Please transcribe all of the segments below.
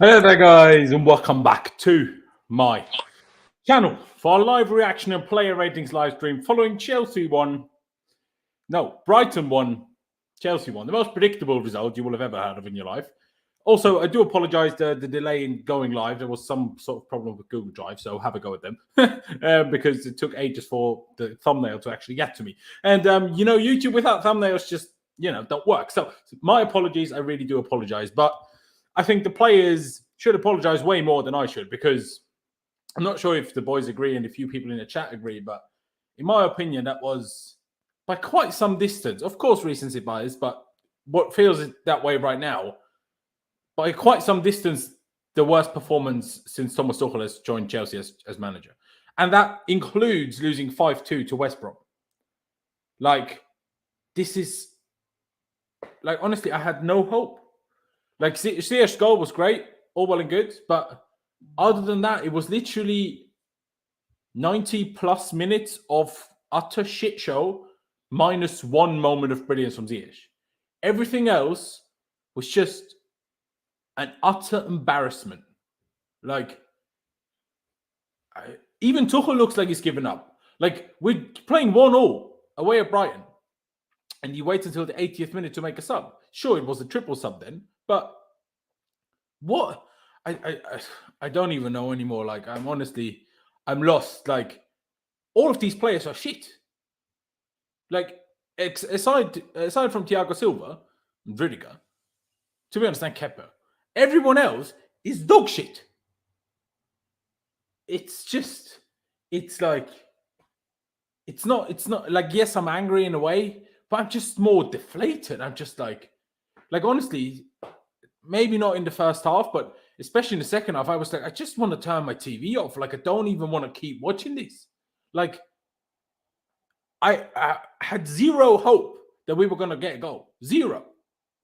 Hello there, guys, and welcome back to my channel for our live reaction and player ratings live stream following Brighton won, Chelsea won. The most predictable result you will have ever heard of in your life. Also, I do apologise the delay in going live. There was some sort of problem with Google Drive, so have a go at them because it took ages for the thumbnail to actually get to me. And, YouTube without thumbnails just, don't work. So my apologies. I really do apologise. But I think the players should apologise way more than I should, because I'm not sure if the boys agree and a few people in the chat agree, but in my opinion, that was by quite some distance. Of course, recency bias, but what feels that way right now, by quite some distance, the worst performance since Thomas Tuchel has joined Chelsea as manager. And that includes losing 5-2 to West Brom. Honestly, I had no hope. Ziyech's goal was great, all well and good, but other than that, it was literally 90-plus minutes of utter shit show minus one moment of brilliance from Ziyech. Everything else was just an utter embarrassment. Even Tuchel looks like he's given up. We're playing 1-1 away at Brighton, and you wait until the 80th minute to make a sub. Sure, it was a triple sub then, but what? I don't even know anymore. I'm lost. All of these players are shit. Aside from Thiago Silva and Rudiger, to be honest, and Kepa, everyone else is dog shit. It's not like, yes, I'm angry in a way, but I'm just more deflated. I'm just honestly, maybe not in the first half, but especially in the second half, I was like, I just want to turn my TV off. I don't even want to keep watching this. I had zero hope that we were going to get a goal. Zero.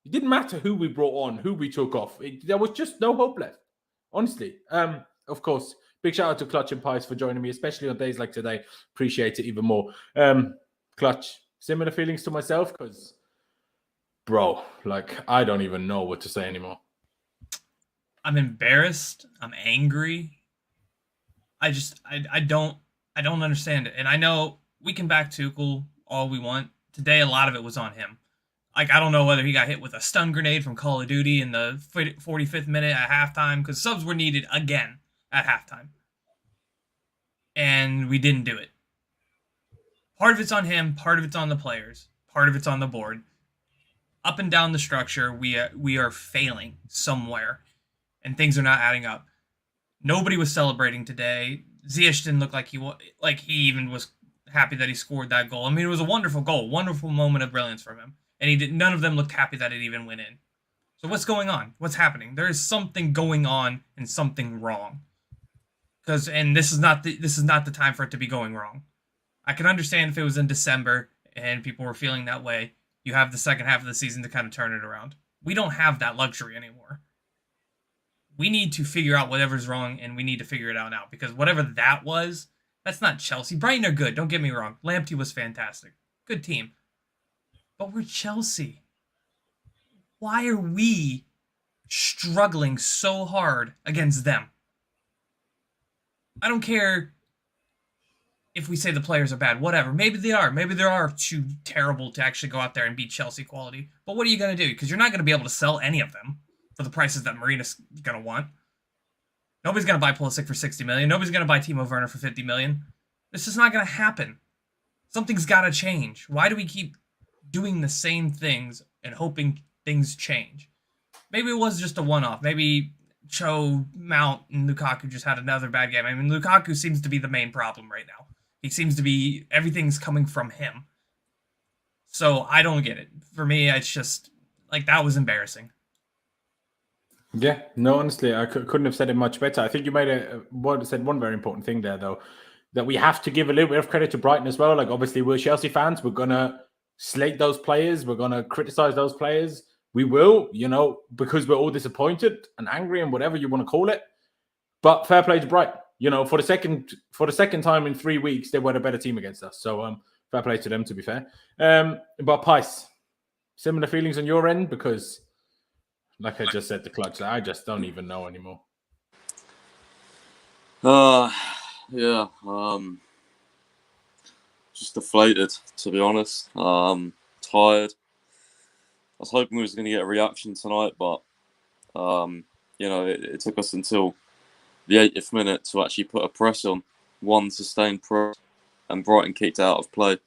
It didn't matter who we brought on, who we took off. There was just no hope left. Honestly. Of course, big shout out to Clutch and Pies for joining me, especially on days like today. Appreciate it even more. Clutch, similar feelings to myself, because bro, I don't even know what to say anymore. I'm embarrassed. I'm angry. I don't understand it. And I know we can back Tuchel all we want. Today, a lot of it was on him. I don't know whether he got hit with a stun grenade from Call of Duty in the 45th minute at halftime, because subs were needed again at halftime. And we didn't do it. Part of it's on him. Part of it's on the players. Part of it's on the board. Up and down the structure, we are failing somewhere, and things are not adding up. Nobody was celebrating today. Ziyech didn't look like he even was happy that he scored that goal. I mean, it was a wonderful goal, wonderful moment of brilliance from him, and none of them looked happy that it even went in. So what's going on? What's happening? There is something going on and something wrong. And this is not the time for it to be going wrong. I can understand if it was in December and people were feeling that way. You have the second half of the season to kind of turn it around. We don't have that luxury anymore. We need to figure out whatever's wrong, and we need to figure it out now, because whatever that was, that's not Chelsea. Brighton are good, don't get me wrong. Lamptey was fantastic. Good team. But we're Chelsea. Why are we struggling so hard against them? I don't care if we say the players are bad, whatever. Maybe they are. Maybe they are too terrible to actually go out there and beat Chelsea quality. But what are you going to do? Because you're not going to be able to sell any of them for the prices that Marina's going to want. Nobody's going to buy Pulisic for 60 million. Nobody's going to buy Timo Werner for 50 million. This is not going to happen. Something's got to change. Why do we keep doing the same things and hoping things change? Maybe it was just a one-off. Maybe Cho, Mount, and Lukaku just had another bad game. I mean, Lukaku seems to be the main problem right now. He seems to be, everything's coming from him. So I don't get it. For me, it's just, that was embarrassing. Yeah, no, honestly, I couldn't have said it much better. I think you said one very important thing there, though, that we have to give a little bit of credit to Brighton as well. Obviously, we're Chelsea fans. We're going to slate those players. We're going to criticize those players. We will, because we're all disappointed and angry and whatever you want to call it. But fair play to Brighton. For the second time in 3 weeks, they were a better team against us. So fair play to them, to be fair. But Pice, similar feelings on your end, because Like I just said to Clutch, I just don't even know anymore. Yeah. Just deflated, to be honest. Tired. I was hoping we was going to get a reaction tonight, but it took us until the 80th minute to actually put a press on, one sustained press, and Brighton kicked out of play.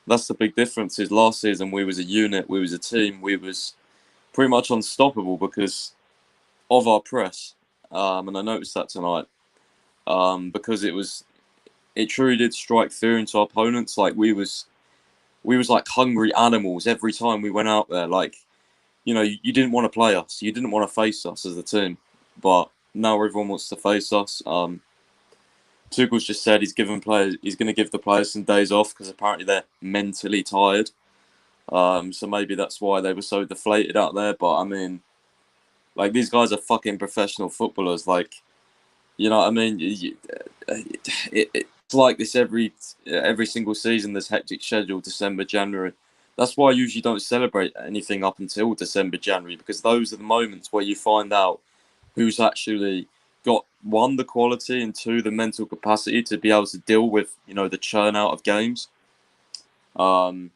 That's the big difference. Is last season we was a unit, we was a team, we was pretty much unstoppable because of our press, and I noticed that tonight because it truly did strike fear into our opponents. Like we was like hungry animals every time we went out there. Like, you didn't want to play us, you didn't want to face us as a team, but now everyone wants to face us. Tuchel's just said he's going to give the players some days off because apparently they're mentally tired. So maybe that's why they were so deflated out there. But I mean, like, these guys are fucking professional footballers. Like, you know what I mean? It's like this every single season. There's hectic schedule, December, January. That's why I usually don't celebrate anything up until December, January, because those are the moments where you find out who's actually got, one, the quality, and two, the mental capacity to be able to deal with, the churn out of games. And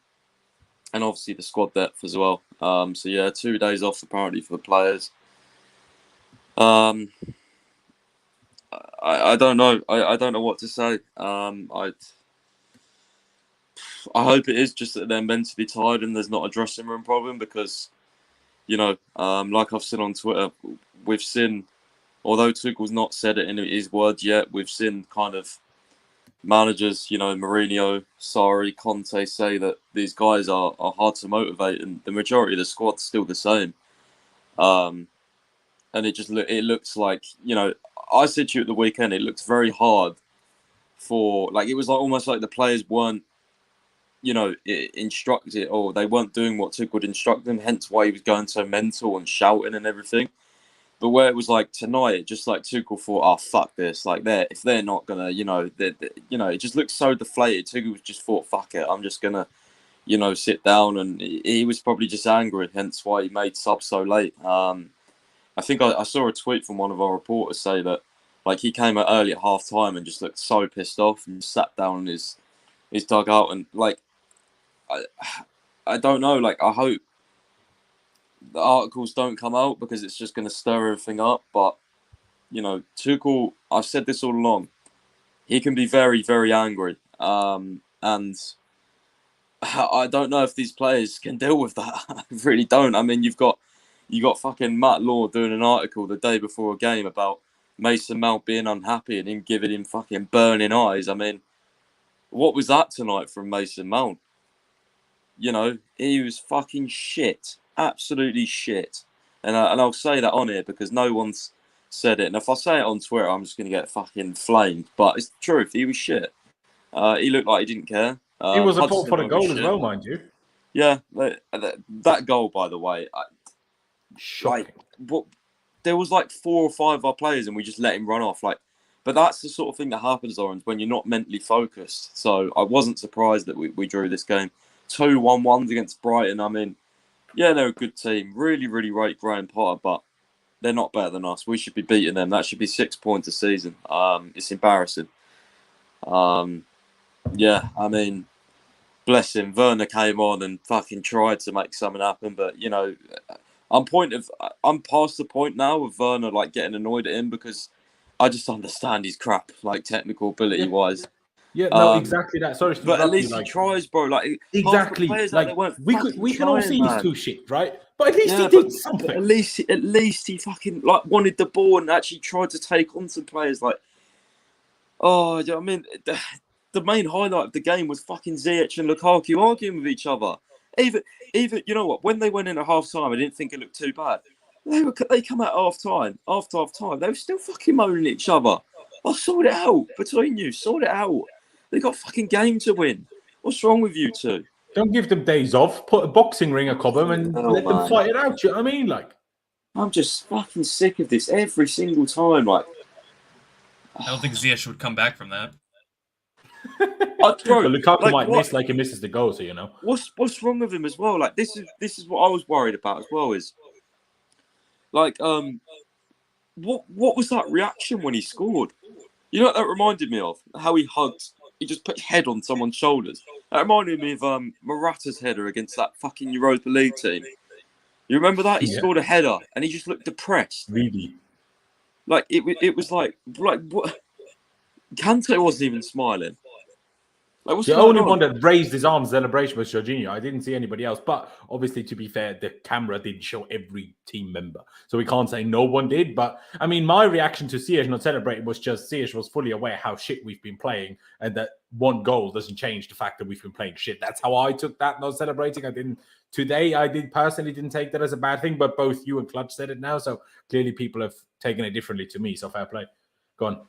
obviously the squad depth as well. So yeah, 2 days off apparently for the players. I don't know. I don't know what to say. I hope it is just that they're mentally tired and there's not a dressing room problem because, like I've said on Twitter, we've seen, although Tuchel's not said it in his words yet, we've seen kind of managers, Mourinho, Sarri, Kante say that these guys are hard to motivate, and the majority of the squad's still the same. And it looks like, I said to you at the weekend, it looks very hard for, like, it was like almost like the players weren't, instructed, or they weren't doing what Tuchel would instruct them, hence why he was going so mental and shouting and everything. But where it was like tonight, it just like Tuchel thought, oh, fuck this. Like, if they're not going to, it just looks so deflated. Tuchel just thought, fuck it, I'm just going to, sit down. And he was probably just angry, hence why he made subs so late. I think I saw a tweet from one of our reporters say that, like, he came out early at half time and just looked so pissed off and sat down in his dugout. And, like, I don't know. Like, I hope the articles don't come out because it's just going to stir everything up. But, Tuchel, I've said this all along, he can be very, very angry. And I don't know if these players can deal with that. I really don't. I mean, you got fucking Matt Law doing an article the day before a game about Mason Mount being unhappy and him giving him fucking burning eyes. I mean, what was that tonight from Mason Mount? He was fucking shit. Absolutely shit. And I'll say that on here because no one's said it. And if I say it on Twitter, I'm just going to get fucking flamed. But it's the truth. He was shit. He looked like he didn't care. He was a fault for the goal as well, mind you. Yeah. That goal, by the way. Shocking. There was like 4 or 5 of our players and we just let him run off. But that's the sort of thing that happens, Laurenz, when you're not mentally focused. So I wasn't surprised that we drew this game. 2 1-1s against Brighton. I mean, yeah, they're a good team. Really, really rate Graham Potter, but they're not better than us. We should be beating them. That should be 6 points a season. It's embarrassing. Yeah, I mean, bless him. Werner came on and fucking tried to make something happen, but I'm past the point now of Werner like getting annoyed at him because I just understand he's crap, like technical ability wise. Yeah, no, exactly that. Sorry, but at least he tries, bro. Like exactly, like we can all see he's too shit, right? But at least he did something. At least he fucking like wanted the ball and actually tried to take on some players. Like, I mean, the main highlight of the game was fucking Ziyech and Lukaku arguing with each other. Even you know what? When they went in at half time, I didn't think it looked too bad. They come out after half time. They were still fucking moaning at each other. Oh, sort it out between you. Sort it out. They got a fucking game to win. What's wrong with you two? Don't give them days off. Put a boxing ring above them and let them fight it out. You know what I mean? Like, I'm just fucking sick of this every single time. Like, I don't think Ziyech would come back from that. But Lukaku might miss like he misses the goal, so What's wrong with him as well? Like, this is what I was worried about as well. Is Like, what was that reaction when he scored? You know what that reminded me of? How he hugged, he just put his head on someone's shoulders. That reminded me of Morata's header against that fucking Europa League team. You remember that? He scored a header and he just looked depressed. Really? Like, it was like what? Kante wasn't even smiling. Like, what's the going only on? one that raised his arms celebration was Jorginho. I didn't see anybody else. But obviously, to be fair, the camera didn't show every team member. So we can't say no one did. But I mean, my reaction to Ziyech not celebrating was just Ziyech was fully aware how shit we've been playing and that one goal doesn't change the fact that we've been playing shit. That's how I took that, not celebrating. I personally didn't take that as a bad thing, but both you and Clutch said it now. So clearly people have taken it differently to me. So fair play. Go on.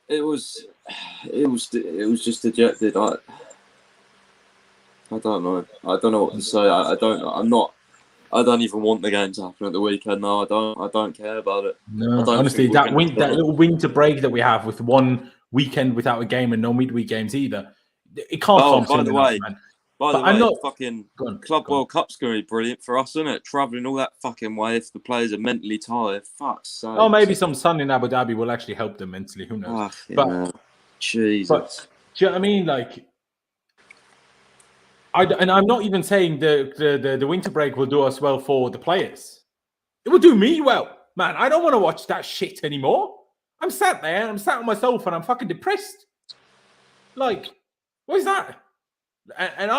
It was just dejected. I don't know. I don't know what to say. I don't even want the game to happen at the weekend. No, I don't care about it. No, honestly, that little winter break that we have with one weekend without a game and no midweek games either, it can't come soon enough, man. By the way, fucking Club World Cup's going to be brilliant for us, isn't it? Travelling all that fucking way if the players are mentally tired. Fuck's sake. Oh, maybe some sun in Abu Dhabi will actually help them mentally. Who knows? Jesus. But do you know what I mean? Like, and I'm not even saying the winter break will do us well for the players. It will do me well, man. I don't want to watch that shit anymore. I'm sat there, I'm sat on myself, and I'm fucking depressed. Like, what is that? And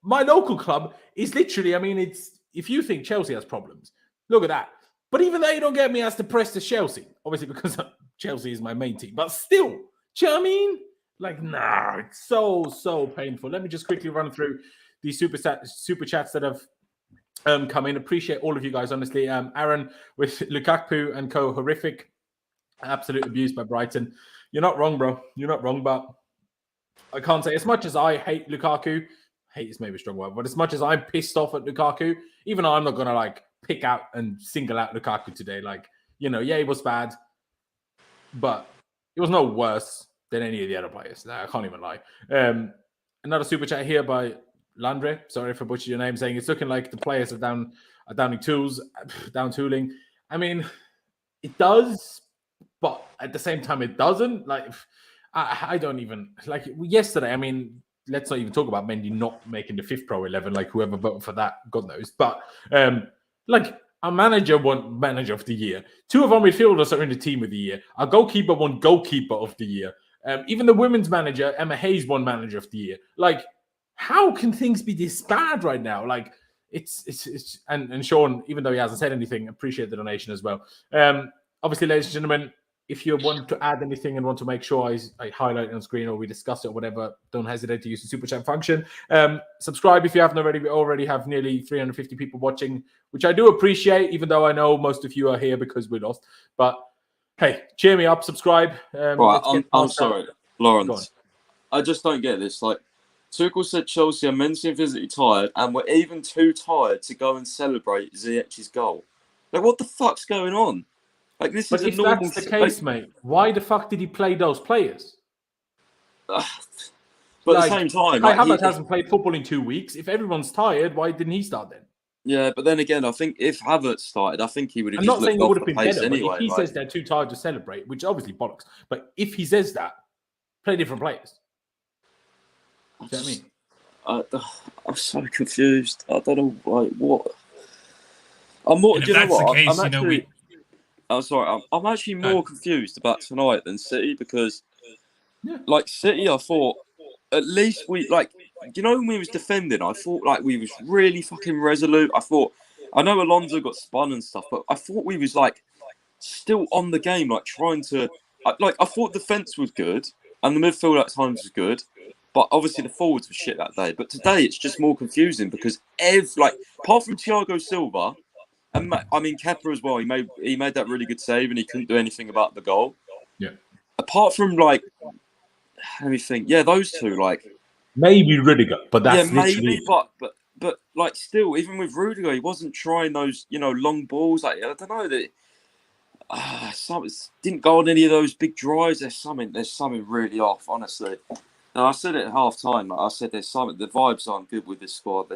my local club is literally, I mean, it's if you think Chelsea has problems, look at that. But even though you don't get me as depressed as Chelsea, obviously because Chelsea is my main team, but still, do you know what I mean? Like, nah, it's so painful. Let me just quickly run through these super chats that have come in. Appreciate all of you guys, honestly. Aaron with Lukaku and co, horrific, absolute abuse by Brighton. You're not wrong, bro. You're not wrong, but I can't say as much as I hate Lukaku. Hate is maybe a strong word, but as much as I'm pissed off at Lukaku, even though I'm not gonna like pick out and single out Lukaku today, like, you know, yeah, it was bad, but it was no worse than any of the other players. Nah, I can't even lie. Another super chat here by Landre. Sorry if I butchered your name, saying it's looking like the players are downing tooling. I mean, it does, but at the same time, it doesn't. Like, I don't even like yesterday. I mean, let's not even talk about Mendy not making the 5th Pro 11. Like, whoever voted for that, God knows. But like, our manager won Manager of the Year. 2 of our midfielders are in the Team of the Year. Our goalkeeper won Goalkeeper of the Year. Even the women's manager, Emma Hayes, won Manager of the Year. Like, how can things be this bad right now? Like, it's and Sean, even though he hasn't said anything, appreciate the donation as well. Obviously, ladies and gentlemen, if you want to add anything and want to make sure I highlight it on screen or we discuss it or whatever, don't hesitate to use the super chat function. Subscribe if you haven't already. We already have nearly 350 people watching, which I do appreciate, even though I know most of you are here because we lost. But hey, cheer me up, subscribe. Right, I'm sorry, Laurenz. I just don't get this. Like, Tuchel said Chelsea are mentally and physically tired, and we're even too tired to go and celebrate Ziyech's goal. Like, what the fuck's going on? Like, this is a normal. But if that's the case, mate, why the fuck did he play those players? But at the same time, Kai Havertz hasn't played football in 2 weeks. If everyone's tired, why didn't he start then? Yeah, but then again, I think if Havertz started, I think he would have. I'm not saying it would have been better, anyway, but if he says they're too tired to celebrate, which obviously bollocks, but if he says that, play different players. Do you know what I mean? I'm so confused. I don't know what. I'm more. And if that's the case, you know, I'm sorry. I'm actually more confused about tonight than City because, like, City, I thought at least when we was defending, I thought like we was really fucking resolute. I know Alonso got spun and stuff, but I thought we was like still on the game, like trying to I thought the defense was good and the midfield at times was good, but obviously the forwards were shit that day. But today it's just more confusing because apart from Thiago Silva. And I mean, Kepa as well. He made that really good save, and he couldn't do anything about the goal. Yeah. Apart from let me think. Yeah, those two. Maybe Rudiger, but that's maybe. But like still, even with Rudiger, he wasn't trying those long balls. Like I don't know that. Didn't go on any of those big drives. There's something really off, honestly. And I said it at half time. I said there's something. The vibes aren't good with this squad.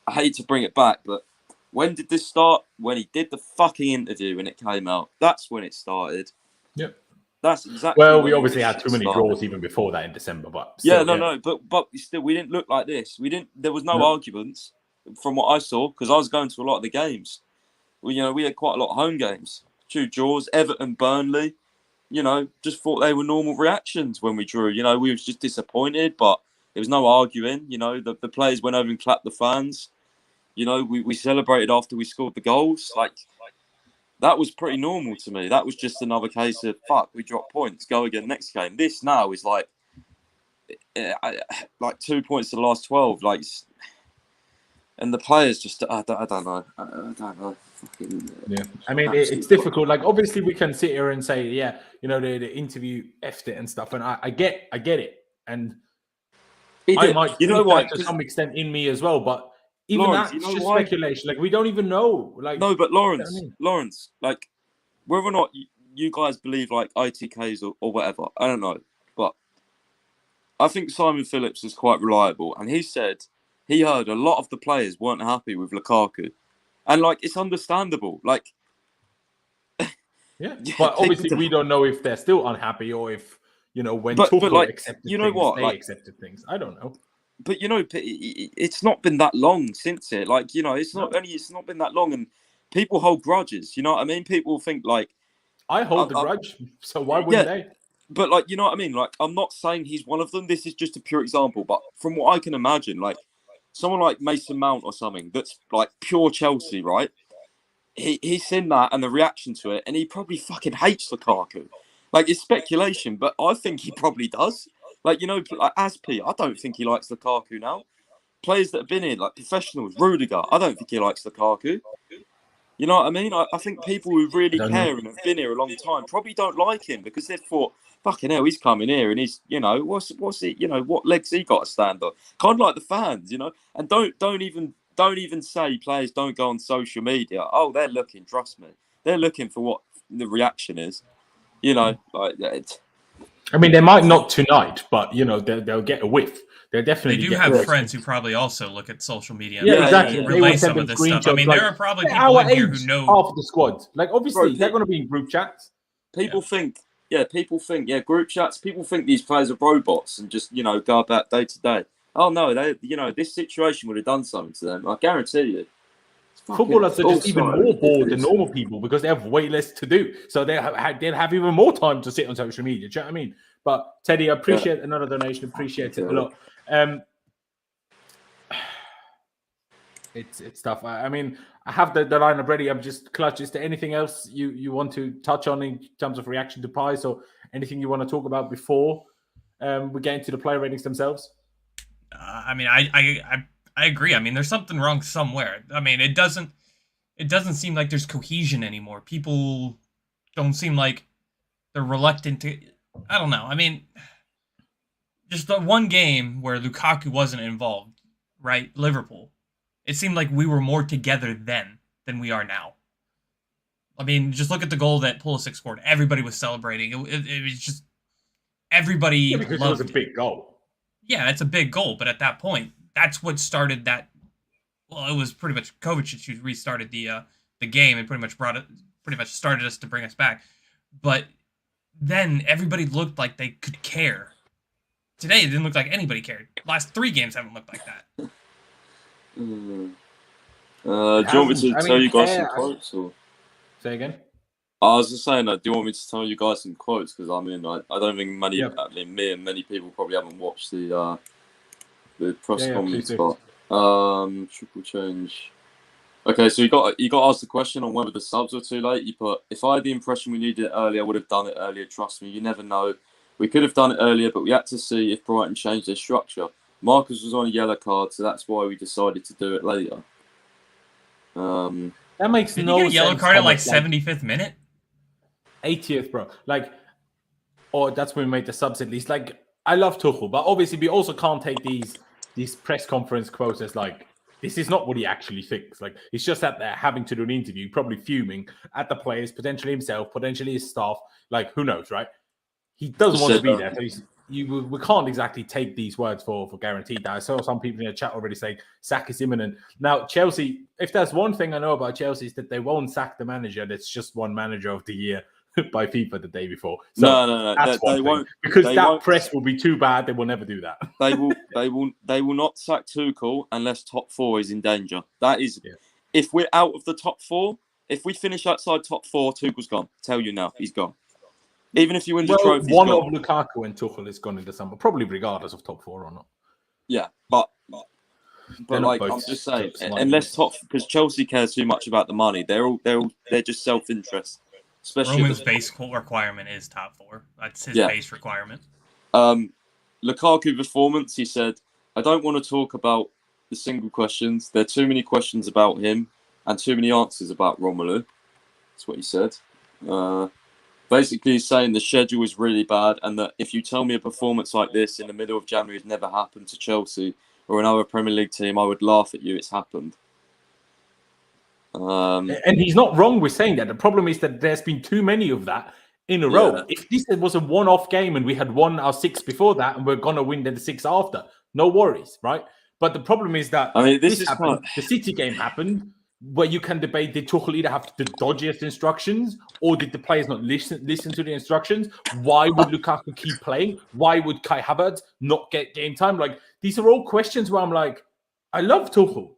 I hate to bring it back, but When did this start? When he did the fucking interview when it came out. That's when it started. Yep. That's exactly. Well, when we obviously had shit too many started. draws even before that in December, but still, but still, we didn't look like this. We didn't. There was no No. arguments from what I saw because I was going to a lot of the games. We had quite a lot of home games. 2 draws, Everton, Burnley. Just thought they were normal reactions when we drew. We were just disappointed, but there was no arguing. The players went over and clapped the fans. We celebrated after we scored the goals. Like, that was pretty normal to me. That was just another case of, fuck, we dropped points, go again next game. This now is like 2 points to the last 12. And the players just, I don't know. I don't know. Yeah, I mean, it's difficult. Like, obviously, we can sit here and say, yeah, the interview effed it and stuff, and I get it, and I might think that to some extent in me as well, but even Laurenz, that's just speculation. Like, we don't even know. Like, no, but Laurenz, like, whether or not you guys believe like ITKs or whatever, I don't know, but I think Simon Phillips is quite reliable, and he said he heard a lot of the players weren't happy with Lukaku. And, like, it's understandable. Like, yeah. But obviously, we don't know if they're still unhappy or if, when Tuchel accepted things, they accepted things. I don't know. But, it's not been that long since it. Like, it's not been that long. And people hold grudges. You know what I mean? People think, like... I hold the grudge, so why wouldn't they? But, like, you know what I mean? Like, I'm not saying he's one of them. This is just a pure example. But from what I can imagine, like, someone like Mason Mount or something that's like pure Chelsea, right? He's seen that and the reaction to it, and he probably fucking hates Lukaku. Like, it's speculation, but I think he probably does. Like, like Azpi, I don't think he likes Lukaku now. Players that have been here, like professionals, Rudiger, I don't think he likes Lukaku. You know what I mean? I think people who really care and have been here a long time probably don't like him because they've thought, fucking hell, he's coming here and he's, what's he, what legs he got to stand on? Kind of like the fans, and don't even say players don't go on social media. Oh, they're looking, trust me, they're looking for what the reaction is, like that. I mean, they might not tonight, but they'll get a whiff. They definitely have friends who probably also look at social media. Yeah, exactly. Relay some of this stuff. I mean, there are probably people in here who know half of the squad. Like, obviously, they're going to be in group chats. People think, group chats. People think these players are robots and just go about day to day. Oh no, they this situation would have done something to them. I guarantee you. Footballers are just even more bored than normal people because they have way less to do. So they'll have even more time to sit on social media. Do you know what I mean? But Teddy, I appreciate another donation. Appreciate it a lot. It's tough. I mean, I have the lineup ready. I'm just clutch. Is there anything else you want to touch on in terms of reaction to Pies or anything you want to talk about before we get into the player ratings themselves? I mean, I agree. I mean, there's something wrong somewhere. I mean, it doesn't seem like there's cohesion anymore. People don't seem like they're reluctant to. I don't know. I mean, just the one game where Lukaku wasn't involved, right? Liverpool. It seemed like we were more together then than we are now. I mean, just look at the goal that Pulisic scored. Everybody was celebrating. It was just everybody because loved it was a big goal. Yeah, it's a big goal, but at that point, that's what started that. Well, it was pretty much Kovacic who restarted the game and pretty much started us to bring us back. But then everybody looked like they could care. Today, it didn't look like anybody cared. Last 3 games haven't looked like that. Do you want me to tell you guys some quotes? Or? Say again? I was just saying that. Do you want me to tell you guys some quotes? Because I mean, I don't think me and many people probably haven't watched the press conference. But triple change. Okay, so you got asked the question on whether the subs were too late. You put, if I had the impression we needed it earlier, I would have done it earlier. Trust me, you never know. We could have done it earlier, but we had to see if Brighton changed their structure. Marcus was on a yellow card, so that's why we decided to do it later. That makes Did no you sense. get a yellow card at like 75th minute? 80th, bro. Like, or that's when we made the subs at least. Like, I love Tuchel, but obviously we also can't take these press conference quotes as like, this is not what he actually thinks. Like, it's just that they're having to do an interview, probably fuming at the players, potentially himself, potentially his staff. Like, who knows, right? He doesn't want to be there. So we can't exactly take these words for guaranteed. I saw some people in the chat already saying sack is imminent. Now, Chelsea, if there's one thing I know about Chelsea, is that they won't sack the manager that's just won manager of the year by FIFA the day before. So No. that's They won't, because they that won't, press will be too bad. They will never do that. They will not sack Tuchel unless top 4 is in danger. That is, Yeah. If we're out of the top 4, if we finish outside top 4, Tuchel's gone. Tell you now, he's gone. Even if you win the trophy, one of Lukaku and Tuchel is gone in the summer, probably regardless of top 4 or not. Yeah, but like I'm just saying, unless top, because Chelsea cares too much about the money. They're just self-interest. Especially Roman's base requirement is top 4. That's his base requirement. Lukaku performance. He said, "I don't want to talk about the single questions. There are too many questions about him and too many answers about Romelu." That's what he said. Basically, he's saying the schedule is really bad, and that if you tell me a performance like this in the middle of January has never happened to Chelsea or another Premier League team, I would laugh at you. It's happened. And he's not wrong with saying that. The problem is that there's been too many of that in a row. If this was a one-off game and we had won our 6 before that and we're going to win the 6 after, no worries, right? But the problem is that this happened. The City game happened, where you can debate, did Tuchel either have the dodgiest instructions or did the players not listen to the instructions? Why would Lukaku keep playing? Why would Kai Havertz not get game time? Like, these are all questions where I'm like, I love Tuchel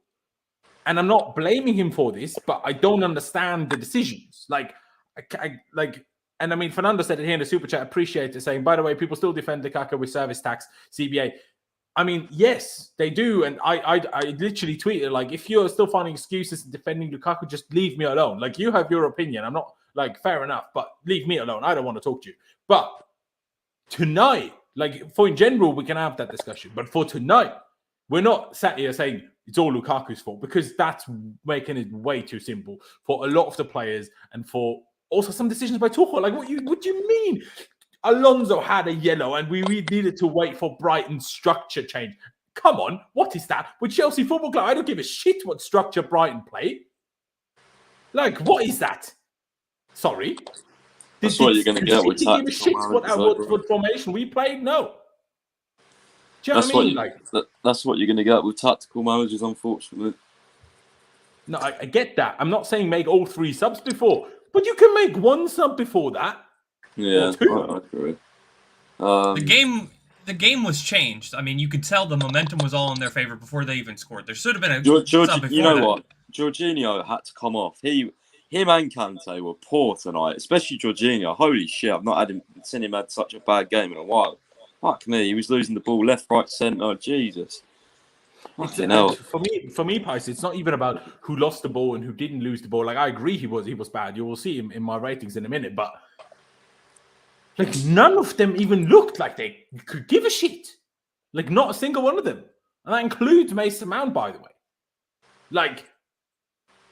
and I'm not blaming him for this, but I don't understand the decisions. And I mean, Fernando said it here in the super chat, appreciate it, saying, by the way, people still defend Lukaku with service tax, CBA. I mean, yes, they do. And I literally tweeted, like, if you're still finding excuses and defending Lukaku, just leave me alone. Like, you have your opinion. I'm not, like, fair enough, but leave me alone. I don't want to talk to you. But tonight, like, for in general, we can have that discussion. But for tonight, we're not sat here saying it's all Lukaku's fault, because that's making it way too simple for a lot of the players and for also some decisions by Tuchel. Like, what do you mean? Alonso had a yellow and we needed to wait for Brighton's structure change. Come on, what is that? With Chelsea Football Club, I don't give a shit what structure Brighton play. Like, what is that? Sorry. That's what you're going to get with City give a shit what formation we played? No. Do you know what I mean? That's what you're going to get with tactical managers, unfortunately. No, I get that. I'm not saying make all 3 subs before, but you can make 1 sub before that. Yeah, I agree. The game was changed. I mean, you could tell the momentum was all in their favor before they even scored. There should have been a sub before. You know what? Jorginho had to come off. Him and Kante were poor tonight, especially Jorginho. Holy shit! I've not seen him had such a bad game in a while. Fuck me, he was losing the ball left, right, centre. Jesus. For me, Pys, it's not even about who lost the ball and who didn't lose the ball. Like, I agree, he was bad. You will see him in my ratings in a minute, but like, none of them even looked like they could give a shit. Like, not a single one of them, and that includes Mason Mount, by the way. Like,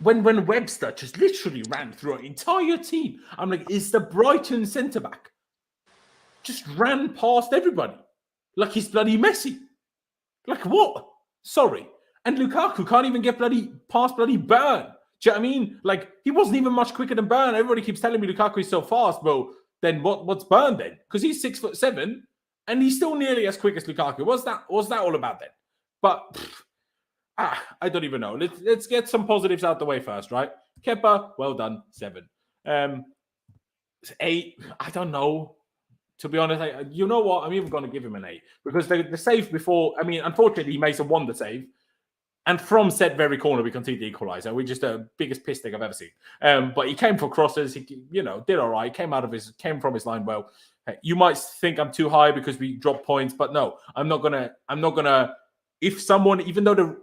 when Webster just literally ran through an entire team, I'm like, is the Brighton centre back just ran past everybody like he's bloody Messi? Like, what? Sorry. And Lukaku can't even get past bloody Burn. Do you know what I mean? Like, he wasn't even much quicker than Burn. Everybody keeps telling me Lukaku is so fast, bro. Then what's Burn then? Because he's 6'7" and he's still nearly as quick as Lukaku. What's that all about then? But I don't even know. Let's get some positives out the way first, right? Kepa, well done, 7. 8, I don't know. To be honest, you know what? I'm even going to give him an 8 because the save before. I mean, unfortunately, he makes a wonder save, and from said very corner, we concede the equaliser. We're just the biggest piss take I've ever seen. But he came for crosses. He, did all right. Came from his line well. You might think I'm too high because we dropped points, but no, I'm not gonna. If someone, even though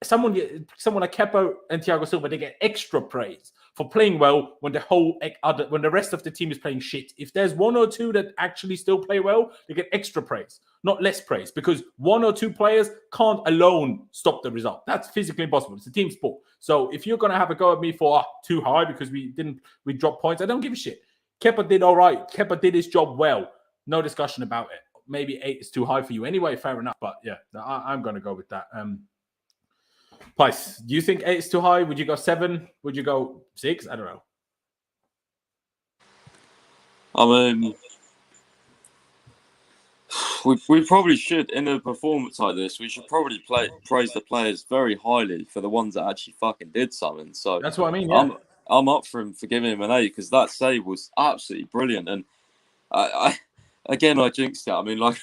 someone like Kepa and Thiago Silva, they get extra praise for playing well when the rest of the team is playing shit. If there's 1 or 2 that actually still play well, they get extra praise, not less praise, because 1 or 2 players can't alone stop the result. That's physically impossible. It's a team sport. So if you're gonna have a go at me for too high because we dropped points, I don't give a shit. Kepa did all right. Kepa did his job well. No discussion about it. Maybe 8 is too high for you anyway. Fair enough. But yeah, I'm gonna go with that. Price, do you think 8 is too high? Would you go 7? Would you go 6? I don't know. I mean, we probably should, in a performance like this, we should probably praise the players very highly for the ones that actually fucking did something. So That's what I mean. Yeah. I'm up for him for giving him an A, because that save was absolutely brilliant. And I jinxed it. I mean, like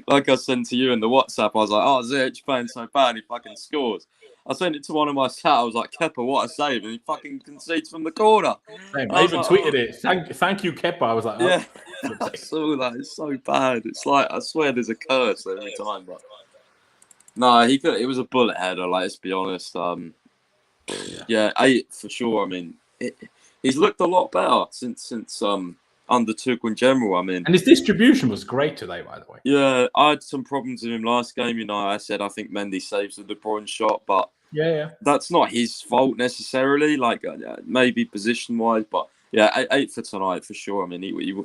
like I sent to you in the WhatsApp, I was like, oh, Ziyech playing so bad, he fucking scores. I sent it to one of my chat. I was like, Kepa, what a save, and he fucking concedes from the corner. Same. I even tweeted it. Thank you, Kepa. I was like, yeah, I saw that. It's so bad. It's like, I swear there's a curse every time. But no, it was a bullet header. Like, let's be honest. Yeah, 8 for sure. I mean, he's looked a lot better since under Tuchel in general. I mean, and his distribution was great today, by the way. Yeah, I had some problems with him last game. You know, I said I think Mendy saves the De Bruyne shot, but that's not his fault necessarily. Like maybe position wise, but yeah, 8 for tonight for sure. I mean, he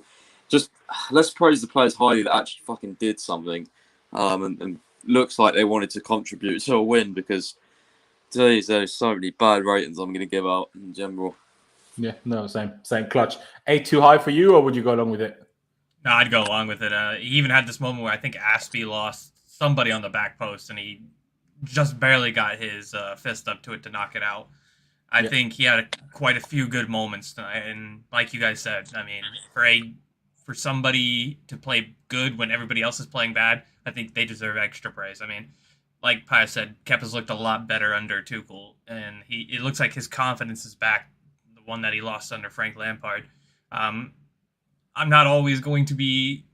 just, let's praise the players highly that actually fucking did something, and looks like they wanted to contribute to a win, because geez, there's so many bad ratings I'm going to give out in general. Yeah, no, same clutch. 8 too high for you, or would you go along with it? No, I'd go along with it. He even had this moment where I think Azpi lost somebody on the back post, and he just barely got his fist up to it to knock it out. I think he had quite a few good moments tonight, and like you guys said, I mean, for somebody to play good when everybody else is playing bad, I think they deserve extra praise. I mean, like Pi said, Kepa's looked a lot better under Tuchel, and it looks like his confidence is back. One that he lost under Frank Lampard. I'm not always going to be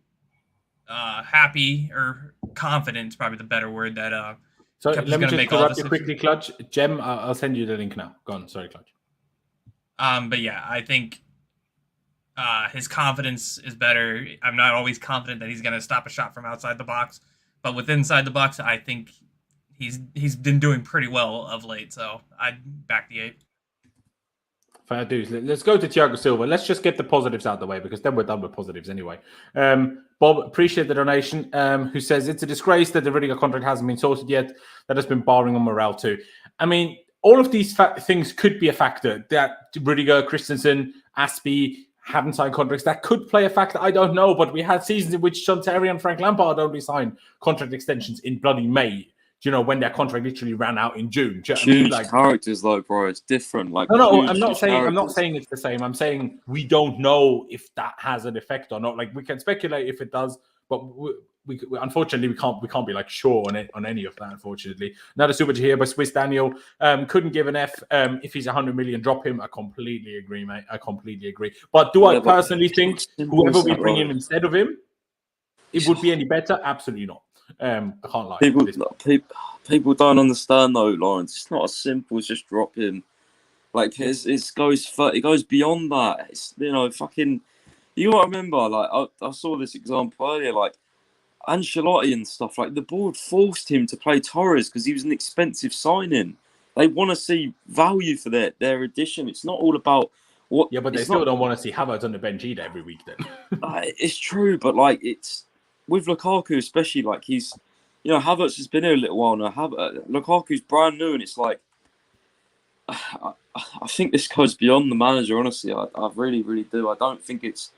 happy, or confident is probably the better word, that so let me just interrupt you quickly, Clutch. Jem, I'll send you the link now. Go on, sorry, Clutch. But yeah, I think his confidence is better. I'm not always confident that he's going to stop a shot from outside the box, but with inside the box, I think he's been doing pretty well of late, so I'd back the 8. Fair dues. Let's go to Thiago Silva. Let's just get the positives out of the way, because then we're done with positives anyway. Bob, appreciate the donation, who says, it's a disgrace that the Rudiger contract hasn't been sorted yet. That has been barring on morale too. I mean, all of these things could be a factor. That Rudiger, Christensen, Azpi haven't signed contracts. That could play a factor. I don't know. But we had seasons in which John Terry and Frank Lampard only signed contract extensions in bloody May. You know, when their contract literally ran out in June. Huge characters, though, bro. It's different. Like, no, I'm not saying it's the same. I'm saying we don't know if that has an effect or not. Like, we can speculate if it does, but we unfortunately we can't be like sure on any of that. Unfortunately, another super here by Swiss Daniel. Couldn't give an F. If he's 100 million, drop him. I completely agree, mate. I completely agree. But do I personally think whoever we bring in instead of him, it would be any better? Absolutely not. I can't lie. People don't understand though, Laurenz. It's not as simple as just drop him. Like it goes beyond that. It's, you know, fucking. You got to remember, like I saw this example earlier, like Ancelotti and stuff. Like the board forced him to play Torres because he was an expensive signing. They want to see value for their addition. It's not all about what. Yeah, but they still don't want to see Havertz on the bench either every week. Then it's true, but like it's. With Lukaku, especially, like he's, you know, Havertz has been here a little while now. Lukaku's brand new, and it's like, I think this goes beyond the manager. Honestly, I really, really do. I don't think it's.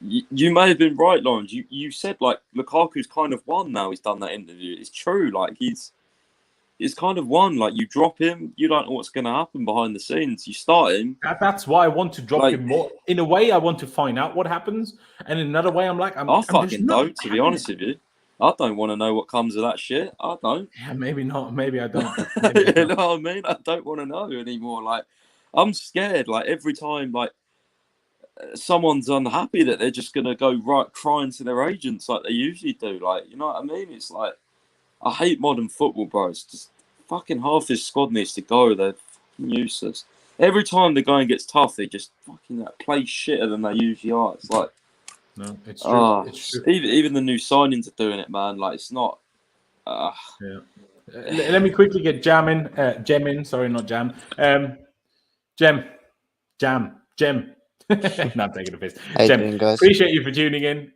You may have been right, Laurenz. You said like Lukaku's kind of won now. He's done that interview. It's true. Like he's kind of won. Like you drop him, you don't know what's going to happen behind the scenes. You start him. That's why I want to drop him more. In a way, I want to find out what happens, and in another way, I fucking don't. To be honest with you, I don't want to know what comes of that shit. I don't. Yeah, maybe not. Maybe I don't. You know what I mean? I don't want to know anymore. Like I'm scared. Like every time, like someone's unhappy, that they're just going to go right crying to their agents like they usually do. Like, you know what I mean? It's like. I hate modern football, bro. It's just fucking half this squad needs to go. They're fucking useless. Every time the going gets tough, they just fucking play shitter than they usually are. It's like, no, it's true. It's true. Even the new signings are doing it, man. Like it's not. Yeah. Let me quickly get Jem in. Sorry, not Jam. Jem. No, I'm taking a piss. Jem, appreciate you for tuning in.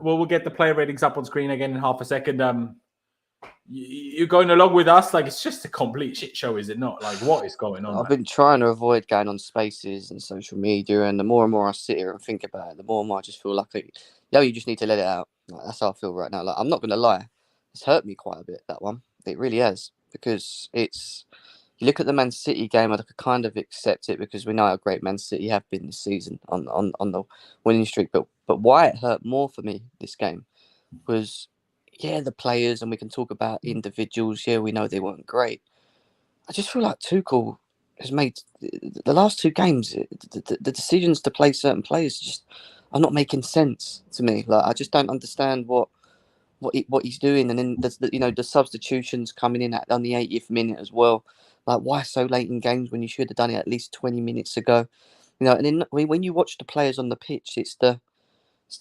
We'll get the player ratings up on screen again in half a second. You're going along with us? Like, it's just a complete shit show, is it not? Like, what is going on? I've been trying to avoid going on spaces and social media, and the more and more I sit here and think about it, the more and more I just feel like, you just need to let it out. Like, that's how I feel right now. Like, I'm not going to lie. It's hurt me quite a bit, that one. It really has. Because you look at the Man City game, I could kind of accept it because we know how great Man City have been this season on the winning streak. But why it hurt more for me this game was, the players, and we can talk about individuals. Yeah, we know they weren't great. I just feel like Tuchel has made the last two games, the decisions to play certain players just are not making sense to me. Like, I just don't understand what he's doing, and then the substitutions coming in on the 80th minute as well. Like, why so late in games when you should have done it at least 20 minutes ago? And then when you watch the players on the pitch, it's the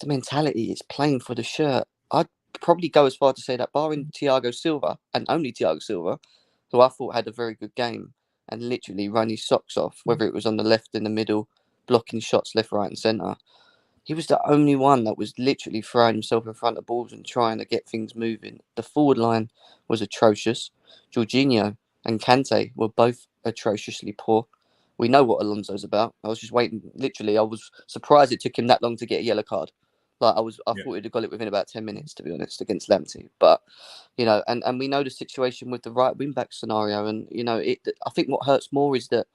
mentality. It's playing for the shirt. I'd probably go as far to say that barring Thiago Silva, and only Thiago Silva, who I thought had a very good game and literally run his socks off, whether it was on the left, in the middle, blocking shots left, right and centre. He was the only one that was literally throwing himself in front of balls and trying to get things moving. The forward line was atrocious. Jorginho and Kante were both atrociously poor. We know what Alonso's about. I was just waiting. Literally, I was surprised it took him that long to get a yellow card. Like, I thought he'd have got it within about 10 minutes, to be honest, against Lamptey. But, and we know the situation with the right wing-back scenario. And, I think what hurts more is that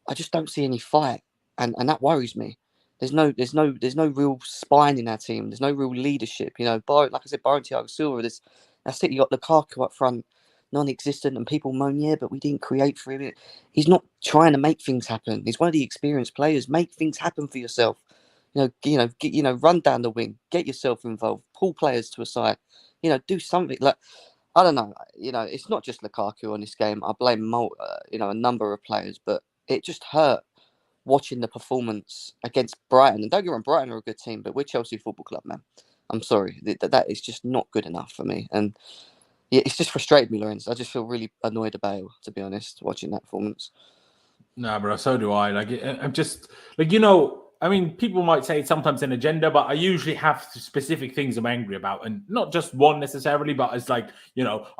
I just don't see any fight. And that worries me. There's no real spine in our team. There's no real leadership. Like I said, barring Thiago Silva, that's it. You got Lukaku up front, non-existent, and people moan, but we didn't create for him. He's not trying to make things happen. He's one of the experienced players. Make things happen for yourself. Run down the wing, get yourself involved, pull players to a side. Do something. Like, I don't know. It's not just Lukaku on this game. I blame a number of players, but it just hurt watching the performance against Brighton. And don't get me wrong, Brighton are a good team, but we're Chelsea Football Club, man. I'm sorry. That is just not good enough for me. And it's just frustrated me, Laurenz. I just feel really annoyed about it, to be honest, watching that performance. Nah, bro, so do I. Like, I'm just, like, I mean, people might say it's sometimes an agenda, but I usually have specific things I'm angry about. And not just one necessarily, but it's like,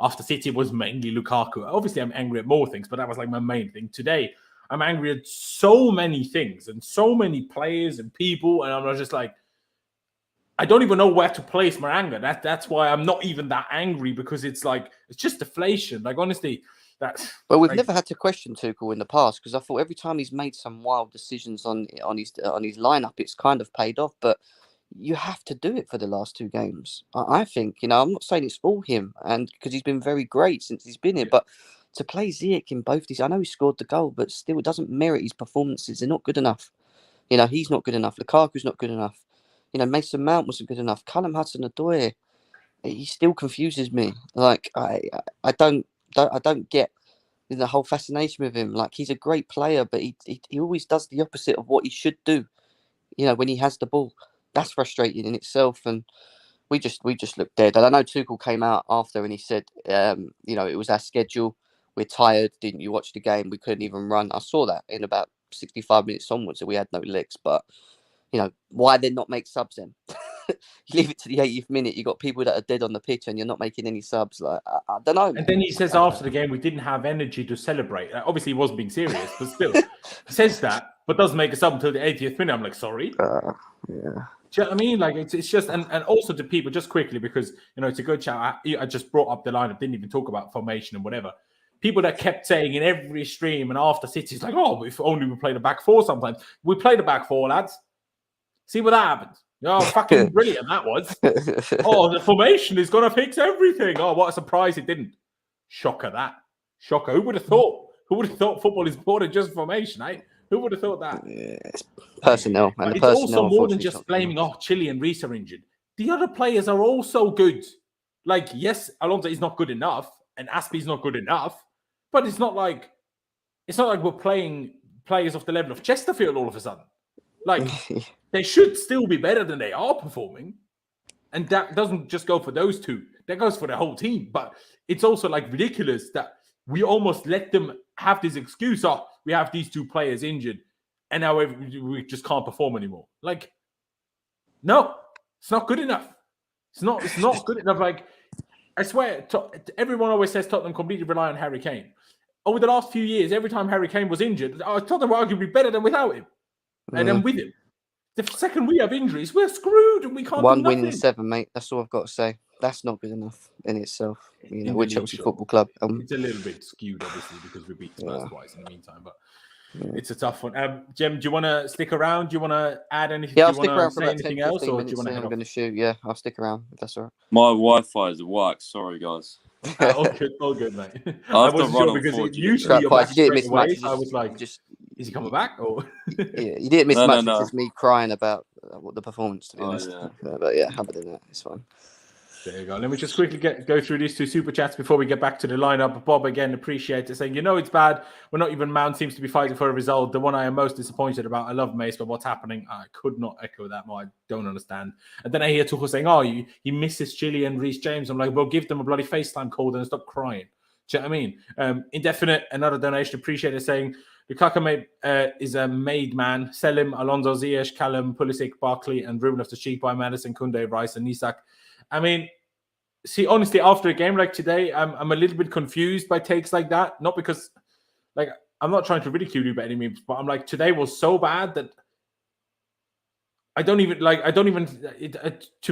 after City was mainly Lukaku. Obviously, I'm angry at more things, but that was like my main thing. Today, I'm angry at so many things and so many players and people. And I'm just like, I don't even know where to place my anger. That's why I'm not even that angry, because it's like, it's just deflation. Like, honestly, Well, we've never had to question Tuchel in the past, because I thought every time he's made some wild decisions on his lineup, it's kind of paid off. But you have to do it for the last two games. I think, I'm not saying it's all him, and because he's been very great since he's been here, but to play Ziyech in both these, I know he scored the goal, but still, it doesn't merit his performances. They're not good enough. He's not good enough. Lukaku's not good enough. Mason Mount wasn't good enough. Callum Hudson-Odoi, he still confuses me. Like, I don't get the whole fascination with him. Like, he's a great player, but he always does the opposite of what he should do. When he has the ball, that's frustrating in itself. And we just look dead. And I know Tuchel came out after and he said, it was our schedule. We're tired. Didn't you watch the game? We couldn't even run. I saw that in about 65 minutes onwards, so we had no legs. But why then not make subs then? You leave it to the 80th minute. You got people that are dead on the pitch, and you're not making any subs. Like, I don't know. And then he says after the game, we didn't have energy to celebrate. Obviously, he wasn't being serious, but still, he says that, but doesn't make a sub until the 80th minute. I'm like, sorry. Yeah. Do you know what I mean? Like, it's just, and also to people, just quickly, because it's a good chat. I just brought up the lineup, didn't even talk about formation and whatever. People that kept saying in every stream and after City's like, oh, if only we played a back four sometimes. We played a back four, lads. See what happened. Oh, fucking brilliant that was. Oh, the formation is going to fix everything. Oh, what a surprise it didn't. Shocker that. Shocker. Who would have thought? Who would have thought football is more than just formation, eh? Who would have thought that? Yeah, it's personnel. And it's also more than just blaming, Chile and Reece are injured. The other players are also good. Like, yes, Alonso is not good enough and Azpi's not good enough, but it's not like we're playing players of the level of Chesterfield all of a sudden. Like, they should still be better than they are performing. And that doesn't just go for those two. That goes for the whole team. But it's also like ridiculous that we almost let them have this excuse. Oh, we have these two players injured and now we just can't perform anymore. Like, no, it's not good enough. It's not good enough. Like, I swear, everyone always says Tottenham completely rely on Harry Kane. Over the last few years, every time Harry Kane was injured, Tottenham were arguably better than without him. And then with him. The second we have injuries, we're screwed and we can't do One nothing. win in 7, mate. That's all I've got to say. That's not good enough in itself. You know, we're Chelsea Indeed, Football Club. It's a little bit skewed, obviously, because we beat Spurs twice in the meantime, but it's a tough one. Jem, do you want to stick around? Do you want to add anything? Yeah, do I'll you stick around to for say about anything 10, else, 15 or do minutes. you want to I'm head off? going to shoot. Yeah, I'll stick around if that's all right. My Wi-Fi is whack. Sorry, guys. All good, mate. I wasn't sure because usually you're back straight away. I was like, is he coming back? Or yeah, you didn't miss much. No. It's just me crying about what the performance, to be honest. Yeah. But yeah, other than that, it's fine. There you go. Let me just quickly go through these 2 super chats before we get back to the lineup. Bob, again, appreciate it, saying, it's bad. We're not even Mount seems to be fighting for a result. The one I am most disappointed about, I love Mace, but what's happening? I could not echo that more. I don't understand. And then I hear Tuchel saying, he misses Chile and Reece James. I'm like, well, give them a bloody FaceTime call and stop crying. Do you know what I mean? Indefinite, another donation, appreciate it, saying, Lukaku is a made man. Sell him, Alonso, Ziyech, Callum, Pulisic, Barkley, and Ruben Loftus-Cheek by Madison, Kunde, Rice, and Isak. I mean, see, honestly, after a game like today, I'm a little bit confused by takes like that. Not because, I'm not trying to ridicule you by any means, but I'm like, today was so bad that to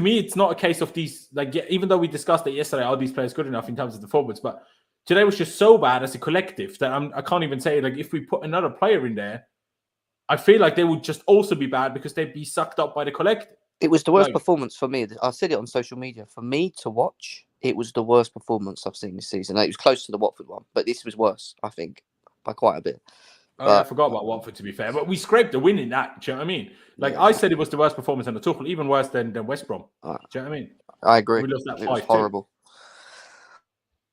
me, it's not a case of these, even though we discussed it yesterday, are these players good enough in terms of the forwards, but today was just so bad as a collective that I can't even say, if we put another player in there, I feel like they would just also be bad because they'd be sucked up by the collective. It was the worst performance for me. I said it on social media. For me to watch, it was the worst performance I've seen this season. It was close to the Watford one, but this was worse, I think, by quite a bit. I forgot about Watford, to be fair, but we scraped a win in that. Do you know what I mean? I said it was the worst performance under Tuchel, even worse than West Brom. Do you know what I mean? I agree. We lost that it was horrible.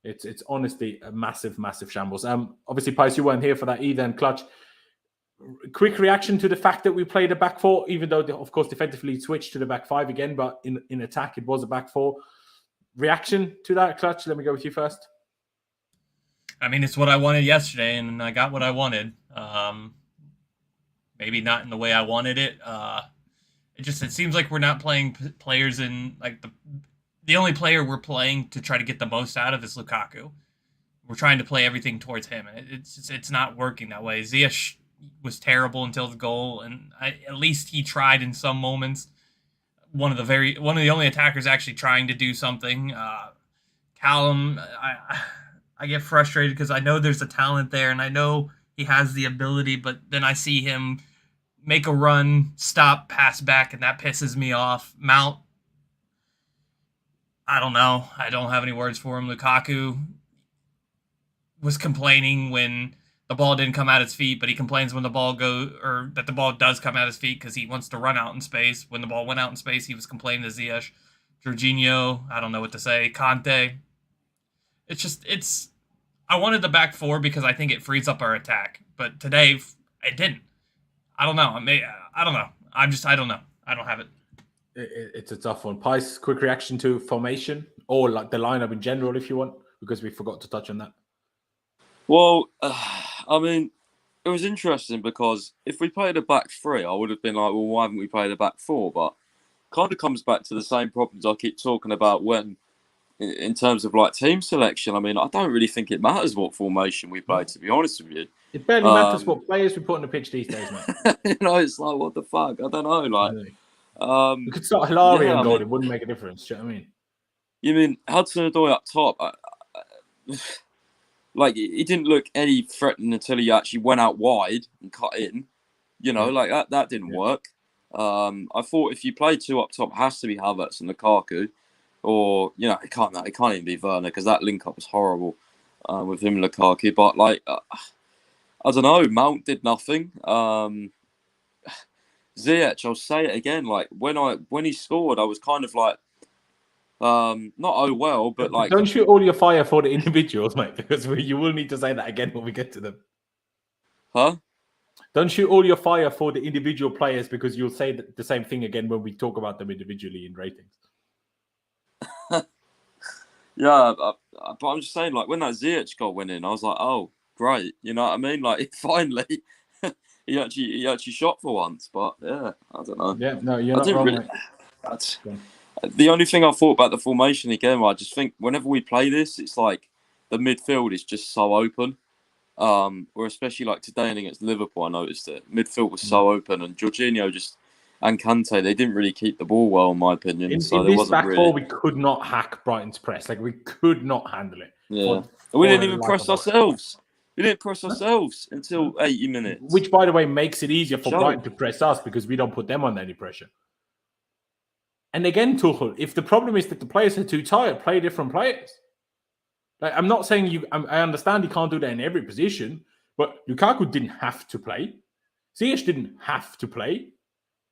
It's honestly a massive, massive shambles. Obviously, Pies, you weren't here for that either. And Clutch, quick reaction to the fact that we played a back 4, even though, of course, defensively it switched to the back 5 again, but in attack it was a back 4. Reaction to that, Clutch? Let me go with you first. I mean, it's what I wanted yesterday, and I got what I wanted. Maybe not in the way I wanted it. It seems like we're not playing players in the only player we're playing to try to get the most out of is Lukaku. We're trying to play everything towards him, and it's not working that way. Ziyech was terrible until the goal, and at least he tried in some moments. One of the only attackers actually trying to do something. Callum, I get frustrated because I know there's a talent there, and I know he has the ability, but then I see him make a run, stop, pass back, and that pisses me off. Mount, I don't know. I don't have any words for him. Lukaku was complaining when the ball didn't come out his feet, but he complains when the ball that the ball does come out his feet because he wants to run out in space. When the ball went out in space, he was complaining to Ziyech. Jorginho, I don't know what to say. Kante. I wanted the back 4 because I think it frees up our attack, but today it didn't. I don't know. I don't know. I don't know. I don't have it. It's a tough one. Pies, quick reaction to formation or the lineup in general, if you want, because we forgot to touch on that. Well, I mean, it was interesting because if we played a back 3, I would have been like, well, why haven't we played a back 4? But kind of comes back to the same problems I keep talking about when, in terms of team selection. I mean, I don't really think it matters what formation we play, to be honest with you. It barely matters what players we put on the pitch these days, mate. It's like, what the fuck? I don't know. We could start Hilary on goal. It wouldn't make a difference. Do you know what I mean? You mean Hudson-Odoi up top? He didn't look any threatening until he actually went out wide and cut in. That didn't work. I thought if you play 2 up top, it has to be Havertz and Lukaku. Or, it can't even be Werner because that link-up was horrible with him and Lukaku. But, I don't know, Mount did nothing. Ziyech, I'll say it again, when he scored, I was kind of not oh well, but Don't shoot all your fire for the individuals, mate, because you will need to say that again when we get to them. Huh? Don't shoot all your fire for the individual players because you'll say the same thing again when we talk about them individually in ratings. Yeah, but I'm just saying, when that Ziyech goal went in, I was like, oh, great. You know what I mean? Finally, he actually shot for once. But yeah, I don't know. Yeah, no, you're not wrong. Really, The only thing I thought about the formation again, I just think whenever we play this, it's like the midfield is just so open. Or especially like today against Liverpool, I noticed it. Midfield was so open, and Jorginho and Kante, they didn't really keep the ball well, in my opinion. In there this wasn't back really... four, we could not hack Brighton's press. Like, we could not handle it. Yeah. We didn't even press ourselves. We didn't press ourselves until 80 minutes. Which, by the way, makes it easier for Brighton to press us because we don't put them under any pressure. And again, Tuchel, if the problem is that the players are too tired, play different players. Like, I'm not saying I understand you can't do that in every position, but Lukaku didn't have to play. Ziyech didn't have to play.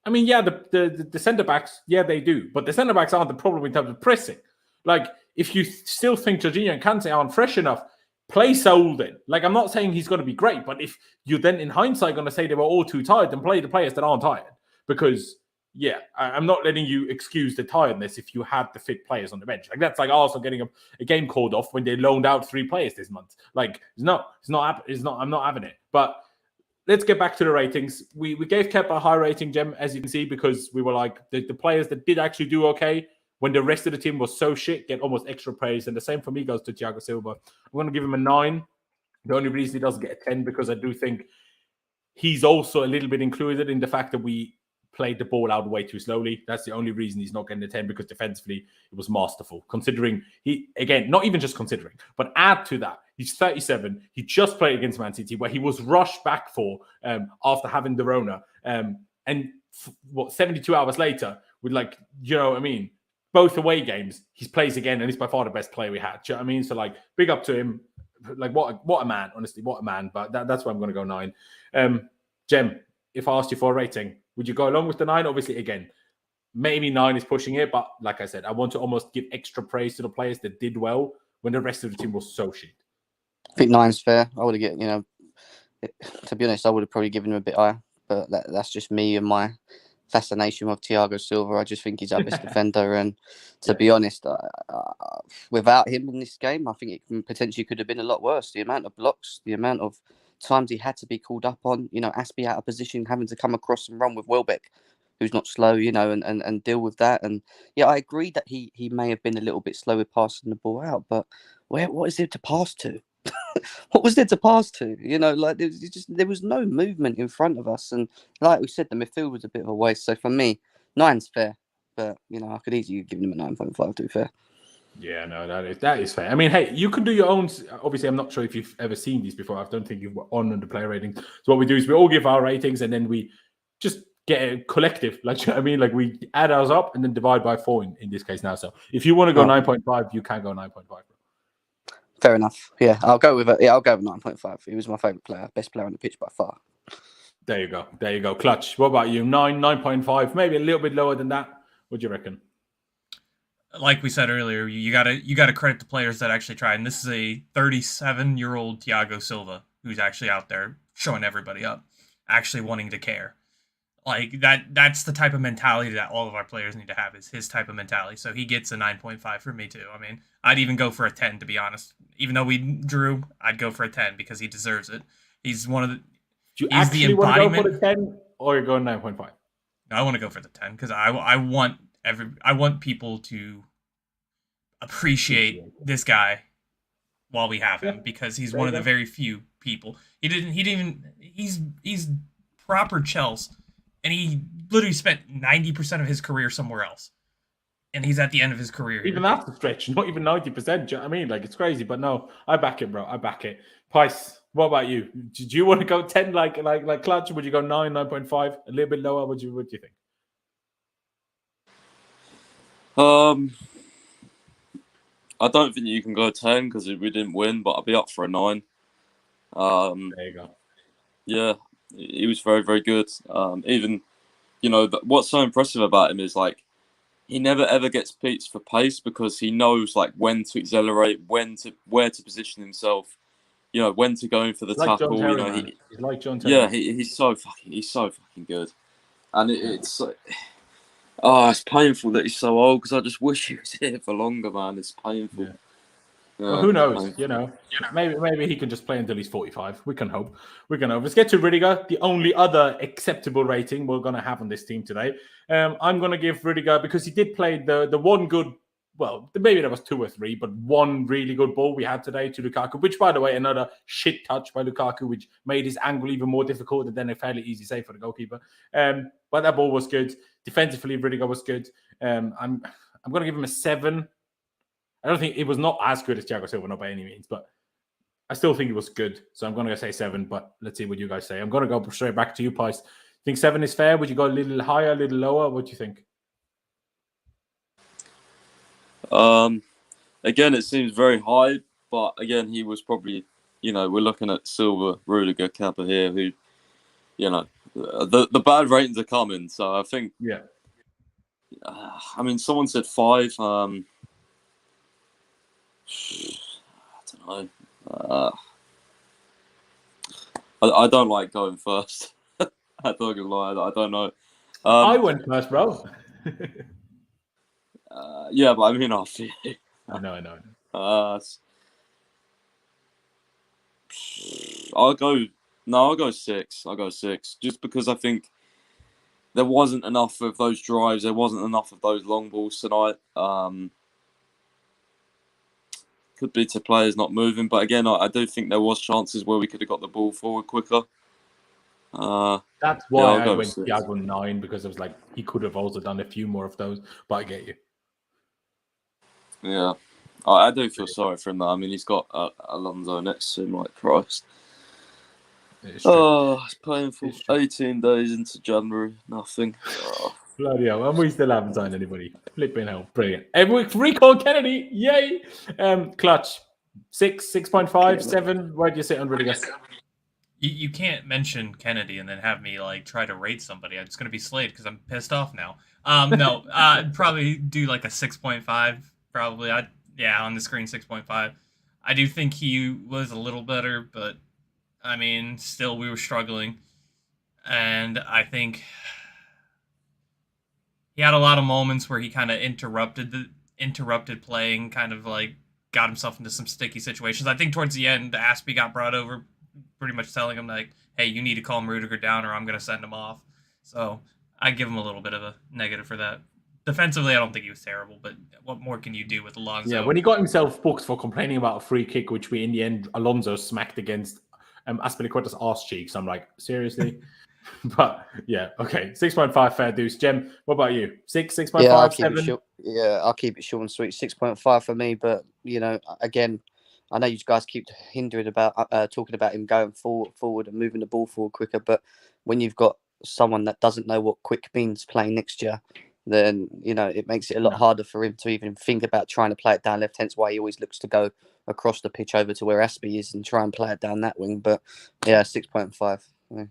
I mean, yeah, the centre-backs, yeah, they do. But the centre-backs aren't the problem in terms of pressing. Like, if you still think Jorginho and Kante aren't fresh enough, play Saul then. Like, I'm not saying he's going to be great, but if you're then in hindsight going to say they were all too tired, then play the players that aren't tired. Because, yeah, I'm not letting you excuse the tiredness if you had the fit players on the bench. Like, that's like also getting a game called off when they loaned out 3 players this month. Like, I'm not having it. But let's get back to the ratings. We gave Kepa a high rating, Gem, as you can see, because we were like, the players that did actually do okay when the rest of the team was so shit get almost extra praise. And the same for me goes to Thiago Silva. I'm going to give him a 9. The only reason he doesn't get a 10 because I do think he's also a little bit included in the fact that we played the ball out way too slowly. That's the only reason he's not getting a 10, because defensively it was masterful. Considering not even just considering, but add to that, he's 37. He just played against Man City where he was rushed back for after having the Rona. 72 hours later with both away games, he plays again and he's by far the best player we had. Do you know what I mean? So big up to him. Like what a man, honestly, what a man. But that's why I'm going to go 9. Jem, if I asked you for a rating, would you go along with the 9? Obviously, again, maybe 9 is pushing it, but like I said, I want to almost give extra praise to the players that did well when the rest of the team was so shit. I think 9's fair. I would have to be honest, I would have probably given him a bit higher, but that's just me and my fascination with Thiago Silva. I just think he's our best defender, and to be honest, without him in this game, I think it potentially could have been a lot worse. The amount of blocks, the amount of times he had to be called up on, Azpi out of position, having to come across and run with Welbeck, who's not slow, and deal with that. And yeah, I agree that he may have been a little bit slow with passing the ball out, but what is there to pass to? What was there to pass to? There was no movement in front of us, and like we said, the midfield was a bit of a waste. So for me, 9's fair, but I could easily give him a 9.5 to be fair. Yeah, no, that is fair. I mean, hey, you can do your own. Obviously, I'm not sure if you've ever seen these before. I don't think you've on the player ratings. So what we do is we all give our ratings, and then we just get a collective. Like, you know what I mean, like we add ours up and then divide by 4 in this case now. So if you want to go 9.5, you can go 9.5. Fair enough. Yeah, I'll go with it. Yeah, I'll go with 9.5. He was my favourite player, best player on the pitch by far. There you go. Clutch. What about you? 9.5, maybe a little bit lower than that. What do you reckon? Like we said earlier, you gotta credit the players that actually tried. And this is a 37-year-old Thiago Silva who's actually out there showing everybody up, actually wanting to care. Like that's the type of mentality that all of our players need to have, is his type of mentality. So he gets a 9.5 for me too. I mean, I'd even go for a 10 to be honest. Even though we drew, I'd go for a 10 because he deserves it. He's one of the. Do you actually want to go for the 10 or you're going 9.5? No, I want to go for the 10 because I want people to appreciate this guy while we have him, because he's one of the very few people. He's proper Chelsea. And he literally spent 90% of his career somewhere else. And he's at the end of his career. Even that's a stretch. Not even 90%. Do you know what I mean? Like, it's crazy. But no, I back it, bro. I back it. Pice, what about you? Did you want to go 10 like Clutch? Would you go 9, 9.5? A little bit lower? What do you think? I don't think you can go 10 because we didn't win, but I'll be up for a 9. There you go. Yeah. He was very, very good. Even, what's so impressive about him is like he never ever gets beats for pace because he knows like when to accelerate, where to position himself, when to go in for the tackle. He's like John Terry. Yeah, he's so fucking good, and it's painful that he's so old because I just wish he was here for longer, man. It's painful. Well, who knows? Maybe he can just play until he's 45. We can hope. Let's get to Rudiger, the only other acceptable rating we're going to have on this team today. I'm going to give Rudiger, because he did play the one good, well, maybe there was 2 or 3, but one really good ball we had today to Lukaku, which, by the way, another shit touch by Lukaku, which made his angle even more difficult, and then a fairly easy save for the goalkeeper. But that ball was good. Defensively, Rudiger was good. I'm going to give him a 7. I don't think it was not as good as Thiago Silva, not by any means, but I still think it was good. So I'm going to say 7, but let's see what you guys say. I'm going to go straight back to you, Pais. Think 7 is fair? Would you go a little higher, a little lower? What do you think? Again, it seems very high, but again, he was probably, we're looking at Silva, Rudiger, Kepa here, who, the bad ratings are coming. So I think, someone said 5. I don't know. I don't like going first. I'm not gonna lie, I don't know. I went first, bro. Yeah, but after you. I know. I'll go 6. I'll go 6, just because I think there wasn't enough of those drives. There wasn't enough of those long balls tonight. Could be to players not moving, but again, I do think there was chances where we could have got the ball forward quicker. That's why I went Thiago 9, because it was like he could have also done a few more of those, but I get you. Yeah, I do feel sorry for him though. He's got Alonso next to him, like Christ. He's playing for 18 days into January, nothing. Bloody hell, and we still haven't signed anybody. Flipping hell, brilliant. And we recall Kennedy, yay! Clutch, 6, 6.5, 7. Where do you sit on Rudiger? You can't mention Kennedy and then have me try to rate somebody. I'm just gonna be slayed because I'm pissed off now. No, I'd probably do like a 6.5. Probably, on the screen 6.5. I do think he was a little better, but still we were struggling, and I think he had a lot of moments where he kind of interrupted playing, kind of got himself into some sticky situations. I think towards the end, Aspie got brought over, pretty much telling him hey, you need to calm Rudiger down or I'm going to send him off. So I give him a little bit of a negative for that. Defensively, I don't think he was terrible, but what more can you do with Alonso? Yeah, when he got himself booked for complaining about a free kick, which in the end, Alonso smacked against Azpilicueta's arse cheeks. I'm like, seriously? But yeah, okay. 6.5 fair dues. Jem, what about you? 6, 6.5, 7? I'll keep it short and sweet. 6.5 for me, but again, I know you guys keep hindering about talking about him going forward and moving the ball forward quicker, but when you've got someone that doesn't know what quick means playing next year, then it makes it a lot harder for him to even think about trying to play it down left. Hence why he always looks to go across the pitch over to where Aspie is and try and play it down that wing. But yeah, 6.5. Yeah.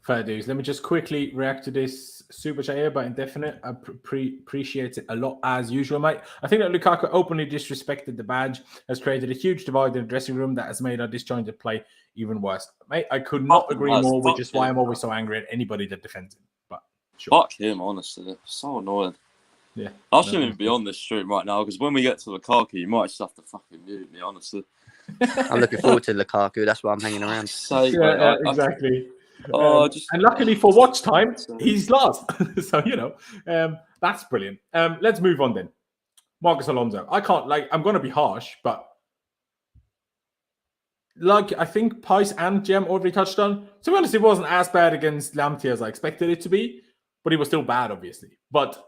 Fair dues. Let me just quickly react to this super chat here, but indefinite. I appreciate it a lot as usual, mate. I think that Lukaku openly disrespected the badge, has created a huge divide in the dressing room that has made our disjointed play even worse. Mate, I could not agree more, which is why I'm always so angry at anybody that defends him. But sure. Fuck him, honestly. So annoying. Yeah. I shouldn't even be on this stream right now, because when we get to Lukaku, you might just have to fucking mute me, honestly. I'm looking forward to Lukaku. That's why I'm hanging around. Exactly. And luckily for watch time, he's last. So, that's brilliant. Let's move on then. Marcus Alonso. I can't, I'm going to be harsh, but I think Pais and Jem already touched on. To be honest, it wasn't as bad against Lamptey as I expected it to be, but he was still bad, obviously. But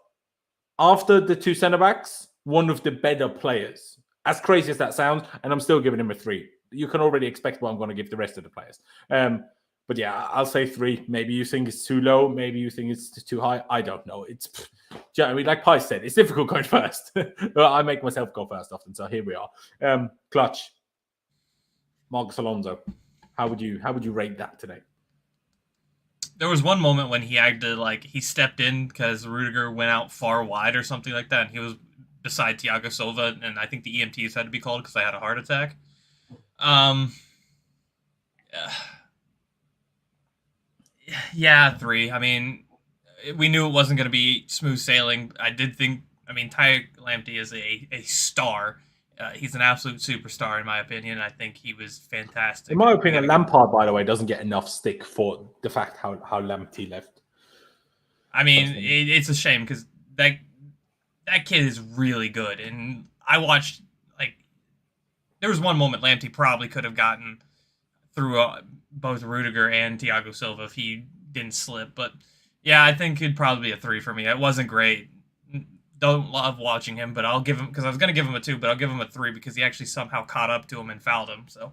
after the 2 centre-backs, one of the better players. As crazy as that sounds, and I'm still giving him a 3. You can already expect what I'm going to give the rest of the players. But yeah, I'll say 3. Maybe you think it's too low. Maybe you think it's too high. I don't know. Like Pi said, it's difficult going first. I make myself go first often, so here we are. Clutch. Marcus Alonso. How would you rate that today? There was one moment when he acted like he stepped in because Rudiger went out far wide or something like that, and he was beside Thiago Silva, and I think the EMTs had to be called because I had a heart attack. Yeah, 3. We knew it wasn't going to be smooth sailing. I did think, Ty Lamptey is a star, He's an absolute superstar, in my opinion. I think he was fantastic. In my opinion, Lampard, by the way, doesn't get enough stick for the fact how Lamptey left. I mean, it's a shame because that kid is really good. And I watched, there was one moment Lamptey probably could have gotten through both Rudiger and Thiago Silva if he didn't slip. But yeah, I think it'd probably be a 3 for me. It wasn't great. Don't love watching him, but I'll give him, because I was going to give him a 2, but I'll give him a 3 because he actually somehow caught up to him and fouled him. So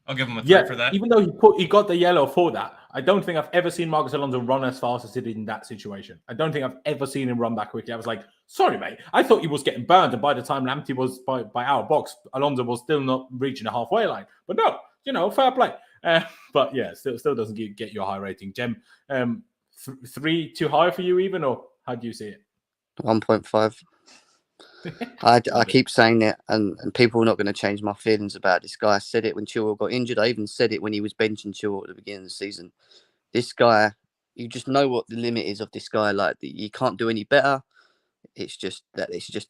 I'll give him a 3 for that. Even though he got the yellow for that, I don't think I've ever seen Marcos Alonso run as fast as he did in that situation. I don't think I've ever seen him run that quickly. I was like, sorry, mate. I thought he was getting burned, and by the time Lamptey was by our box, Alonso was still not reaching the halfway line. But no, fair play. But yeah, still doesn't get you a high rating. Jem, 3 too high for you even, or how do you see it? 1.5. I keep saying it, and people are not going to change my feelings about this guy. I said it when Chilwell got injured. I even said it when he was benching Chilwell at the beginning of the season. This guy, you just know what the limit is of this guy. Like, you can't do any better. It's just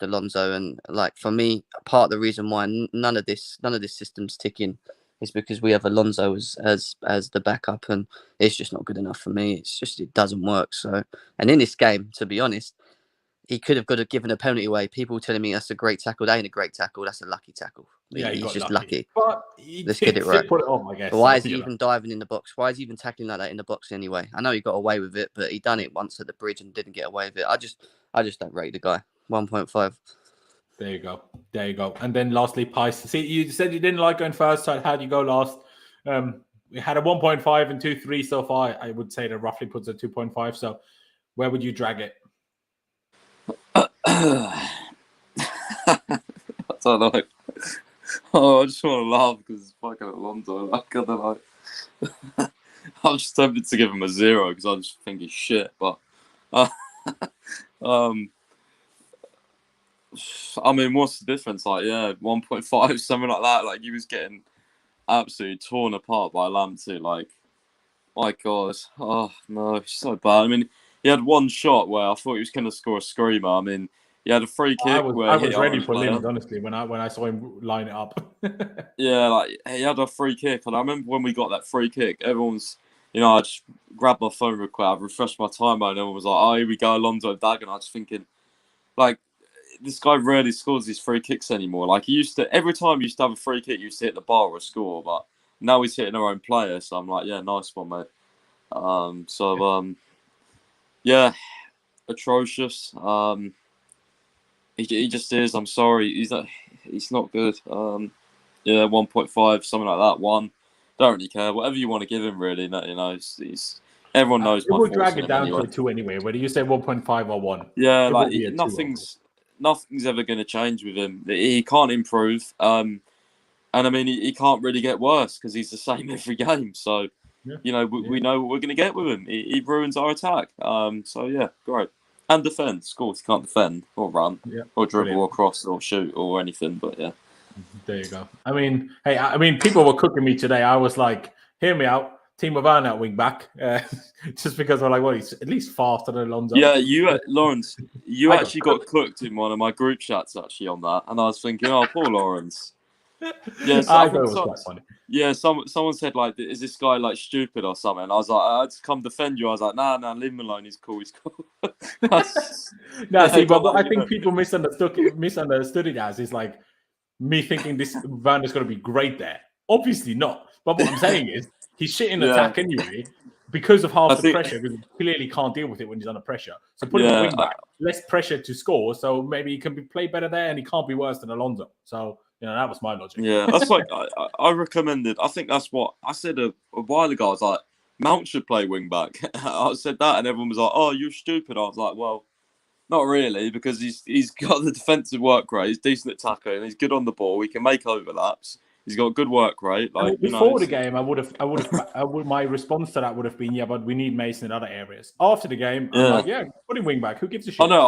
Alonso, and for me, part of the reason why none of this system's ticking is because we have Alonso as the backup, and it's just not good enough for me. It doesn't work. So, and in this game, to be honest, he could have given a penalty away. People telling me that's a great tackle. That ain't a great tackle. That's a lucky tackle. Yeah, he's just lucky. But let's get it right. Put it on, I guess. But why is he even diving in the box? Why is he even tackling like that in the box anyway? I know he got away with it, but he done it once at the bridge and didn't get away with it. I just don't rate the guy. 1.5. There you go. And then lastly, Pys. See, you said you didn't like going first, so how do you go last? We had a 1.5 and 2.3 so far. I would say that roughly puts a 2.5. So where would you drag it? I don't know. Oh, I just want to laugh because it's fucking Alonso. I don't know. I'm just tempted to give him a 0 because I just think he's shit. But I mean, what's the difference? 1.5, something like that. Like, he was getting absolutely torn apart by Lamptey. Like, my God. Oh, no, it's so bad. I mean, he had one shot where I thought he was going to score a screamer. I mean, he had a free kick. I was ready for Limbs, honestly, when I saw him line it up. Yeah, he had a free kick. And I remember when we got that free kick, everyone's, I just grabbed my phone real quick, I refreshed my timeline, and everyone was like, oh, here we go, Alonso Dagen. I was thinking, this guy rarely scores these free kicks anymore. Like, every time he used to have a free kick, he used to hit the bar or a score, but now he's hitting our own player. So I'm like, yeah, nice one, mate. Yeah, atrocious. He just is. I'm sorry. He's not good. 1.5, something like that. 1. Don't really care. Whatever you want to give him, really. He's everyone knows. We'll drag it down to a 2 anyway. Whether you say 1.5 or 1. Yeah, nothing's ever going to change with him. He can't improve. And I mean, he can't really get worse because he's the same every game. So. Yeah. We know what we're going to get with him. He ruins our attack. So, yeah, great. And defend. Of course, he can't defend or run or dribble or cross or shoot or anything. But, yeah. There you go. I mean, people were cooking me today. I was like, hear me out. Timo Werner at wing back. Just because I'm like, well, he's at least faster than Alonso. Yeah, Laurenz, you actually got cooked in one of my group chats actually on that. And I was thinking, oh, poor Laurenz. Yeah, so I thought it was quite funny. Yeah, someone said, is this guy stupid or something? And I was like, I just come defend you. I was like, nah, leave him alone. He's cool. But I think people misunderstood it as is like me thinking this Werner's going to be great there. Obviously not. But what I'm saying is he's shit in attack anyway because of the pressure. Because he clearly can't deal with it when he's under pressure. So put him wing back, less pressure to score. So maybe he can play better there, and he can't be worse than Alonso. So. That was my logic. Yeah, that's I recommended. I think that's what I said a while ago. I was like, Mount should play wing back. I said that, and everyone was like, "Oh, you're stupid." I was like, "Well, not really, because he's got the defensive work rate. He's decent at tackling. He's good on the ball. He can make overlaps. He's got good work rate." Before the game, my response to that would have been, "Yeah, but we need Mason in other areas." After the game, I'm like, put him wing back. Who gives a shit? Oh no,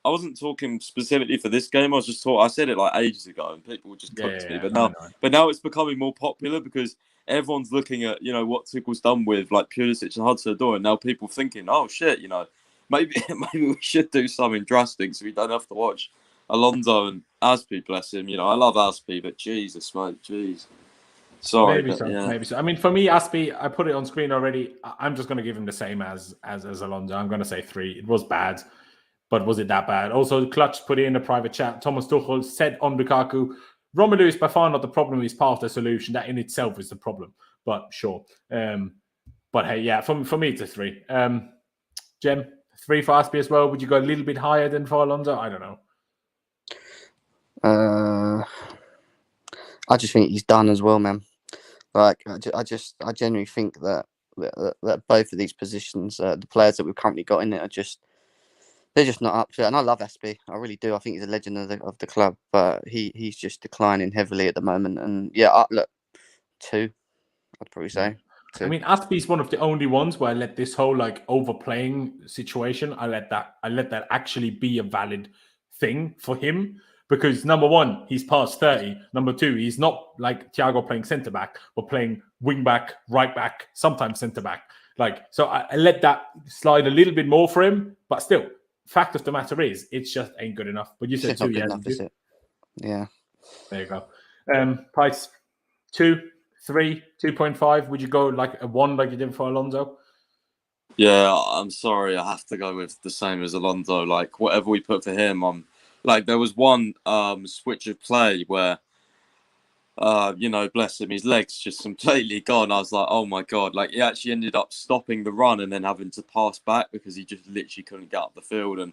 I wasn't talking specifically for this game. I said it ages ago, and people just cooked me. But now it's becoming more popular because everyone's looking at what Tuchel's done with Pulisic and Hudson-Odoi, and now people thinking, oh shit, maybe we should do something drastic so we don't have to watch Alonso Azpi, bless him. You know, I love Azpi, but Jesus, mate, jeez. Sorry, Maybe but so. yeah. Maybe so. I mean, for me, Azpi, I put it on screen already. I'm just going to give him the same as Alonso. I'm going to say 3. It was bad, but was it that bad? Also, Clutch put it in a private chat. Thomas Tuchel said on Lukaku, Romelu is by far not the problem. He's part of the solution. That in itself is the problem. But sure. But hey, yeah, for me, it's a 3. Jem, 3 for Azpi as well. Would you go a little bit higher than for Alonso? I don't know. I just think he's done as well, man. Like, I genuinely think that both of these positions, the players that we've currently got in it, they're just not up to it. And I love Azpi, I really do. I think he's a legend of the club, but he's just declining heavily at the moment. And yeah, look, 2, I'd probably say. 2. I mean, Azpi's one of the only ones where I let this whole like overplaying situation, I let that actually be a valid thing for him. Because number 1, he's past 30. Number 2, he's not like Thiago playing centre back, but playing wing back, right back, sometimes centre back. Like, so I let that slide a little bit more for him. But still, fact of the matter is, it just ain't good enough. But you said 2, yeah? Enough, is it? Yeah. There you go. Price 2, 3, 2.5. Would you go like a 1 like you did for Alonso? Yeah, I'm sorry. I have to go with the same as Alonso. Like, whatever we put for him, like, there was one switch of play where, you know, bless him, his legs just completely gone. I was like, oh my God. Like, he actually ended up stopping the run and then having to pass back because he just literally couldn't get up the field. And,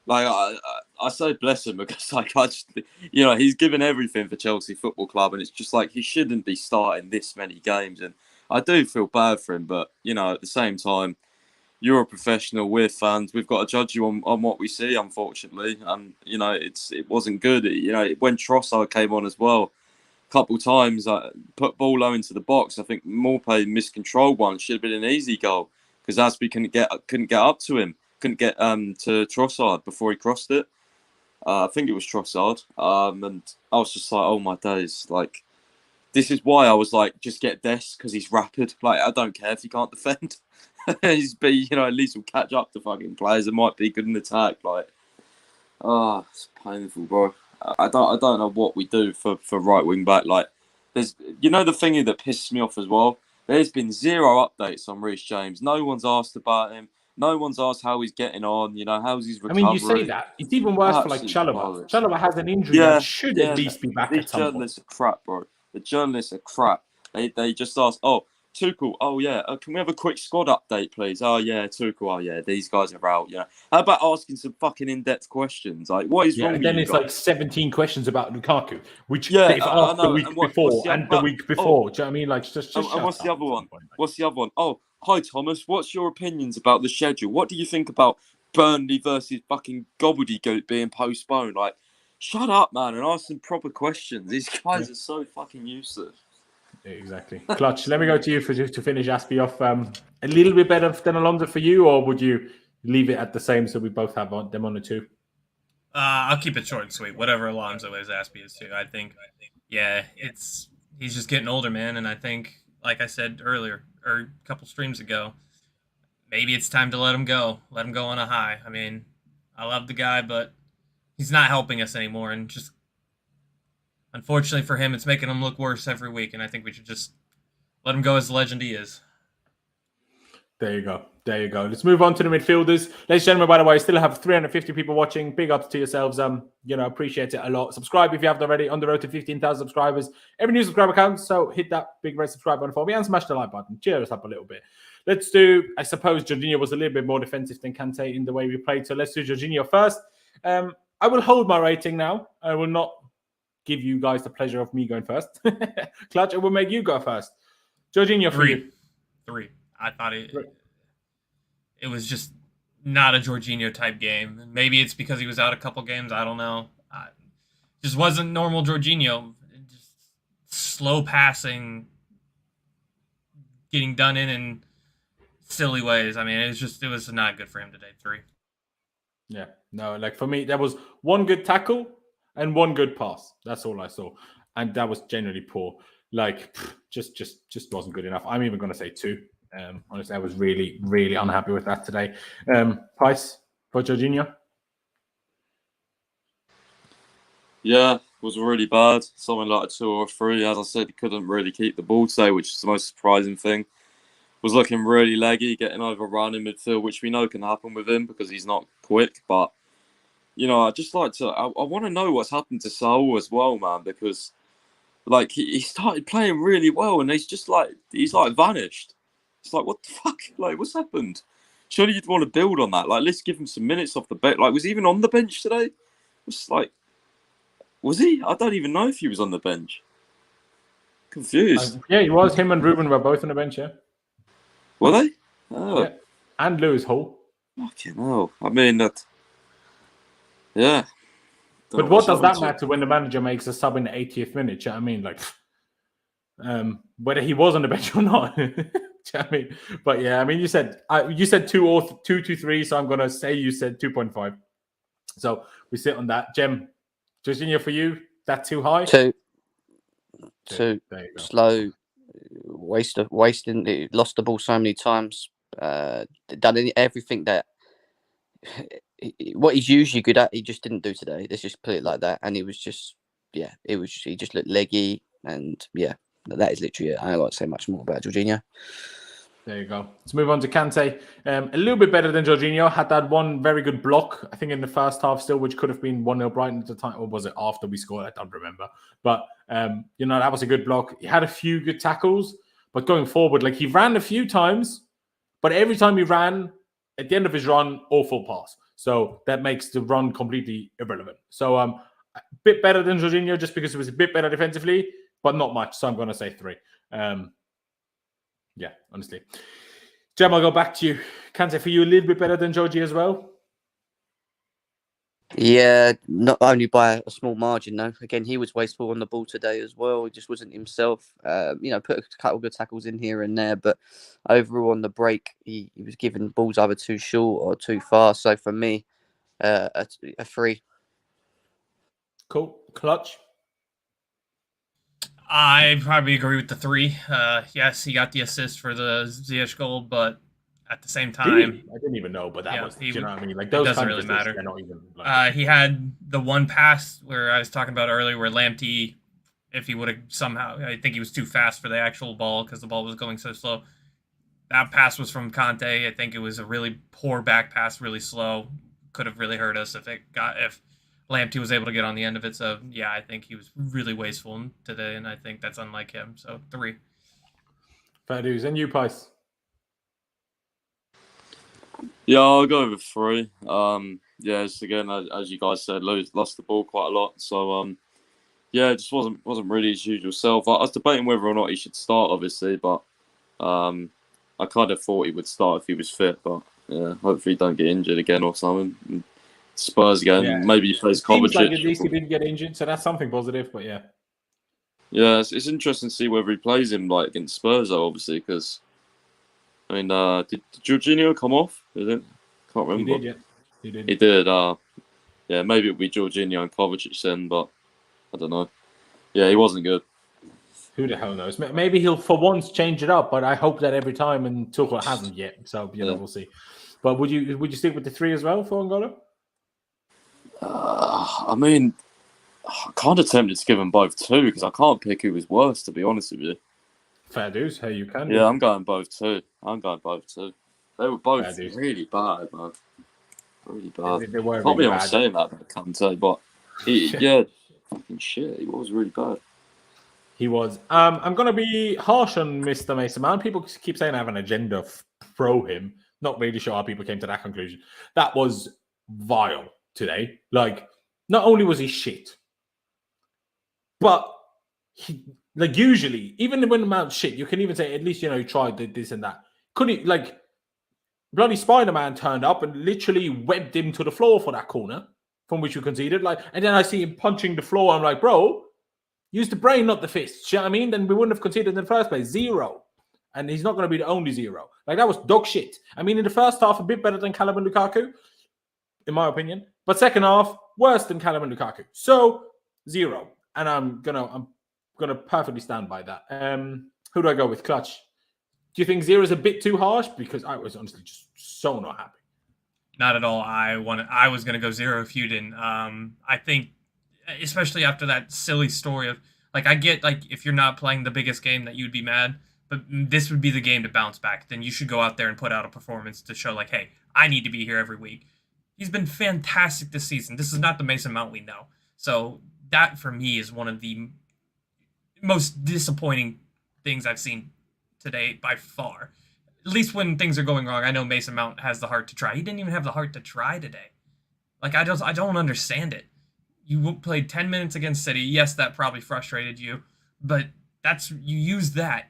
like, I say bless him because, like, I just, you know, he's given everything for Chelsea Football Club. And it's just like, he shouldn't be starting this many games. And I do feel bad for him. But, you know, at the same time, you're a professional, we're fans. We've got to judge you on what we see, unfortunately. And, you know, it wasn't good. You know, when Trossard came on as well, a couple times, put ball low into the box. I think Morpay miscontrolled one. Should have been an easy goal because Azpi couldn't get up to him. Couldn't get to Trossard before he crossed it. I think it was Trossard. And I was just like, oh my days. Like, this is why I was like, just get Dest because he's rapid. Like, I don't care if he can't defend. You know, at least we'll catch up to fucking players that might be good in attack. Like, it's painful, bro. I don't know what we do for right wing back. Like, there's, you know, the thing that pisses me off as well. There's been 0 updates on Reece James. No one's asked about him. No one's asked how he's getting on. You know, how's his recovery? I mean, you say that. It's even worse for like Callum. Callum has an injury that should at least be back at some point. These journalists are crap, bro. The journalists are crap. They just ask, oh, Tuchel, oh yeah, can we have a quick squad update, please? Oh yeah, Tuchel, oh yeah, these guys are out. You know, how about asking some fucking in-depth questions? Like, what is wrong with you? And then it's like 17 questions about Lukaku, which they've asked the week before and the week before. Do you know what I mean? Like, just and what's the other one? What's the other one? Oh, hi Thomas, what's your opinions about the schedule? What do you think about Burnley versus fucking Gobbledygook being postponed? Like, shut up, man, and ask some proper questions. These guys are so fucking useless. Exactly. Clutch, let me go to you to finish Azpi off. A little bit better than Alonso for you, or would you leave it at the same so we both have them on the 2? I'll keep it short and sweet. Whatever Alonso is, Azpi is too. I think, yeah, he's just getting older, man. And I think, like I said earlier, or a couple streams ago, maybe it's time to let him go. Let him go on a high. I mean, I love the guy, but he's not helping us anymore. And just, unfortunately for him, it's making him look worse every week. And I think we should just let him go as the legend he is. There you go. There you go. Let's move on to the midfielders. Ladies and gentlemen, by the way, I still have 350 people watching. Big ups to yourselves. Appreciate it a lot. Subscribe if you haven't already. On the road to 15,000 subscribers. Every new subscriber counts, so hit that big red subscribe button for me and smash the like button. Cheer us up a little bit. Let's do, I suppose Jorginho was a little bit more defensive than Kante in the way we played. So let's do Jorginho first. I will hold my rating now. I will not give you guys the pleasure of me going first. Clutch, I will make you go first. Jorginho, 3. I thought it was just not a Jorginho type game. Maybe it's because he was out a couple games. I don't know. Just wasn't normal Jorginho. Just slow passing, getting done in silly ways. I mean, it was not good for him today. 3. Yeah, no, like for me, there was one good tackle and one good pass. That's all I saw, and that was generally poor. Like, just wasn't good enough. I'm even going to say 2. Honestly, I was really, really unhappy with that today. Price for Jorginho? Yeah, was really bad. Something like a 2 or a 3. As I said, he couldn't really keep the ball today, which is the most surprising thing. Was looking really leggy, getting overrun in midfield, which we know can happen with him because he's not quick. But, I just like to... I want to know what's happened to Saul as well, man, because, like, he started playing really well and he's vanished. It's like, what the fuck? Like, what's happened? Surely you'd want to build on that. Like, let's give him some minutes off the bench. Like, was he even on the bench today? It's like... Was he? I don't even know if he was on the bench. Confused. Yeah, he was. Him and Ruben were both on the bench, yeah. Were they? Oh. Yeah. And Lewis Hull. Fucking hell. I mean, that... Yeah. But what does that matter when the manager makes a sub in the 80th minute? Do you know what I mean? Like, whether he was on the bench or not. Do you know what I mean? But yeah, I mean, you said 2 to 3, so I'm going to say you said 2.5. So we sit on that. Jem, Jorginho for you, that too high? 2. There you go. Slow, wasting. Lost the ball so many times. Done everything that what he's usually good at, he just didn't do today. Let's just put it like that. And he was just, he just looked leggy, and that is literally it. I don't like to say much more about Jorginho. There you go. Let's move on to Kante. A little bit better than Jorginho. Had that one very good block, I think, in the first half still, which could have been 1-0 Brighton at the time. Or was it after we scored? I don't remember. But, that was a good block. He had a few good tackles. But going forward, like, he ran a few times. But every time he ran, at the end of his run, awful pass. So that makes the run completely irrelevant. So a bit better than Jorginho just because it was a bit better defensively, but not much. So I'm going to say 3. Yeah, honestly. Jem, I'll go back to you. Kante, for you, a little bit better than Georgie as well? Yeah, not only by a small margin, though. Again, he was wasteful on the ball today as well. He just wasn't himself. Put a couple of good tackles in here and there, but overall on the break, he was giving balls either too short or too far. So for me, a 3. Cool. Clutch? I probably agree with the 3. Yes, he got the assist for the Ziyech goal, but at the same time, I didn't even know, but that was, you know what I mean? Like, it those doesn't kind really of matter. They're not even, he had the one pass where I was talking about earlier, where Lamptey, if he would have somehow, I think he was too fast for the actual ball because the ball was going so slow. That pass was from Kante. I think it was a really poor back pass, really slow. Could have really hurt us if Lamptey was able to get on the end of it. So, yeah, I think he was really wasteful today, and I think that's unlike him. So, 3. Fair dues. And you, Pice? Yeah, I'll go with 3. Just again, as you guys said, lost the ball quite a lot. So, it just wasn't really his usual self. I was debating whether or not he should start, obviously, but I kind of thought he would start if he was fit. But, hopefully he don't get injured again or something. Spurs again. Maybe he plays Kovacic. Seems like at least he didn't get injured, so that's something positive. But yeah, it's interesting to see whether he plays him like against Spurs, though, obviously, because I mean, did Jorginho come off? Did it? Can't remember. He did. Yeah, he did. He did. Maybe it'll be Jorginho and Kovacic then, but I don't know. Yeah, he wasn't good. Who the hell knows? Maybe he'll for once change it up, but I hope that every time, and Tuchel hasn't yet. So we'll see. But would you stick with the 3 as well for Angola? I mean, I'm kind of tempted to give them both 2 because I can't pick who was worse, to be honest with you. Fair dues. Hey, you can. Yeah, I'm going both 2. They were both really bad, man. Really bad. They were Probably really I'm bad. saying that about Kante, but fucking shit. He was really bad. He was. I'm going to be harsh on Mr. Mason Mount. People keep saying I have an agenda pro him. Not really sure how people came to that conclusion. That was vile today. Like, not only was he shit, but he, like, usually, even when Mount's shit, you can even say, at least, he tried this and that. Couldn't he, like, bloody Spider-Man turned up and literally webbed him to the floor for that corner from which you conceded. Like, and then I see him punching the floor. I'm like, bro, use the brain, not the fist. You know what I mean? Then we wouldn't have conceded in the first place. 0. And he's not going to be the only 0. Like, that was dog shit. I mean, in the first half, a bit better than Callum and Lukaku, in my opinion. But second half, worse than Callum and Lukaku. So, 0. And I'm gonna perfectly stand by that. Who do I go with? Clutch. Do you think 0 is a bit too harsh? Because I was honestly just so not happy. Not at all. I was going to go 0 if you didn't. I think especially after that silly story of, like, I get, like, if you're not playing the biggest game that you'd be mad, but this would be the game to bounce back. Then you should go out there and put out a performance to show, like, hey, I need to be here every week. He's been fantastic this season. This is not the Mason Mount we know. So that, for me, is one of the most disappointing things I've seen today by far. At least when things are going wrong, I know Mason Mount has the heart to try. He didn't even have the heart to try today. Like, I don't understand it. You played 10 minutes against City. Yes, that probably frustrated you, but you use that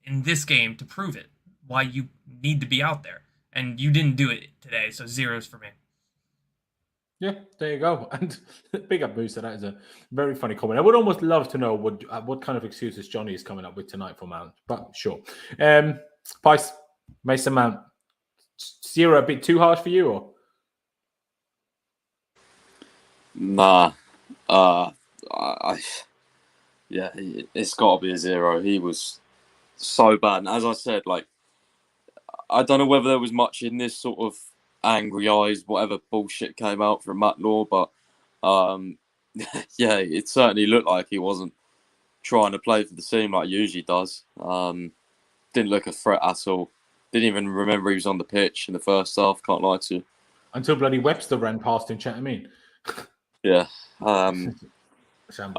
in this game to prove it, why you need to be out there. And you didn't do it today, so 0s for me. Yeah, there you go. And big up Booster. That is a very funny comment. I would almost love to know what kind of excuses Johnny is coming up with tonight for Mount, but sure. Pys, Mason Mount, 0 a bit too harsh for you, or? Nah. Yeah, it's got to be a 0. He was so bad. And as I said, like, I don't know whether there was much in this sort of angry eyes, whatever bullshit came out from Matt Law, but yeah, it certainly looked like he wasn't trying to play for the team like he usually does. Didn't look a threat at all. Didn't even remember he was on the pitch in the first half, can't lie to you. Until bloody Webster ran past him, chat him in. Yeah. I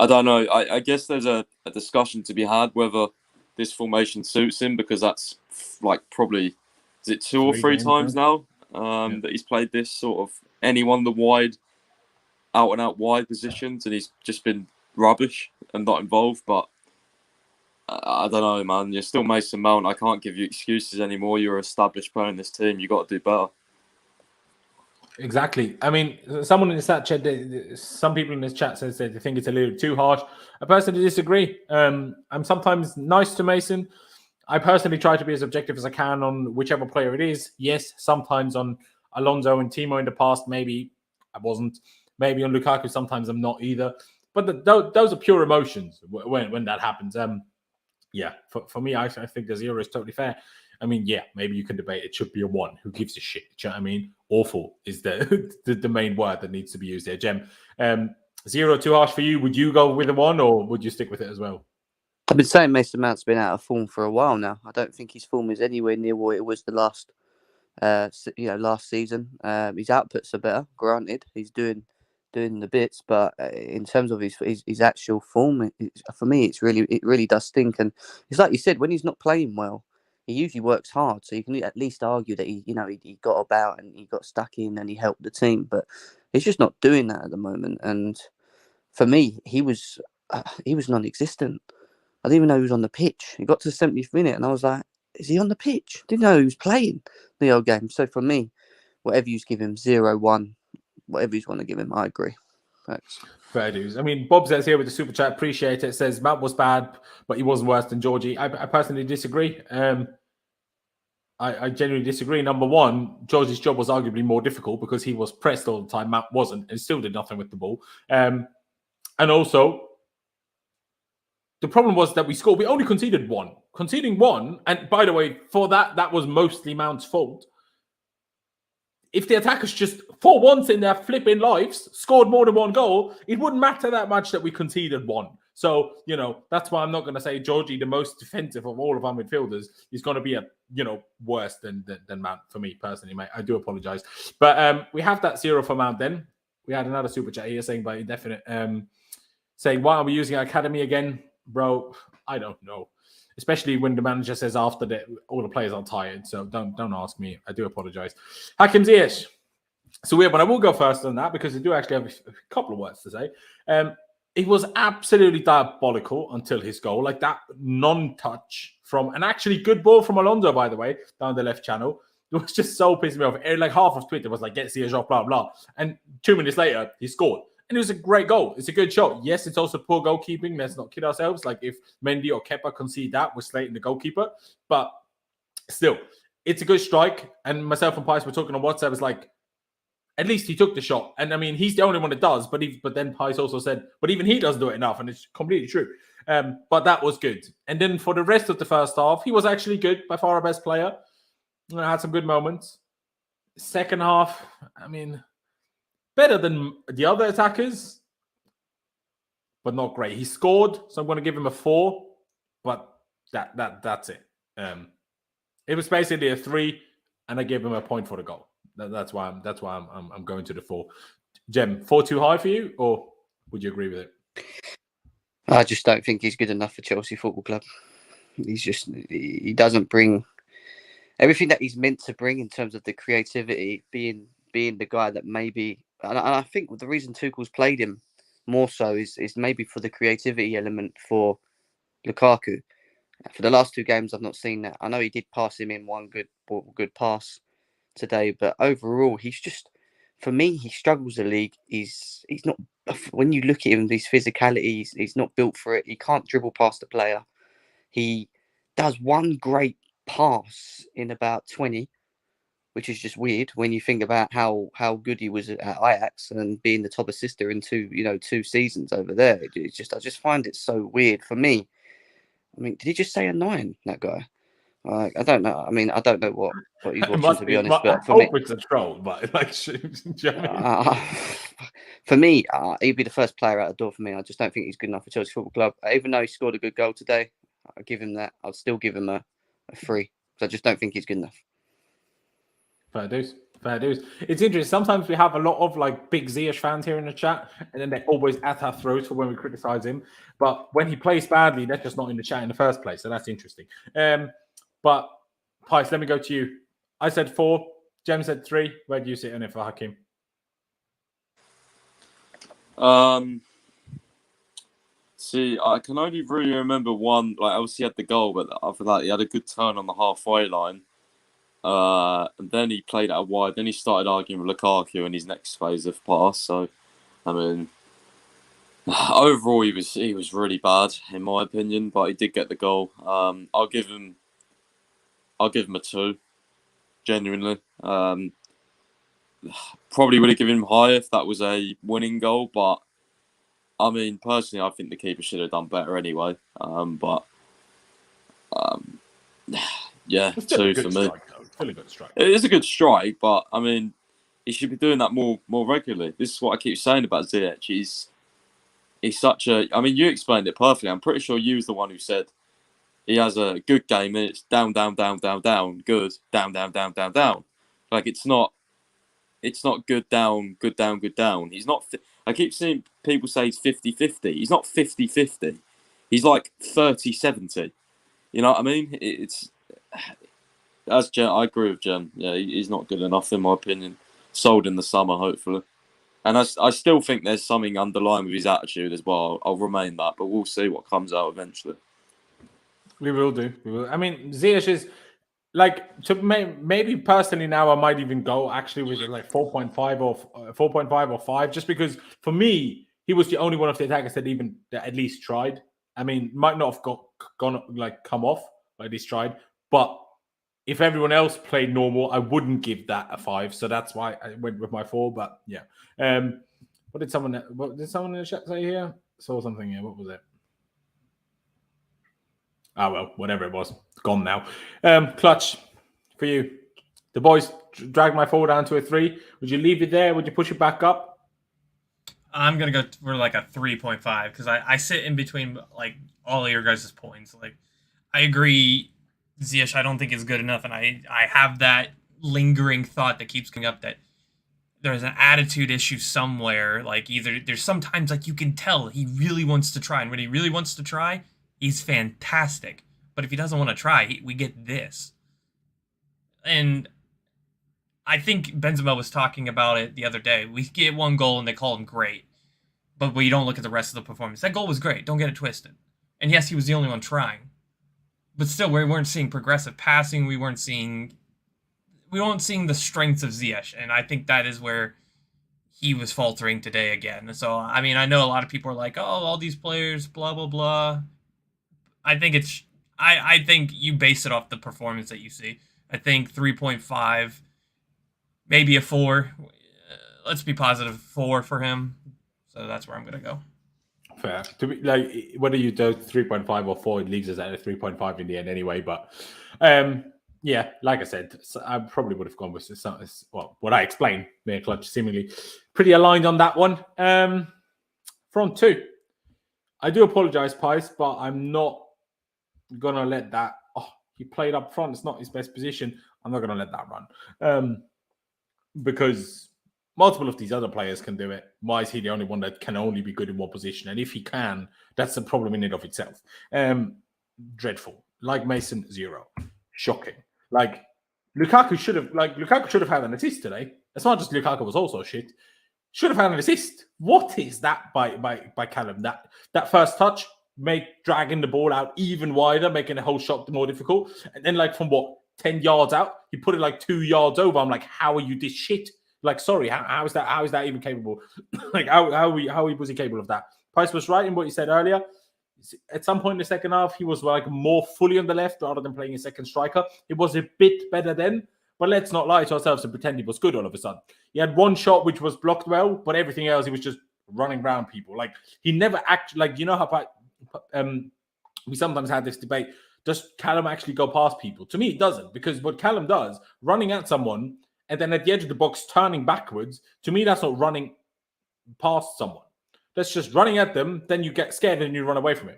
don't know. I guess there's a discussion to be had whether this formation suits him, because that's like probably, is it 2 or 3 times now that he's played this sort of anyone the wide, out and out wide positions, and he's just been rubbish and not involved. But I don't know, man. You're still Mason Mount. I can't give you excuses anymore. You're an established player in this team. You got to do better. Exactly. I mean, someone in the chat, some people in this chat says that they think it's a little too harsh. I personally disagree. I'm sometimes nice to Mason. I personally try to be as objective as I can on whichever player it is. Yes, sometimes on Alonso and Timo in the past, maybe I wasn't. Maybe on Lukaku, sometimes I'm not either. But those are pure emotions when that happens. Yeah, for me, I think the 0 is totally fair. I mean, yeah, maybe you can debate it should be a 1. Who gives a shit? Do you know what I mean? Awful is the main word that needs to be used there. Jem, 0 too harsh for you. Would you go with a 1, or would you stick with it as well? I've been saying Mason Mount's been out of form for a while now. I don't think his form is anywhere near what it was the last season. His outputs are better, granted. He's doing the bits, but in terms of his actual form, for me, it really does stink. And it's like you said, when he's not playing well, he usually works hard, so you can at least argue that he got about and he got stuck in and he helped the team. But he's just not doing that at the moment. And for me, he was non-existent. I didn't even know he was on the pitch. He got to the 70th minute, and I was like, "Is he on the pitch?" Didn't know he was playing the old game. So for me, whatever you give him, 0, 1, whatever you want to give him, I agree. Thanks. Fair dues. I mean, Bob says here with the super chat, appreciate it. Says Matt was bad, but he wasn't worse than Georgie. I personally disagree. I genuinely disagree. Number one, Georgie's job was arguably more difficult because he was pressed all the time. Matt wasn't, and still did nothing with the ball. And also, the problem was that we scored. We only conceded 1. Conceding 1, and by the way, for that was mostly Mount's fault. If the attackers just, for once in their flipping lives, scored more than 1 goal, it wouldn't matter that much that we conceded 1. So, that's why I'm not going to say Georgie, the most defensive of all of our midfielders, is going to be worse than Mount for me personally, mate. I do apologize. But we have that 0 for Mount then. We had another super chat here saying by indefinite, saying, why are we using our academy again? Bro, I don't know. Especially when the manager says after that all the players are tired. So don't ask me. I do apologize. Hakim Ziyech. So weird, but I will go first on that because I do actually have a couple of words to say. It was absolutely diabolical until his goal. Like that non-touch from an actually good ball from Alonso, by the way, down the left channel. It was just so pissing me off. Like half of Twitter was like, get Ziyech off, blah, blah. And 2 minutes later, he scored. And it was a great goal. It's a good shot. Yes, it's also poor goalkeeping. Let's not kid ourselves. Like if Mendy or Kepa concede that, we're slating the goalkeeper. But still, it's a good strike. And myself and Pys were talking on WhatsApp. It's like, at least he took the shot. And I mean, he's the only one that does. But then Pys also said, but even he doesn't do it enough. And it's completely true. But that was good. And then for the rest of the first half, he was actually good. By far our best player. I had some good moments. Second half, I mean, better than the other attackers. but not great. He scored, so I'm going to give him a 4, but that's it. It was basically a 3, and I gave him a point for the goal. That's why I'm going to the 4. Jem, 4 too high for you, or would you agree with it? I just don't think he's good enough for Chelsea Football Club. He doesn't bring everything that he's meant to bring in terms of the creativity, being the guy that maybe, and I think the reason Tuchel's played him more so is maybe for the creativity element for Lukaku. For the last 2 games, I've not seen that. I know he did pass him in one good pass today, but overall, he's just, for me, he struggles the league. He's not, when you look at him, his physicality, he's not built for it. He can't dribble past a player. He does one great pass in about 20, which is just weird when you think about how good he was at Ajax and being the top assister in 2 seasons over there. It's just, I just find it so weird for me. I mean, did he just say a 9, that guy? I don't know. I mean, I don't know what he's watching, to be honest. But for me, it's a troll. But like, do you know what I mean? For me, he'd be the first player out the door for me. I just don't think he's good enough for Chelsea Football Club. Even though he scored a good goal today, I'll give him that. I'll still give him a 3 because I just don't think he's good enough. Fair dues. It's interesting. Sometimes we have a lot of like big Ziyech fans here in the chat, and then they're always at our throats for when we criticize him. But when he plays badly, they're just not in the chat in the first place. So that's interesting. But Pice, let me go to you. I said 4. Jem said 3. Where do you sit on it for Hakim? See, I can only really remember one. Like, obviously, he had the goal, but after that, he had a good turn on the halfway line. And then he played out wide. Then he started arguing with Lukaku in his next phase of pass. So, I mean, overall, he was really bad in my opinion. But he did get the goal. I'll give him a 2. Genuinely, probably would have given him higher if that was a winning goal. But I mean, personally, I think the keeper should have done better anyway. Yeah, 2 for me. Still a good strike. It is a good strike, but I mean, he should be doing that more regularly. This is what I keep saying about Ziyech. He's such a. I mean, you explained it perfectly. I'm pretty sure you was the one who said he has a good game and it's down, good, down. Like it's not good, down. He's not. I keep seeing people say he's 50-50. He's not 50-50. He's like 30-70. You know what I mean? As Jem, I agree with Jem. Yeah, he's not good enough in my opinion. Sold in the summer, hopefully. And I still think there's something underlying with his attitude as well. I'll remain that, but we'll see what comes out eventually. We will do. I mean, Ziyech is like, maybe personally now I might even go actually with like 4.5 or 5, just because for me he was the only one of the attackers that at least tried. I mean, might not have come off, but at least tried. But if everyone else played normal, I wouldn't give that a 5. So that's why I went with my 4. But yeah, what did someone in the chat say here? Saw something here. What was it? Oh, well, whatever it was. It's gone now. Clutch, for you. The boys dragged my 4 down to a 3. Would you leave it there? Would you push it back up? I'm going to go for like a 3.5 because I sit in between like all of your guys' points. Like, I agree, Ziyech, I don't think is good enough. And I have that lingering thought that keeps coming up that there's an attitude issue somewhere. Like, either there's sometimes like you can tell he really wants to try. And when he really wants to try, he's fantastic. But if he doesn't want to try, we get this. And I think Benzema was talking about it the other day. We get one goal and they call him great. But we don't look at the rest of the performance. That goal was great. Don't get it twisted. And yes, he was the only one trying. But still, we weren't seeing progressive passing. We weren't seeing the strengths of Ziyech. And I think that is where he was faltering today again. So, I mean, I know a lot of people are like, oh, all these players, blah, blah, blah. I think I think you base it off the performance that you see. I think 3.5, maybe a 4. Let's be positive, 4 for him. So that's where I'm going to go. Fair. To be like, whether you do 3.5 or 4, it leaves us at a 3.5 in the end anyway. But yeah, like I said, I probably would have gone with what I explained. Me and Clutch seemingly pretty aligned on that one. Front 2. I do apologize, Pice, but I'm not gonna let that. Oh, he played up front. It's not his best position. I'm not gonna let that run because multiple of these other players can do it. Why is he the only one that can only be good in one position? And if he can, that's a problem in and of itself. Dreadful. Like Mason, 0. Shocking. Like Lukaku should have had an assist today. It's not just Lukaku was also shit. Should have had an assist. What is that by Callum? That first touch dragging the ball out even wider, making the whole shot more difficult. And then like from 10 yards out, he put it like 2 yards over. I'm like, how are you this shit? Like, sorry, how is that even capable? Like, how was he capable of that? Price was right in what he said earlier. At some point in the second half, he was like more fully on the left rather than playing a second striker. It was a bit better then, but let's not lie to ourselves and pretend he was good all of a sudden. He had one shot which was blocked well, but everything else he was just running around people. Like he never actually, like, you know how we sometimes had this debate. Does Callum actually go past people? To me, it doesn't, because what Callum does, running at someone and then at the edge of the box turning backwards, to me that's not running past someone. That's just running at them, then you get scared and you run away from him.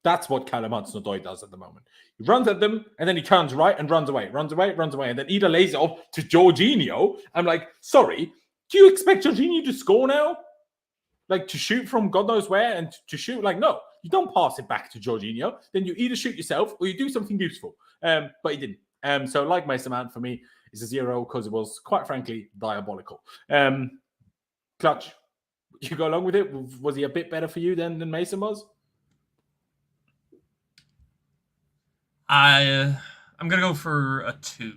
That's what Callum Hudson-Odoi does at the moment. He runs at them, and then he turns right and runs away, and then either lays it off to Jorginho. I'm like, sorry, do you expect Jorginho to score now? Like, to shoot from God knows where and to shoot? Like, no, you don't pass it back to Jorginho. Then you either shoot yourself or you do something useful. But he didn't. So, like Mason Mount, for me, is a 0 because it was, quite frankly, diabolical. Clutch. You go along with it? Was he a bit better for you than Mason was? I'm gonna go for a 2.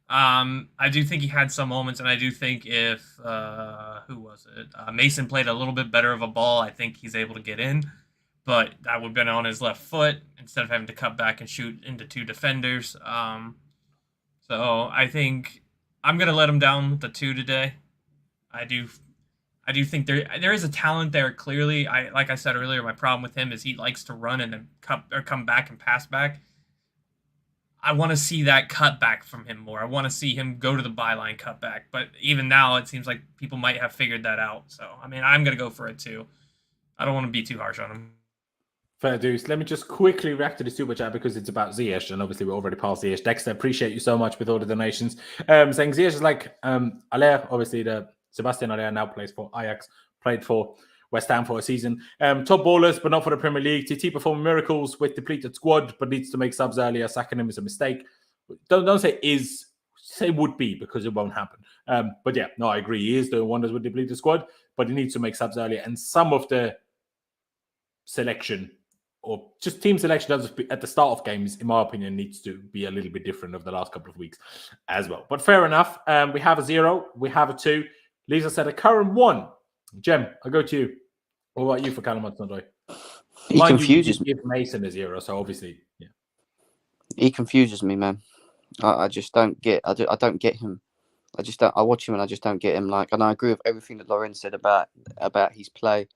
I do think he had some moments, and I do think if who was it? Mason played a little bit better of a ball, I think he's able to get in. But that would have been on his left foot instead of having to cut back and shoot into 2 defenders. So I think I'm gonna let him down with the 2 today. I do think there is a talent there, clearly. Like I said earlier, my problem with him is he likes to run and then come back and pass back. I want to see that cut back from him more. I want to see him go to the byline cut back. But even now, it seems like people might have figured that out. So, I mean, I'm going to go for it too. I don't want to be too harsh on him. Fair dues. Let me just quickly react to the super chat because it's about Ziyech, and obviously we're already past Ziyech. Dexter, appreciate you so much with all the donations. Saying Ziyech is like Aller, obviously Sebastian Aller now plays for Ajax, played for West Ham for a season. Top ballers, but not for the Premier League. TT performing miracles with depleted squad, but needs to make subs earlier. Sacking him is a mistake. Don't say is, say would be, because it won't happen. But yeah, no, I agree. He is doing wonders with depleted squad, but he needs to make subs earlier. And some of the selection, or just team selection at the start of games, in my opinion, needs to be a little bit different over the last couple of weeks as well. But fair enough. We have a 0. We have a 2. Lisa said a current 1. Jem, I'll go to you. What about you for Callum Hudson-Odoi? He confuses me. Give Mason a 0, so obviously, yeah. He confuses me, man. I just don't get. I don't get him. I just don't. I watch him and I just don't get him. Like, and I agree with everything that Laurenz said about his play.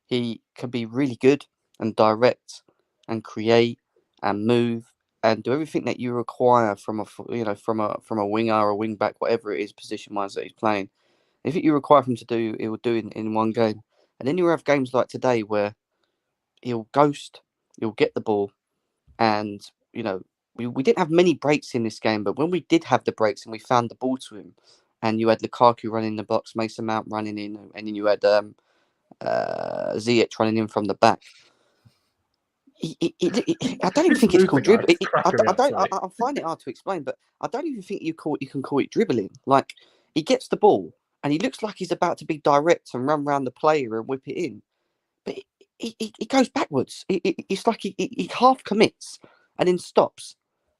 He can be really good and direct and create and move and do everything that you require from a winger or a wing back, whatever it is position wise that he's playing. If you require him to do, he will do in one game. And then you have games like today where he'll ghost, he'll get the ball, and we didn't have many breaks in this game, but when we did have the breaks and we found the ball to him, and you had Lukaku running in the box, Mason Mount running in, and then you had Ziyech running in from the back. I don't even think it's called dribbling. I find it hard to explain, but I don't even think you can call it dribbling. Like, he gets the ball and he looks like he's about to be direct and run around the player and whip it in, but he goes backwards. It's like he half commits and then stops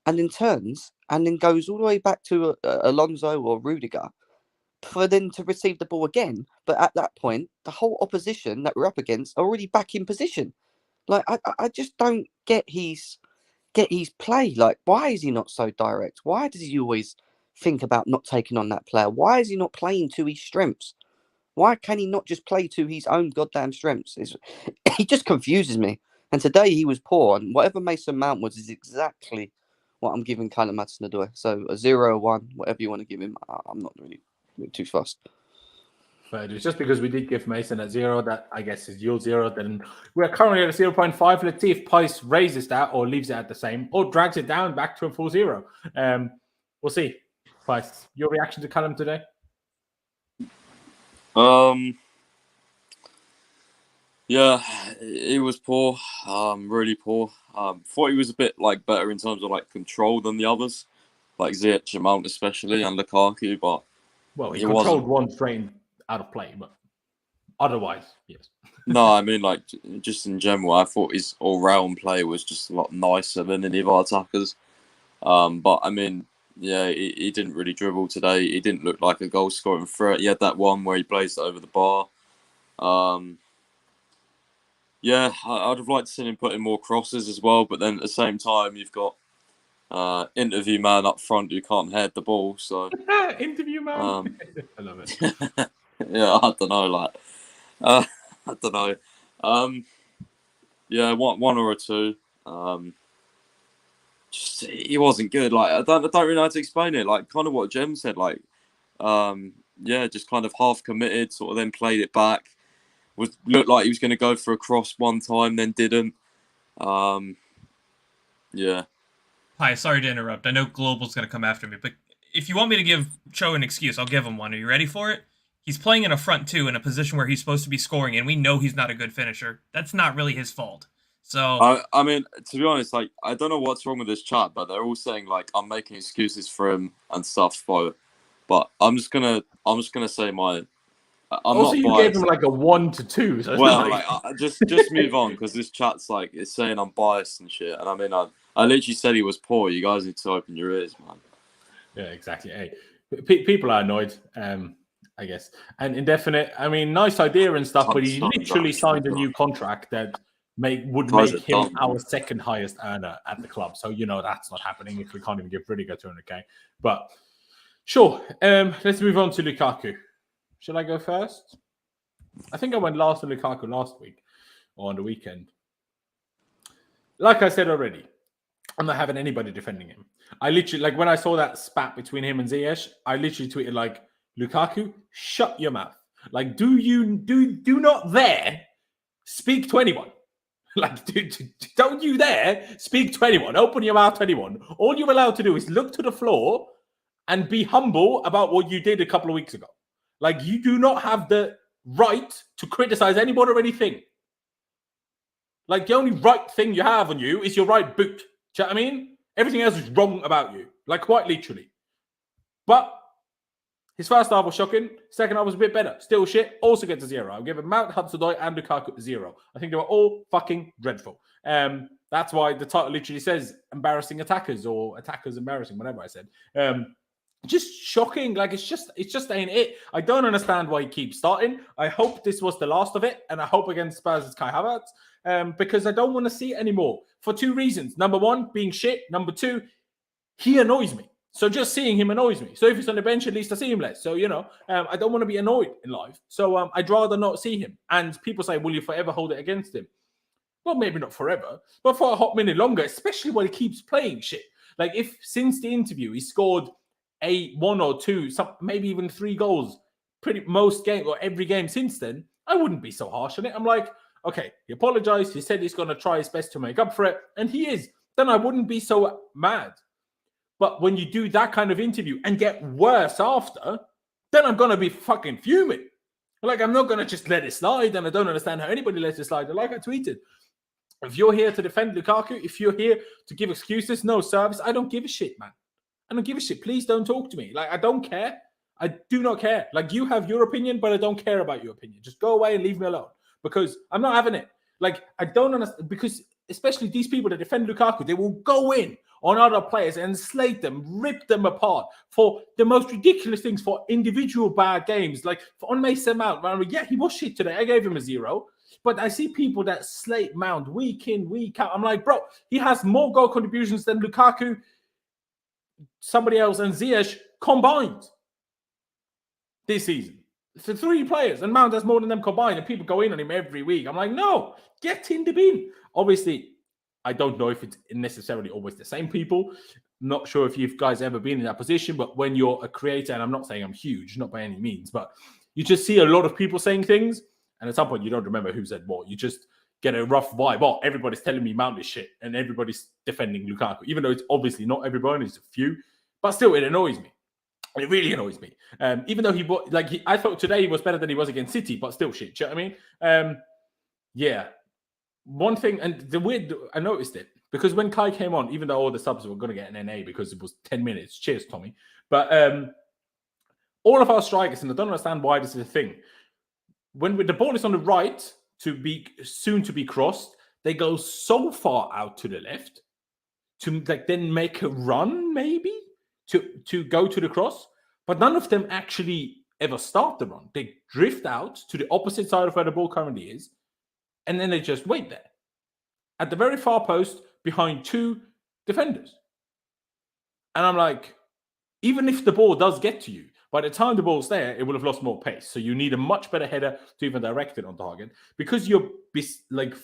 and then turns and then goes all the way back to Alonso or Rudiger for then to receive the ball again. But at that point, the whole opposition that we're up against are already back in position. Like, I just don't get his play. Like, why is he not so direct? Why does he always think about not taking on that player? Why is he not playing to his strengths? Why can he not just play to his own goddamn strengths? He just confuses me. And today he was poor, and whatever Mason Mount was is exactly what I'm giving Callum Hudson-Odoi. So a 0, 1, whatever you want to give him. I'm not really too fussed. But it's just because we did give Mason at 0, that I guess is your 0. Then we're currently at a 0.5. Let's see if Pys raises that or leaves it at the same or drags it down back to a full 0. We'll see. Pys, your reaction to Callum today? Yeah, he was poor. Really poor. Thought he was a bit like better in terms of like control than the others, like Ziyech and Mount especially, and Lukaku. But he controlled one straight out of play, but otherwise, yes. No, I mean like just in general, I thought his all-round play was just a lot nicer than any of our attackers. But I mean, yeah, he didn't really dribble today. He didn't look like a goal-scoring threat. He had that one where he blazed it over the bar. Yeah, I'd have liked to see him put in more crosses as well, but then at the same time, you've got interview man up front who can't head the ball. So interview man, I love it. Yeah, I don't know, I don't know. Yeah, one or two. Just he wasn't good. Like I don't really know how to explain it. Like kind of what Jem said. Like, yeah, just kind of half committed, sort of then played it back. Looked like he was going to go for a cross one time, then didn't. Yeah. Hi, sorry to interrupt. I know Global's going to come after me, but if you want me to give Cho an excuse, I'll give him one. Are you ready for it? He's playing in a front two in a position where he's supposed to be scoring, and we know he's not a good finisher. That's not really his fault. So I mean, to be honest, like I don't know what's wrong with this chat, but they're all saying like I'm making excuses for him and stuff. But I'm just gonna say my. I'm also, not you biased. gave him like a 1 to 2. So well, like just move on because this chat's like it's saying I'm biased and shit. And I mean, I literally said he was poor. You guys need to open your ears, man. Yeah, exactly. Hey, people are annoyed. I guess, and indefinite. I mean, nice idea and stuff, but he literally signed a new contract that would make him our second highest earner at the club. So that's not happening if we can't even give Rudiger 200k. But sure, let's move on to Lukaku. Should I go first? I think I went last on Lukaku last week or on the weekend. Like I said already, I'm not having anybody defending him. I literally, like when I saw that spat between him and Ziyech, I literally tweeted like, Lukaku, shut your mouth. Like, do not dare speak to anyone. Like, don't you dare speak to anyone. Open your mouth to anyone. All you're allowed to do is look to the floor and be humble about what you did a couple of weeks ago. Like, you do not have the right to criticize anybody or anything. Like, the only right thing you have on you is your right boot. Do you know what I mean? Everything else is wrong about you. Like, quite literally. But his first half was shocking. Second half was a bit better. Still shit. Also gets a 0. I'll give him Mount, Hudson-Odoi, and Lukaku 0. I think they were all fucking dreadful. That's why the title literally says embarrassing attackers or attackers embarrassing, whatever I said. Just shocking. Like it's just ain't it. I don't understand why he keeps starting. I hope this was the last of it, and I hope against Spurs it's Kai Havertz, because I don't want to see it anymore for 2 reasons. Number 1, being shit. Number 2, he annoys me. So just seeing him annoys me. So if he's on the bench, at least I see him less. So, I don't want to be annoyed in life. So I'd rather not see him. And people say, will you forever hold it against him? Well, maybe not forever, but for a hot minute longer, especially when he keeps playing shit. Like if since the interview, he scored 1 or 2, maybe even 3 goals, pretty most game or every game since then, I wouldn't be so harsh on it. I'm like, okay, he apologized. He said he's going to try his best to make up for it. And he is. Then I wouldn't be so mad. But when you do that kind of interview and get worse after, then I'm going to be fucking fuming. Like, I'm not going to just let it slide, and I don't understand how anybody lets it slide. Like I tweeted, if you're here to defend Lukaku, if you're here to give excuses, no service, I don't give a shit, man. I don't give a shit. Please don't talk to me. Like, I don't care. I do not care. Like, you have your opinion, but I don't care about your opinion. Just go away and leave me alone because I'm not having it. Like, I don't understand because especially these people that defend Lukaku, they will go in on other players and slate them, rip them apart for the most ridiculous things, for individual bad games. Like on Mason Mount, yeah, he was shit today. I gave him a 0. But I see people that slate Mount week in, week out. I'm like, bro, he has more goal contributions than Lukaku, somebody else, and Ziyech combined this season. For 3 players, and Mount has more than them combined, and people go in on him every week. I'm like, no, get in the bin. Obviously, I don't know if it's necessarily always the same people. Not sure if you guys ever been in that position, but when you're a creator, and I'm not saying I'm huge, not by any means, but You just see a lot of people saying things, and at some point you don't remember who said what. You just get a rough vibe. Oh, everybody's telling me Mount is shit, and everybody's defending Lukaku, even though it's obviously not everyone, it's a few. But still, it annoys me. It really annoys me. Even though I thought today he was better than he was against City, but still shit. Do you know what I mean? Yeah. One thing, and I noticed it, because when Kai came on, even though all the subs were going to get an NA because it was 10 minutes. Cheers, Tommy. But all of our strikers, and I don't understand why this is a thing, when the ball is on the right, soon to be crossed, they go so far out to the left to then make a run, maybe, to go to the cross. But none of them actually ever start the run. They drift out to the opposite side of where the ball currently is, and then they just wait there at the very far post behind two defenders. And I'm like, even if the ball does get to you, by the time the ball's there, it will have lost more pace. So you need a much better header to even direct it on target. Because you're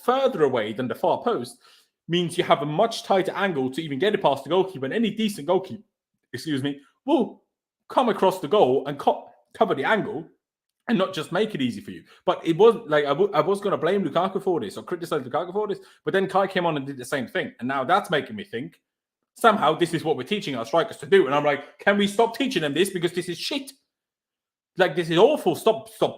further away than the far post, means you have a much tighter angle to even get it past the goalkeeper. And any decent goalkeeper, will come across the goal and cover the angle and not just make it easy for you. But it wasn't like I was going to blame Lukaku for this or criticize Lukaku for this. But then Kai came on and did the same thing. And now that's making me think, somehow this is what we're teaching our strikers to do. And I'm like, can we stop teaching them this? Because this is shit. Like, this is awful.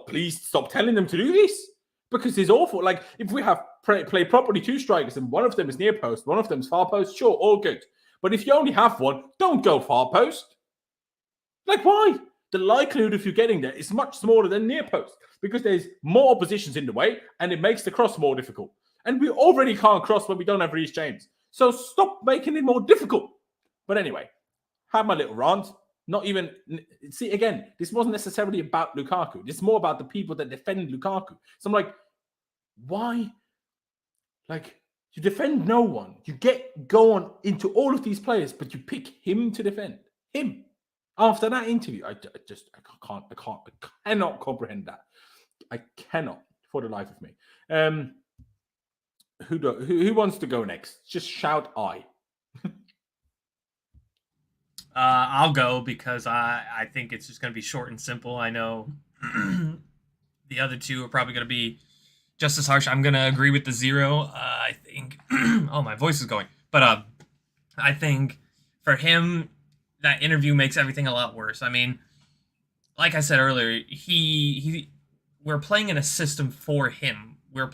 Please stop telling them to do this. Because it's awful. Like, if we have play properly two strikers and one of them is near post, one of them is far post, sure, all good. But if you only have one, don't go far post. Like, why? The likelihood of you getting there is much smaller than near post because there's more oppositions in the way and it makes the cross more difficult. And we already can't cross when we don't have Reece James. So stop making it more difficult. But anyway, have my little rant. Not even... See, again, this wasn't necessarily about Lukaku. This is more about the people that defend Lukaku. So I'm like, why? Like, you defend no one. You go on into all of these players, but you pick him to defend. Him. After that interview, I cannot comprehend that. I cannot, for the life of me. Who wants to go next? Just shout I. I'll go because I think it's just going to be short and simple. I know the other two are probably going to be just as harsh. I'm going to agree with the 0. I think... oh, my voice is going. But I think for him... that interview makes everything a lot worse. I mean, like I said earlier, we're playing in a system for him. We're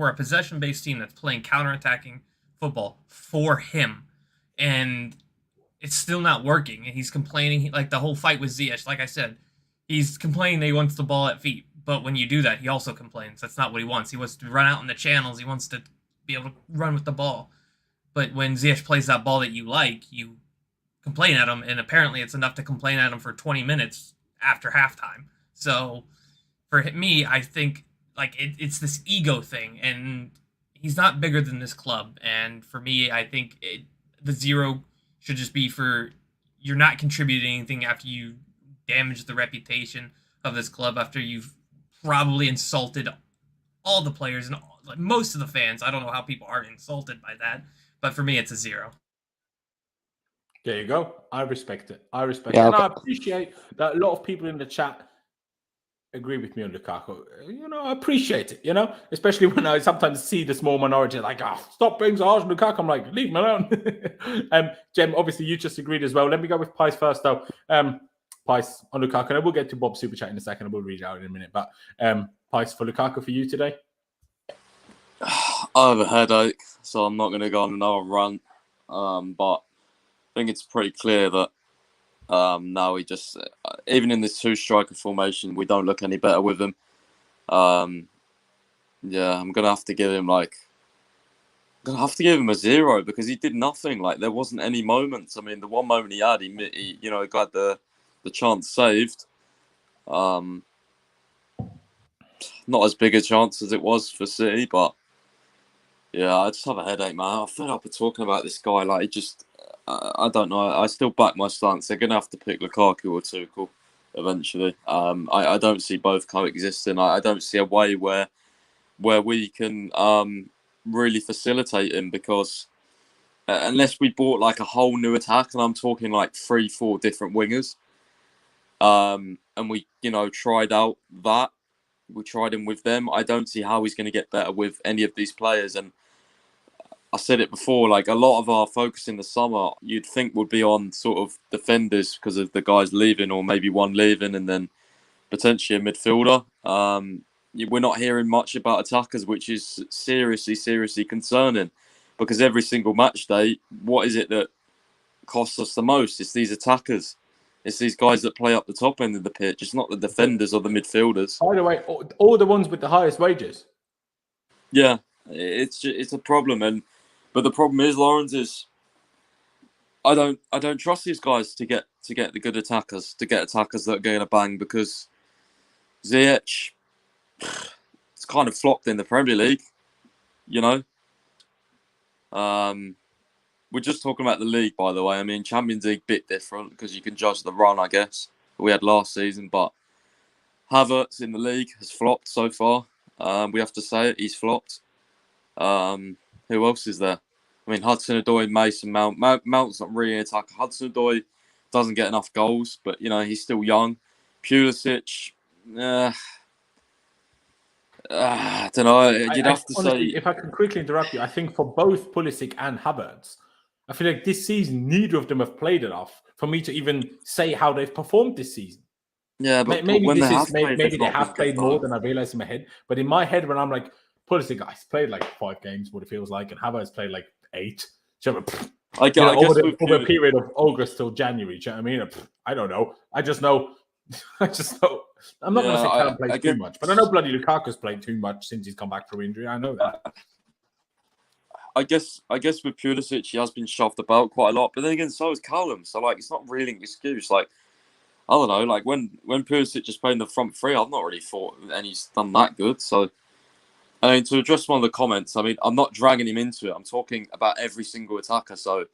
a possession-based team that's playing counterattacking football for him. And it's still not working. And he's complaining, like the whole fight with Ziyech, like I said, he's complaining that he wants the ball at feet. But when you do that, he also complains. That's not what he wants. He wants to run out in the channels. He wants to be able to run with the ball. But when Ziyech plays that ball that you like, you complain at him, and apparently it's enough to complain at him for 20 minutes after halftime. So for me, I think like it's this ego thing, and he's not bigger than this club. And for me, I think the 0 should just be for you're not contributing anything after you damage the reputation of this club, after you've probably insulted all the players and most of the fans. I don't know how people aren't insulted by that, but for me, it's a 0. There you go. I respect it. And I appreciate that a lot of people in the chat agree with me on Lukaku. I appreciate it, especially when I sometimes see the small minority like, stop being so harsh on Lukaku. I'm like, leave him alone. Jem, obviously you just agreed as well. Let me go with Pais first, though. Pais on Lukaku. And we'll get to Bob's Super Chat in a second. We'll read it out in a minute. But Pais for Lukaku for you today? I have a headache, so I'm not going to go on another rant. But I think it's pretty clear that now we just, even in this 2-striker formation, we don't look any better with him. I'm going to have to give him a 0 because he did nothing. Like, there wasn't any moments. I mean, the one moment he had, he got the chance saved. Not as big a chance as it was for City, but yeah, I just have a headache, man. I'm fed up of talking about this guy. Like, he just... I don't know. I still back my stance. They're going to have to pick Lukaku or Tuchel eventually. I don't see both coexisting. I don't see a way where we can really facilitate him because unless we bought like a whole new attack, and I'm talking like 3-4 different wingers, and we, tried out that. We tried him with them. I don't see how he's going to get better with any of these players. And I said it before, like a lot of our focus in the summer, you'd think would be on sort of defenders because of the guys leaving, or maybe one leaving, and then potentially a midfielder. We're not hearing much about attackers, which is seriously concerning, because every single match day, what is it that costs us the most? It's these attackers. It's these guys that play up the top end of the pitch. It's not the defenders or the midfielders. By the way, all the ones with the highest wages. Yeah, it's a problem, but the problem is, Laurenz, is I don't trust these guys to get the good attackers, to get attackers that are going to bang, because Ziyech, it's kind of flopped in the Premier League, We're just talking about the league, by the way. I mean, Champions League bit different because you can judge the run, I guess, we had last season. But Havertz in the league has flopped so far. We have to say it, he's flopped. Who else is there? I mean, Hudson-Odoi, Mason Mount. Mount's not really an attacker. Hudson-Odoi doesn't get enough goals, but, he's still young. Pulisic, I don't know. You'd have to honestly, say... If I can quickly interrupt you, I think for both Pulisic and Havertz, I feel like this season, neither of them have played enough for me to even say how they've performed this season. Yeah, but maybe when this they is have played, maybe they not have been played good, more though. than I realize in my head. But in my head, when I'm like, Pulisic, guys played like 5 games, what it feels like, and Havertz played like 8. So, I guess over a period of August till January. Do you know what I mean? I don't know. I just know. I'm not going to say Callum played too much, but I know bloody Lukaku's played too much since he's come back from injury. I know that. I guess with Pulisic, he has been shoved about quite a lot, but then again, so is Callum. So it's not really an excuse. I don't know. When Pulisic is playing the front three, I've not really thought, and he's done that good. So, I mean, to address one of the comments, I mean, I'm not dragging him into it. I'm talking about every single attacker. So,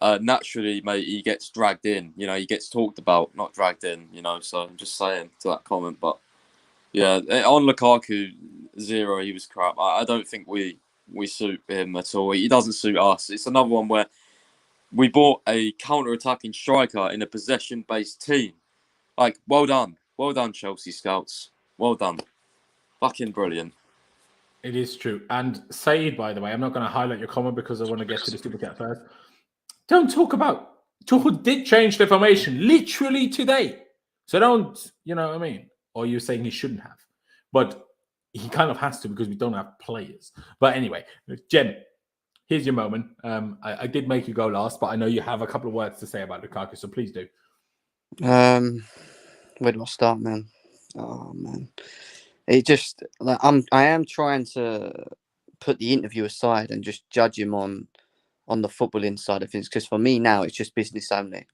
naturally, mate, he gets dragged in. He gets talked about, not dragged in. So I'm just saying to that comment. But yeah, on Lukaku, 0. He was crap. I don't think we suit him at all. He doesn't suit us. It's another one where we bought a counter-attacking striker in a possession-based team. Well done, Chelsea scouts. Well done, fucking brilliant. It is true. And Said, by the way, I'm not going to highlight your comment because I want to get to the super chat first. Don't talk about Tuchel did change the formation literally today. So don't, you know what I mean? Or you're saying he shouldn't have. But he kind of has to because we don't have players. But anyway, Jem, here's your moment. I did make you go last, but I know you have a couple of words to say about Lukaku, so please do. Where do I start, man? Oh man, it just I am trying to put the interview aside and just judge him on the footballing side of things, because for me now it's just business only.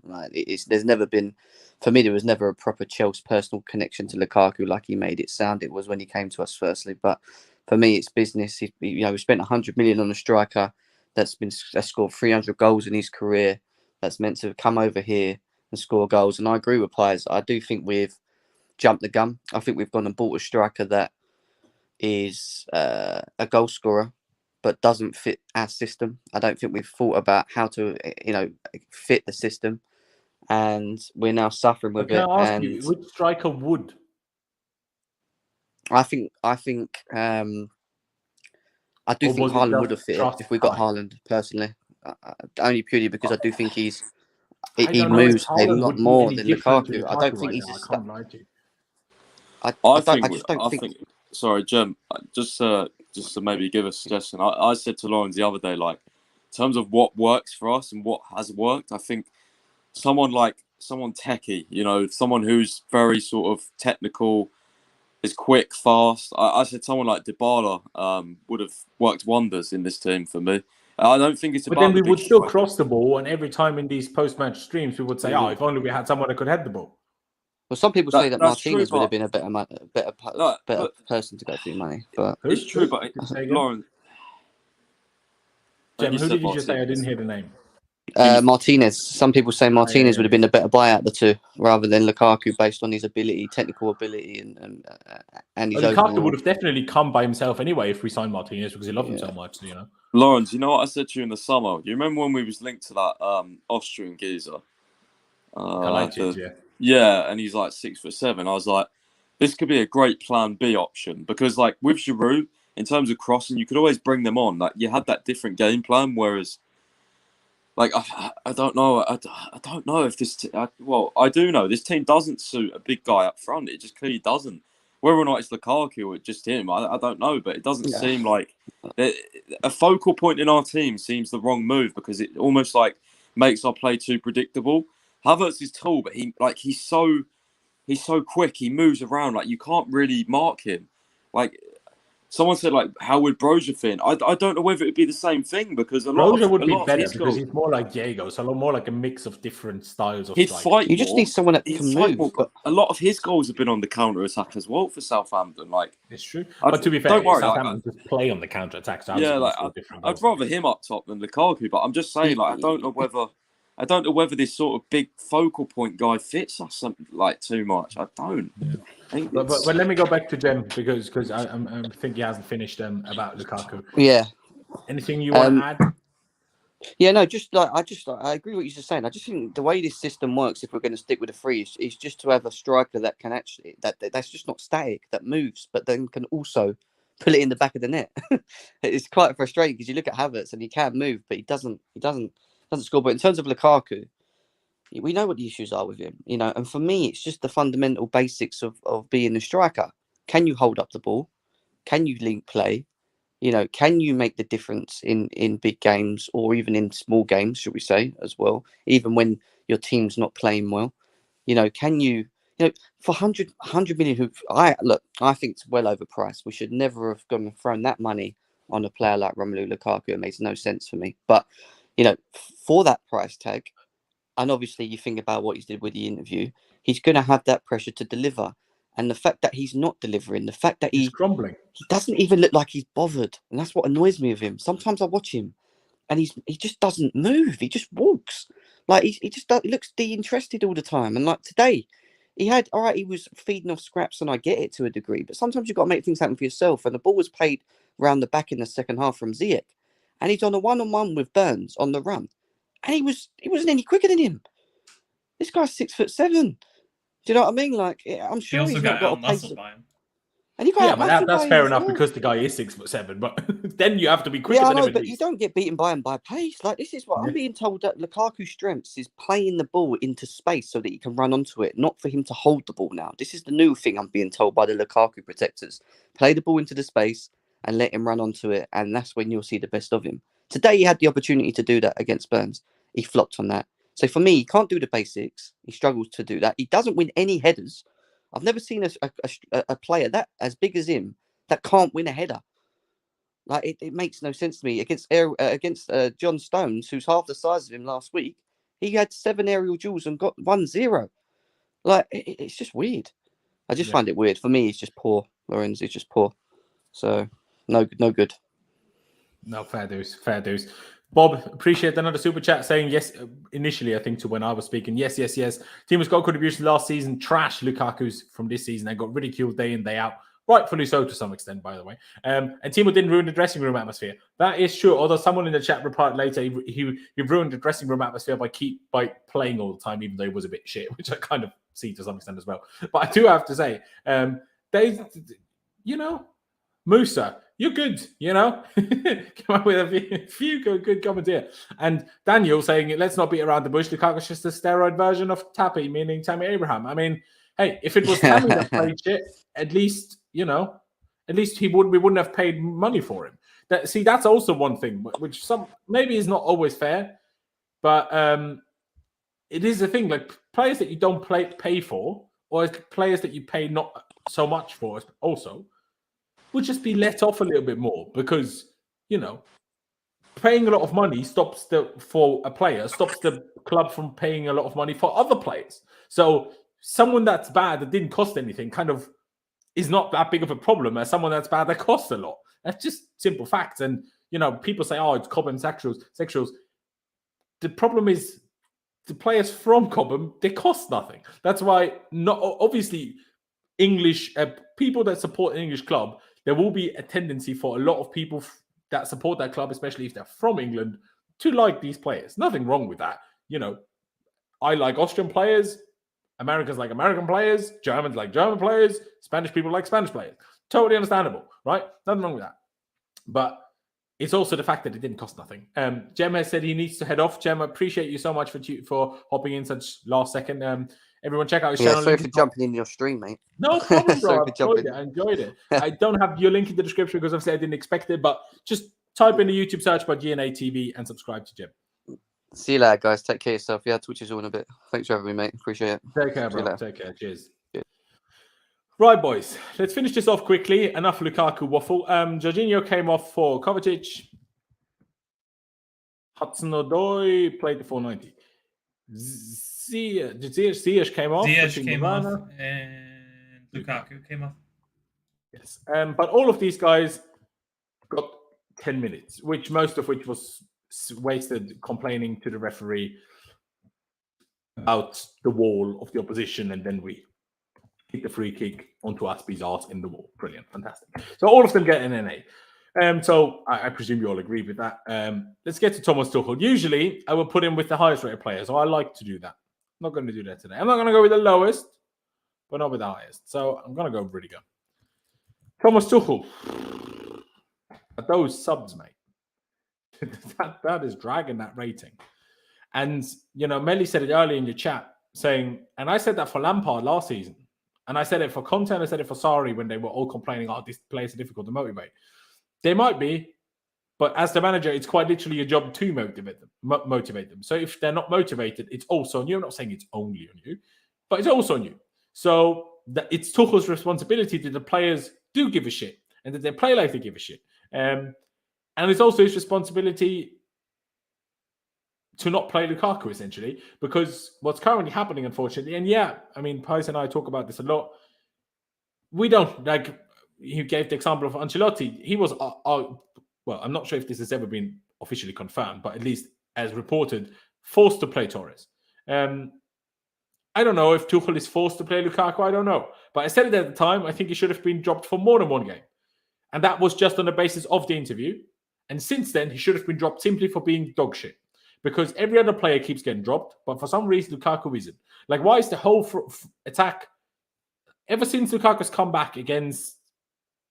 There's never been, for me there was never a proper Chelsea personal connection to Lukaku like he made it sound it was when he came to us firstly. But for me it's business. We spent 100 million on a striker that's scored 300 goals in his career, that's meant to come over here and score goals. And I agree with Pies. I do think we've jumped the gun. I think we've gone and bought a striker that is a goal scorer but doesn't fit our system. I don't think we've thought about how to, fit the system, and we're now suffering with it. Can I ask you, which striker would? I think I do think Haaland would have fit it if we got Haaland, personally. Only purely because I do think he moves a lot more than Lukaku. I don't think he's a star. I think. Sorry, Jem. Just to maybe give a suggestion. I said to Laurenz the other day, in terms of what works for us and what has worked, I think someone techie, someone who's very sort of technical, is quick, fast. I said someone like Dybala would have worked wonders in this team for me. I don't think it's about. But then we would still cross the ball, and every time in these post-match streams, we would say, "Oh, if only we had someone that could head the ball." Well, some people say that Martinez would have been a better person to go through money, but it's true. But Lauren, Jem, who did you just say? I didn't hear the name. Martinez. Some people say Martinez would have been a better buy out the two, rather than Lukaku, based on his ability, technical ability, and his Lukaku would have definitely come by himself anyway if we signed Martinez, because he loved him so much. Laurenz, you know what I said to you in the summer? You remember when we was linked to that Austrian geezer? Yeah, and he's like 6'7". I was like, this could be a great plan B option because, like, with Giroud, in terms of crossing, you could always bring them on. Like, you had that different game plan, whereas, like, I don't know. I don't know if this... well, I do know. This team doesn't suit a big guy up front. It just clearly doesn't. Whether or not it's Lukaku or just him, I don't know. But it doesn't seem like... a focal point in our team seems the wrong move because it almost, like, makes our play too predictable. Havertz is tall, but he's so quick. He moves around. Like, you can't really mark him. Like, someone said, like, how would Broja fit in? I don't know whether it'd be the same thing because Broja would be better his because goals, he's more like Diego, so more like a mix of different styles of he'd strike. fight. You just need someone that can move. More, but a lot of his goals have been on the counter attack as well for Southampton. Like, it's true, but to be fair, don't worry, Southampton just play on the counter attack. So yeah, like, I'd rather him up top than Lukaku. But I'm just saying, like, I don't know whether this sort of big focal point guy fits us something like too much. I don't. Yeah. But let me go back to Jem because I think he hasn't finished about Lukaku. Yeah. Anything you want to add? Yeah, no, just like I agree with what you're just saying. I just think the way this system works, if we're going to stick with a three, is just to have a striker that can actually that's just not static, that moves, but then can also put it in the back of the net. It's quite frustrating because you look at Havertz and he can move, but he doesn't score. But in terms of Lukaku, we know what the issues are with him, you know. And for me, it's just the fundamental basics of being a striker. Can you hold up the ball? Can you link play? You know, can you make the difference in big games or even in small games, should we say, as well, even when your team's not playing well? You know, can you for 100 million, I think it's well overpriced. We should never have gone and thrown that money on a player like Romelu Lukaku. It makes no sense for me. But, you know, for that price tag, and obviously you think about what he did with the interview, he's going to have that pressure to deliver. And the fact that he's not delivering, the fact that he's crumbling, he doesn't even look like he's bothered. And that's what annoys me with him. Sometimes I watch him and he just doesn't move. He just walks. Like he looks de-interested all the time. And like today, he was feeding off scraps and I get it to a degree. But sometimes you've got to make things happen for yourself. And the ball was played round the back in the second half from Ziyech. And he's on a one-on-one with Burns on the run. And he wasn't any quicker than him. This guy's 6'7". Do you know what I mean? Like, I'm sure he's not got a pace. By him. And you got that's fair enough because the guy is 6'7", but then you have to be quicker than him. But you don't get beaten by him by pace. Like, this is what I'm being told, that Lukaku's strengths is playing the ball into space so that he can run onto it, not for him to hold the ball now. This is the new thing I'm being told by the Lukaku protectors. Play the ball into the space and let him run onto it, and that's when you'll see the best of him. Today, he had the opportunity to do that against Burns. He flopped on that. So for me, he can't do the basics. He struggles to do that. He doesn't win any headers. I've never seen a player that as big as him that can't win a header. Like it makes no sense to me. Against John Stones, who's half the size of him last week, he had 7 aerial duels and got 1-0. Like it's just weird. I just find it weird. For me, it's just poor. Laurenz is just poor. So no good. No, fair dues. Bob, appreciate another super chat saying yes. Initially, I think to when I was speaking, yes. Team has got contributions last season. Trash Lukaku's from this season. They got ridiculed day in, day out. Rightfully so to some extent, by the way. And Timo didn't ruin the dressing room atmosphere. That is true. Although someone in the chat replied later, he ruined the dressing room atmosphere by playing all the time, even though he was a bit shit, which I kind of see to some extent as well. But I do have to say, Musa, you're good, Come up with a few good comments here. And Daniel saying, let's not beat around the bush. Lukaku's just a steroid version of Tappy, meaning Tammy Abraham. I mean, hey, if it was Tammy that played shit, at least we wouldn't have paid money for him. That's also one thing, which maybe is not always fair, but it is a thing. Like players that you don't pay for, or players that you pay not so much for, also would just be let off a little bit more because, paying a lot of money stops the club from paying a lot of money for other players. So someone that's bad that didn't cost anything kind of is not that big of a problem as someone that's bad that costs a lot. That's just simple facts. And, people say, oh, it's Cobham sexuals. The problem is the players from Cobham, they cost nothing. That's why obviously English people that support an English club, there will be a tendency for a lot of people that support that club, especially if they're from England, to like these players. Nothing wrong with that. I like Austrian players. Americans like American players, Germans like German players, Spanish people like Spanish players. Totally understandable, right? Nothing wrong with that. But it's also the fact that it didn't cost nothing. Jem has said he needs to head off. Jem, I appreciate you so much for hopping in such last second. Everyone check out his channel. Sorry for jumping in your stream, mate. No problem, bro. Sorry I enjoyed it. I don't have your link in the description because obviously I didn't expect it, but just type in the YouTube search by GNA TV and subscribe to Jem. See you later, guys. Take care of yourself. Yeah, Twitch is all in a bit. Thanks for having me, mate. Appreciate it. Take care, bro. Take care. Cheers. Right, boys. Let's finish this off quickly. Enough Lukaku waffle. Jorginho came off for Kovacic. Hudson-Odoi played the 490. Ziyech came off. Ziyech came off, and Lukaku came off. Yes. But all of these guys got 10 minutes, most of which was wasted complaining to the referee about the wall of the opposition, and then we hit the free kick onto Azpi's arse in the wall. Brilliant. Fantastic. So all of them get an NA. So I presume you all agree with that. Let's get to Thomas Tuchel. Usually, I will put him with the highest rated players, so I like to do that. I'm not going to do that today. I'm not going to go with the lowest, but not with the highest. So I'm going to go Rudiger. Thomas Tuchel. Those subs, mate. that is dragging that rating. And, Melly said it earlier in your chat, saying, and I said that for Lampard last season, and I said it for Conte, and I said it for Sarri when they were all complaining, these players are difficult to motivate. They might be, but as the manager, it's quite literally your job to motivate them. So if they're not motivated, it's also on you. I'm not saying it's only on you, but it's also on you. So it's Tuchel's responsibility that the players do give a shit and that they play like they give a shit. And it's also his responsibility to not play Lukaku, essentially, because what's currently happening, unfortunately, and Pies and I talk about this a lot, we don't, he gave the example of Ancelotti. He was, well, I'm not sure if this has ever been officially confirmed, but at least as reported, forced to play Torres. I don't know if Tuchel is forced to play Lukaku, I don't know. But I said it at the time, I think he should have been dropped for more than one game. And that was just on the basis of the interview. And since then, he should have been dropped simply for being dog shit. Because every other player keeps getting dropped, but for some reason, Lukaku isn't. Why is the whole attack, ever since Lukaku's come back against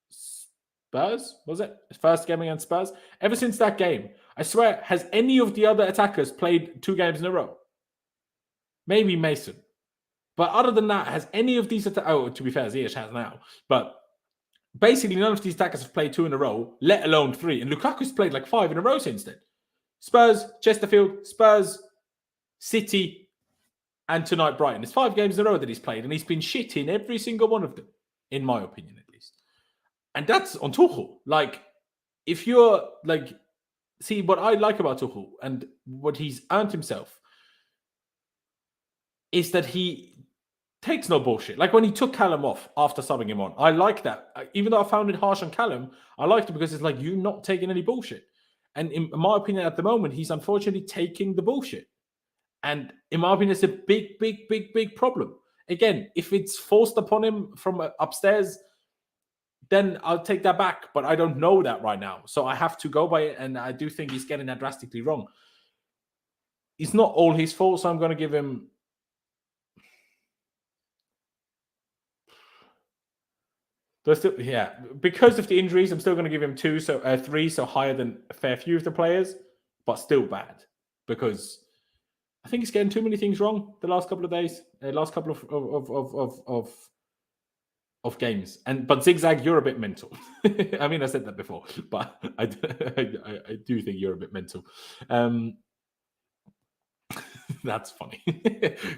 Spurs, was it? His first game against Spurs? Ever since that game, I swear, has any of the other attackers played 2 games in a row? Maybe Mason. But other than that, has any of these to be fair, Ziyech has now. But basically, none of these attackers have played 2 in a row, let alone 3. And Lukaku's played 5 in a row since then. Spurs, Chesterfield, Spurs, City, and tonight Brighton. It's 5 games in a row that he's played, and he's been shit in every single one of them, in my opinion, at least. And that's on Tuchel. If you're see what I like about Tuchel and what he's earned himself is that he takes no bullshit. When he took Callum off after subbing him on, I like that. Even though I found it harsh on Callum, I liked it because it's you're not taking any bullshit. And in my opinion, at the moment, he's unfortunately taking the bullshit. And in my opinion, it's a big, big, big, big problem. Again, if it's forced upon him from upstairs, then I'll take that back. But I don't know that right now. So I have to go by it. And I do think he's getting that drastically wrong. It's not all his fault. So I'm going to give him... because of the injuries, I'm still going to give him 3, so higher than a fair few of the players, but still bad because I think he's getting too many things wrong the last couple of days, last couple of games. But Zigzag, you're a bit mental. I said that before, but I do think you're a bit mental. That's funny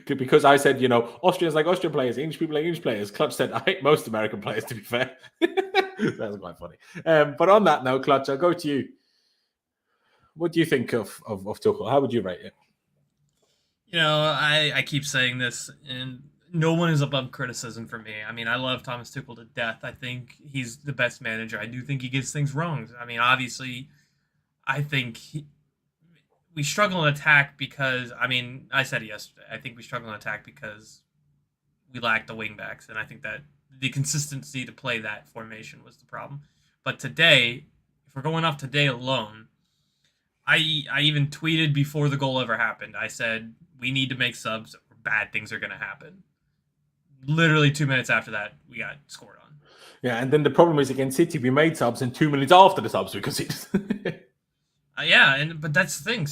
because I said, Austrians like Austrian players, English people like English players. Clutch said, I hate most American players, to be fair. That's quite funny. But on that note, Clutch, I'll go to you. What do you think of Tuchel? How would you rate it? I keep saying this, and no one is above criticism for me. I love Thomas Tuchel to death. I think he's the best manager. I do think he gets things wrong. Obviously, I think we struggle in attack because, I said it yesterday, I think we struggle in attack because we lack the wingbacks, and I think that the consistency to play that formation was the problem. But today, if we're going off today alone, I even tweeted before the goal ever happened. I said, we need to make subs or bad things are going to happen. literally 2 minutes after that, we got scored on. Yeah, and then the problem is against City, we made subs, and 2 minutes after the subs, we conceded. But that's the thing.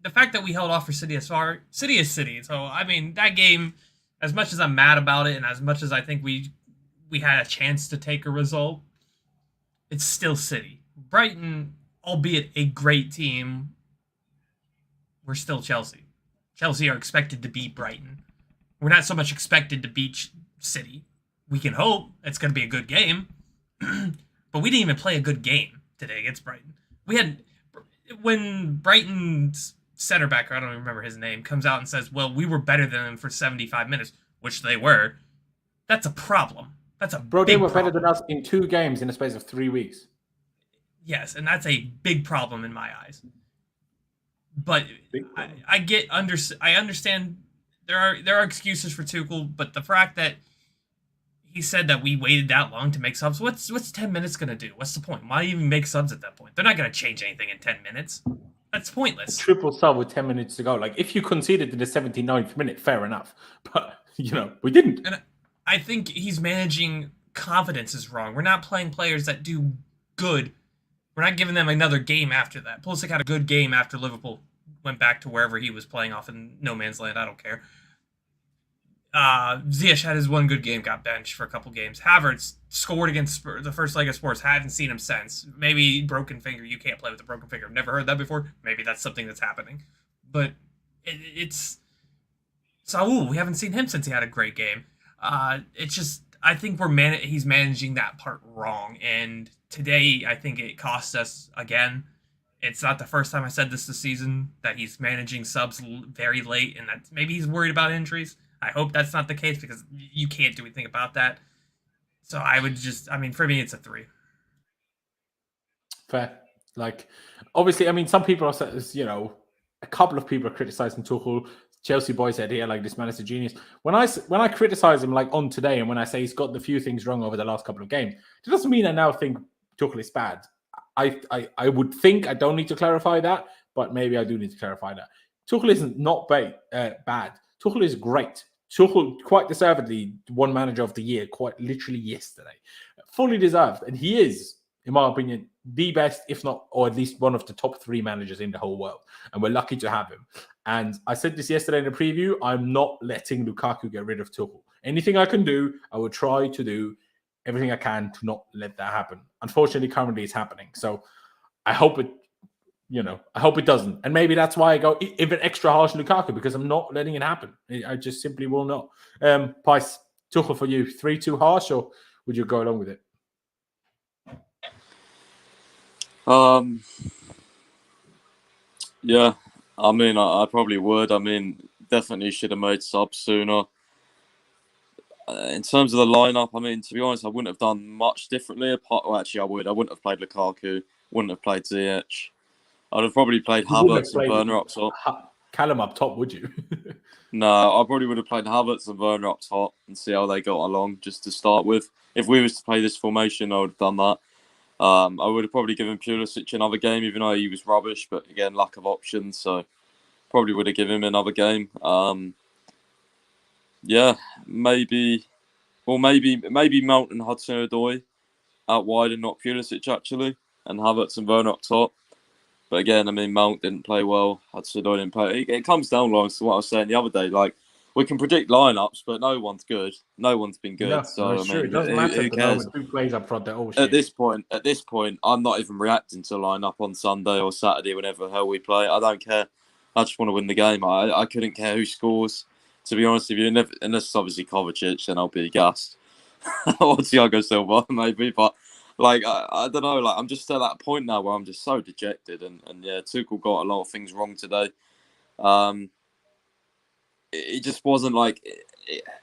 The fact that we held off for City City is City. So I mean, that game, as much as I'm mad about it, and as much as I think we had a chance to take a result, it's still City. Brighton, albeit a great team, we're still Chelsea. Chelsea are expected to beat Brighton. We're not so much expected to beat City. We can hope it's going to be a good game, but we didn't even play a good game today against Brighton. When Brighton's center back, I don't even remember his name, comes out and says, well, we were better than them for 75 minutes, which they were. That's a problem. That's a Bro, big they were problem. better than us in 2 games in the space of 3 weeks. Yes, and that's a big problem in my eyes. But I understand there are excuses for Tuchel, but the fact that he said that we waited that long to make subs, what's 10 minutes going to do? What's the point? Why even make subs at that point? They're not going to change anything in 10 minutes. That's pointless. A triple sub with 10 minutes to go. Like, if you conceded in the 79th minute, fair enough. But, we didn't. And I think he's managing confidence is wrong. We're not playing players that do good. We're not giving them another game after that. Pulisic had a good game after Liverpool went back to wherever he was playing off in no man's land. I don't care. Ziyech had his one good game, got benched for a couple games. Havertz scored against the first leg of Spurs. Haven't seen him since. Maybe broken finger. You can't play with a broken finger. I've never heard that before. Maybe that's something that's happening. But it's Saul. We haven't seen him since he had a great game. It's just I think he's managing that part wrong. And today I think it cost us again. It's not the first time I said this season that he's managing subs very late, and that maybe he's worried about injuries. I hope that's not the case because you can't do anything about that. So I would for me, it's a 3. Fair. Like, obviously, some people are, a couple of people are criticizing Tuchel. Chelsea boy said here, like, this man is a genius. When I criticize him, like, on today, and when I say he's got the few things wrong over the last couple of games, it doesn't mean I now think Tuchel is bad. I would think I don't need to clarify that, but maybe I do need to clarify that. Tuchel isn't not bad. Tuchel is great. Tuchel quite deservedly won Manager of the Year quite literally yesterday. Fully deserved. And he is, in my opinion, the best, if not, or at least one of the top 3 managers in the whole world. And we're lucky to have him. And I said this yesterday in the preview, I'm not letting Lukaku get rid of Tuchel. Anything I can do, I will try to do everything I can to not let that happen. Unfortunately, currently it's happening. So I hope it doesn't. And maybe that's why I go even extra harsh on Lukaku, because I'm not letting it happen. I just simply will not. Pys, Tuchel for you, 3 too harsh, or would you go along with it? Yeah, I probably would. Definitely should have made subs sooner. In terms of the lineup, to be honest, I wouldn't have done much differently. Actually, I would. I wouldn't have played Lukaku. Wouldn't have played Ziyech. I'd have probably played Havertz and Werner up top. Callum up top, would you? No, I probably would have played Havertz and Werner up top and see how they got along, just to start with. If we was to play this formation, I would have done that. I would have probably given Pulisic another game, even though he was rubbish. But again, lack of options, so probably would have given him another game. Maybe Mount and Hudson-Odoi out wide and not Pulisic actually, and Havertz and Werner up top. But again, Mount didn't play well. Hudson-Odoi didn't play. It comes down, Laurenz, to what I was saying the other day. Like, we can predict lineups, but no one's good. No one's been good. No, so sure, it doesn't matter. Who cares? Who plays up front? They're all shit. At this point, I'm not even reacting to lineup on Sunday or Saturday, whenever the hell we play. I don't care. I just want to win the game. I couldn't care who scores. To be honest with you, unless it's obviously Kovacic, then I'll be gassed. Or Thiago Silva, maybe. But I don't know. I'm just at that point now where I'm just so dejected. And yeah, Tuchel got a lot of things wrong today. It just wasn't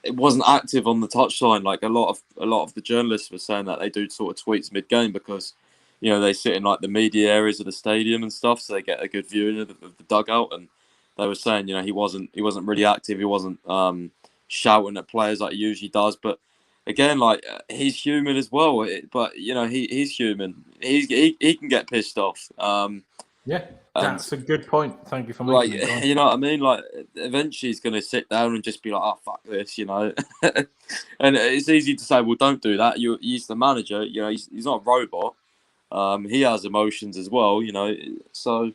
it wasn't active on the touchline. Like a lot of the journalists were saying that they do sort of tweets mid-game because they sit in the media areas of the stadium and stuff, so they get a good view of the dugout. And they were saying he wasn't really active. He wasn't shouting at players like he usually does. But again, he's human as well. But he's human. He can get pissed off. Yeah, And that's a good point. Thank you for like, making it. you know what I mean? Like, eventually he's going to sit down and just be like, "Oh, fuck this," you know. And it's easy to say, "Well, don't do that." He's the manager. You know, he's not a robot. He has emotions as well. You know, so.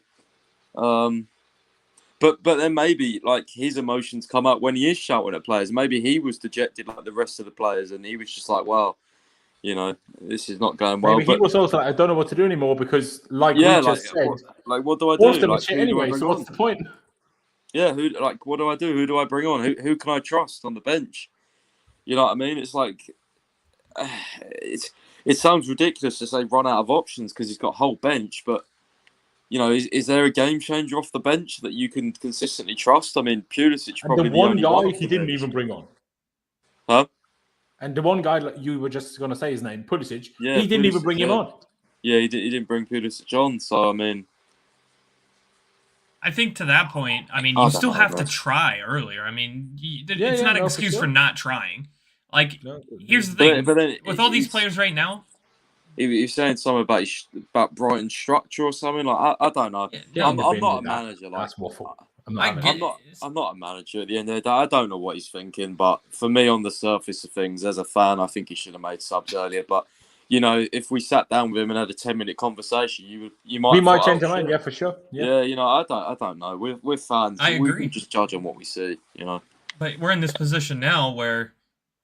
But then maybe like his emotions come up when he is shouting at players. Maybe he was dejected like the rest of the players, and he was just like, "Well, you know, this is not going well." Maybe he But was also like, I don't know what to do anymore because, like we yeah, just said, what do I most of do? them are Like, shit who do I anyway. bring So on? what's the point? Yeah, what do I do? Who do I bring on? Who can I trust on the bench? You know what I mean? It's like it sounds ridiculous to say run out of options because he's got a whole bench, but you know, is there a game changer off the bench that you can consistently trust? I mean, Pulisic And the probably the one only one guy off he the didn't bench. even bring on. Huh? And the one guy, like you were just going to say his name, Pulisic, Yeah, he didn't even Pulisic, bring him on. Yeah, he didn't bring Pulisic on. So I mean, I think to that point, I mean, I you don't still know, have bro. to try earlier. I mean, it's Yeah, not an no, for excuse sure. for not trying. Like, No, here's the thing: but then with all these players right now, he was saying something about Brighton structure or something. Like I don't know. Get I'm in the bin not with a that. manager. Like That's waffle. I'm I not having get. it. I'm not a manager at the end of the day. I don't know what he's thinking, but for me, on the surface of things, as a fan, I think he should have made subs earlier. But you know, if we sat down with him and had a 10-minute conversation, you might We have might thought, change oh, our mind, shit. yeah, for sure. Yeah, you know, I don't know. We're fans. I We agree. can just judge on what we see. You know. But we're in this position now where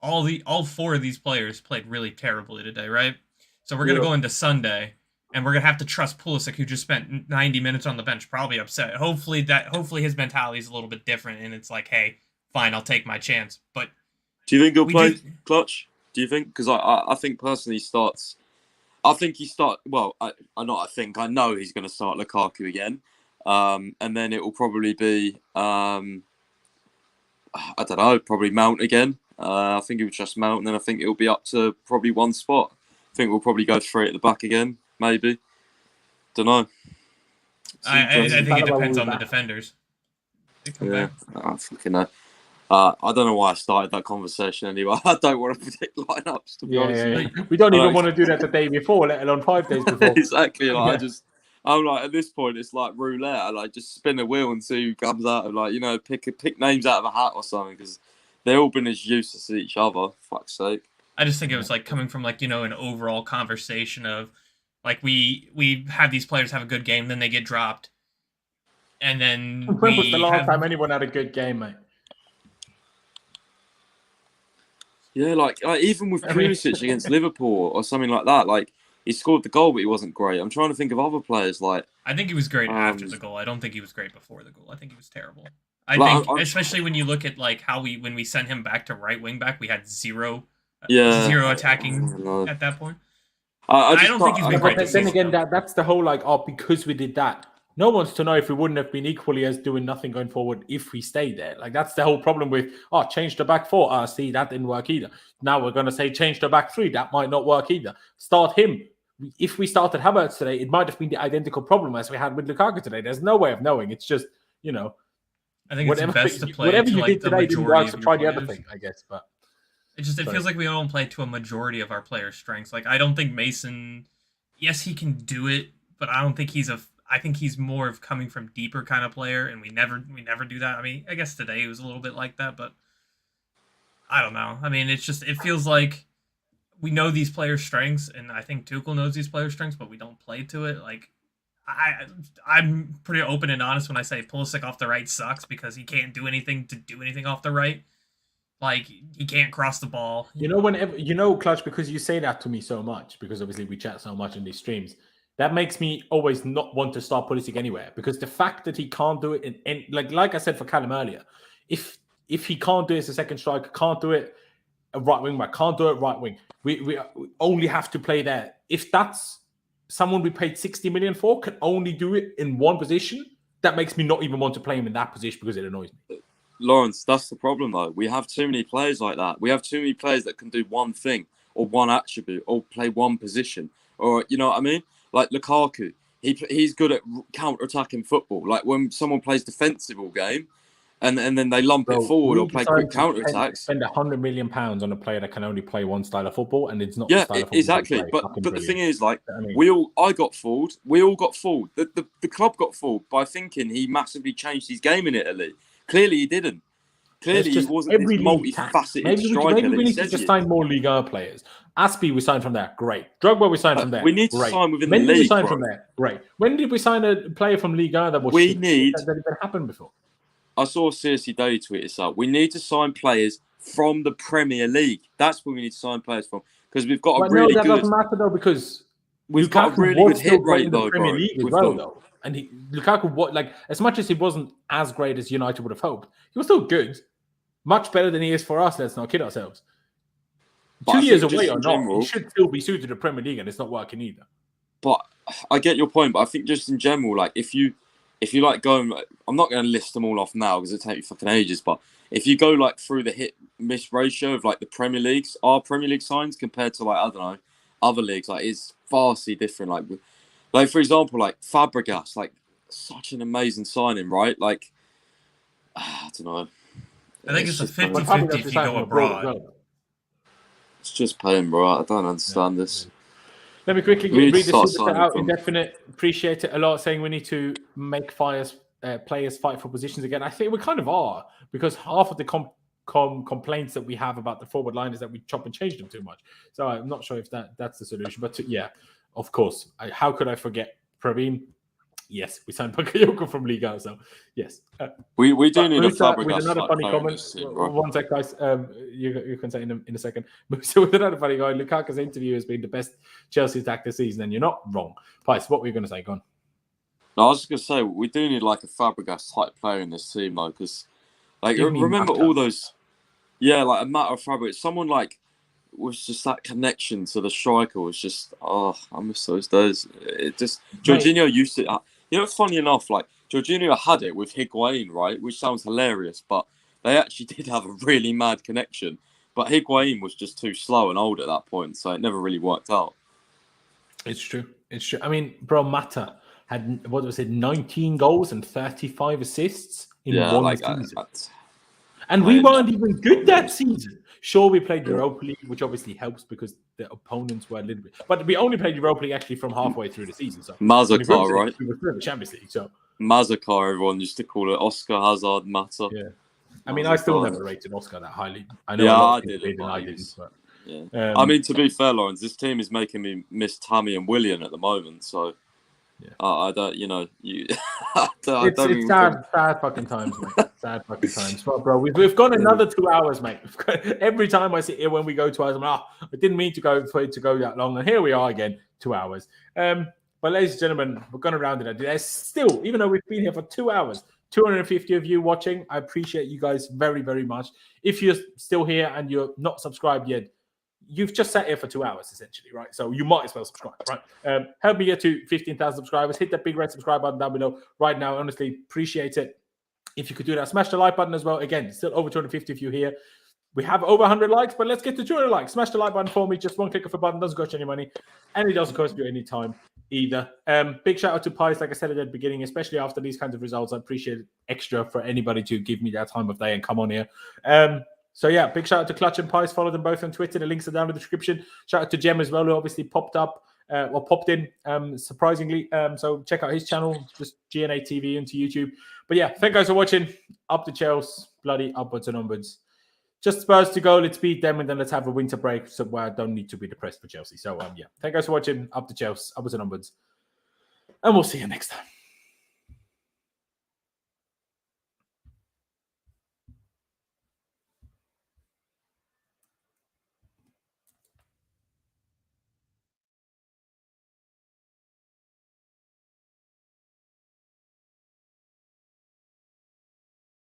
all four of these players played really terribly today, right? So we're gonna go into Sunday, and we're gonna have to trust Pulisic, who just spent 90 minutes on the bench, probably upset. Hopefully his mentality is a little bit different, and it's like, hey, fine, I'll take my chance. But Do you think he'll we play do- Clutch? Do you think? Because I think personally he starts. I think he start. Well, I know he's going to start Lukaku again, and then it will probably be. I don't know. Probably Mount again. I think it would just Mount, and then I think it'll be up to probably one spot. I think we'll probably go 3 at the back again, maybe. Don't know. I think it depends on the back. defenders. They come Yeah, back. I fucking know. I don't know why I started that conversation anyway. I don't want to predict lineups, to be honest. Yeah. We don't even want to do that the day before, let alone 5 days before. Exactly. Like, I'm like, at this point, it's like roulette. I like just spin a wheel and see who comes out. And like, you know, pick names out of a hat or something because they've all been as useless as each other. Fuck's sake. I just think it was like coming from like, you know, an overall conversation of like we have these players have a good game, then they get dropped, and then When was the last time anyone had a good game, mate? Yeah, like even with Pulisic against Liverpool or something like that, like he scored the goal, but he wasn't great. I'm trying to think of other players like. I think he was great after the goal. I don't think he was great before the goal. I think he was terrible. Especially when you look at like how when we sent him back to right wing back, we had zero attacking at that point. I don't think he's been great. But then again, that's the whole like, because we did that. No one's to know if we wouldn't have been equally as doing nothing going forward if we stayed there. Like that's the whole problem with change the back 4. See, that didn't work either. Now we're gonna say change the back 3. That might not work either. Start him. If we started Havertz today, it might have been the identical problem as we had with Lukaku today. There's no way of knowing. It's just, you know, I think it's best to play whatever to you like did the today didn't work, majority so of try your the other players. thing, I guess. But it feels like we don't play to a majority of our players' strengths. Like I don't think Mason, yes, he can do it, but I don't think I think he's more of coming from deeper kind of player, and we never do that. I mean, I guess today it was a little bit like that, but I don't know. I mean, it feels like we know these players' strengths, and I think Tuchel knows these players' strengths, but we don't play to it. Like I'm pretty open and honest when I say Pulisic off the right sucks because he can't do anything off the right. Like he can't cross the ball. You know, Clutch, because you say that to me so much, because obviously we chat so much in these streams. That makes me always not want to start Pulisic anywhere, because the fact that he can't do it, and like I said for Callum earlier, if he can't do it as a second striker, can't do it a right wing back, can't do it right wing, we only have to play there. If that's someone we paid 60 million for can only do it in one position, that makes me not even want to play him in that position because it annoys me. Laurenz, that's the problem though. We have too many players like that. We have too many players that can do one thing or one attribute or play one position, or you know what I mean? Like Lukaku, he's good at counter-attacking football. Like when someone plays defensive all game, and then they lump it forward or play quick counter-attacks. Spend £100 million on a player that can only play one style of football, and it's not the style of football exactly. But the thing is, like, I got fooled. We all got fooled. The club got fooled by thinking he massively changed his game in Italy. Clearly, he didn't. Clearly, he wasn't this multifaceted striker. Maybe we need to just sign more Ligue 1 players. Aspi, we signed from there. Great. Drogba, we signed from there. We need to sign within the league. When did we sign from there? Great. When did we sign a player from Ligue 1 that was that didn't happen before? I saw CFCPys tweet this out. We need to sign players from the Premier League. That's where we need to sign players from, because we've got a really good. That doesn't matter though, because we've got a really good hit rate though, Premier League as well, though. And Lukaku, like, as much as he wasn't as great as United would have hoped, he was still good. Much better than he is for us. Let's not kid ourselves. But 2 years away or not, he should still be suited to the Premier League, and it's not working either. But I get your point. But I think just in general, like, if you like going, I'm not going to list them all off now because it take you fucking ages. But if you go like through the hit miss ratio of like the Premier Leagues, our Premier League signs compared to like, I don't know, other leagues, like, it's vastly different. Like for example, like Fabregas, like, such an amazing signing, right? Like, I don't know. I think it's a 50-50 if you go abroad. It's just pain, bro. I don't understand this. Let me quickly read this out. Indefinite. Appreciate it a lot. Saying we need to make players fight for positions again. I think we kind of are, because half of the complaints that we have about the forward line is that we chop and change them too much. So I'm not sure if that's the solution. But yeah, of course. How could I forget Praveen? Yes, we signed Bakayoko from Liga, so yes. We do need a Fabregas. With another funny comment. One sec, guys. You can say in a second. So with another funny guy, Lukaku's interview has been the best Chelsea attack this season, and you're not wrong. Pies, what were you going to say? Go on. No, I was just going to say, we do need like a Fabregas type player in this team, though, because like, remember all those... Yeah, like a matter of Fabregas. Someone like was just that connection to the striker was just, I miss those days. It just... Jorginho used to... You know, it's funny enough, like, Jorginho had it with Higuain, right? Which sounds hilarious, but they actually did have a really mad connection. But Higuain was just too slow and old at that point, so it never really worked out. It's true. I mean, bro, Mata had, 19 goals and 35 assists in one season. And we weren't even good that season. Sure, we played Europa League, which obviously helps because the opponents were a little bit... But we only played Europa League actually from halfway through the season. So Mazakar, right? We were through the Champions League, so... Mazakar, everyone used to call it. Oscar Hazard, Mata. Yeah. I mean, I still never rated Oscar that highly. I know I didn't. But... Yeah. I mean, to be fair, Laurenz, this team is making me miss Tammy and Willian at the moment, so... Yeah. I don't, it's sad fucking times, mate. Sad fucking times. Well, bro, we've gone another 2 hours, mate. Every time I sit here when we go 2 hours, I didn't mean for it to go that long, and here we are again, 2 hours. But ladies and gentlemen, we're going to round it up. There's still, even though we've been here for 2 hours, 250 of you watching. I appreciate you guys very, very much. If you're still here and you're not subscribed yet, you've just sat here for 2 hours, essentially, right? So you might as well subscribe, right? Help me get to 15,000 subscribers. Hit that big red subscribe button down below right now. Honestly, appreciate it. If you could do that, smash the like button as well. Again, still over 250 of you here. We have over 100 likes, but let's get to 200 likes. Smash the like button for me. Just one click of a button. Doesn't cost you any money. And it doesn't cost you any time either. Big shout out to Pies, like I said at the beginning, especially after these kinds of results. I appreciate it extra for anybody to give me that time of day and come on here. So yeah, big shout out to Clutch and Pies. Follow them both on Twitter. The links are down in the description. Shout out to Jem as well, who obviously popped in surprisingly. So check out his channel, just GNA TV into YouTube. But yeah, thank you guys for watching. Up the Chelsea, bloody upwards and onwards. Just Spurs to go. Let's beat them and then let's have a winter break so where I don't need to be depressed for Chelsea. So yeah, thank you guys for watching. Up the Chelsea, upwards and onwards. And we'll see you next time.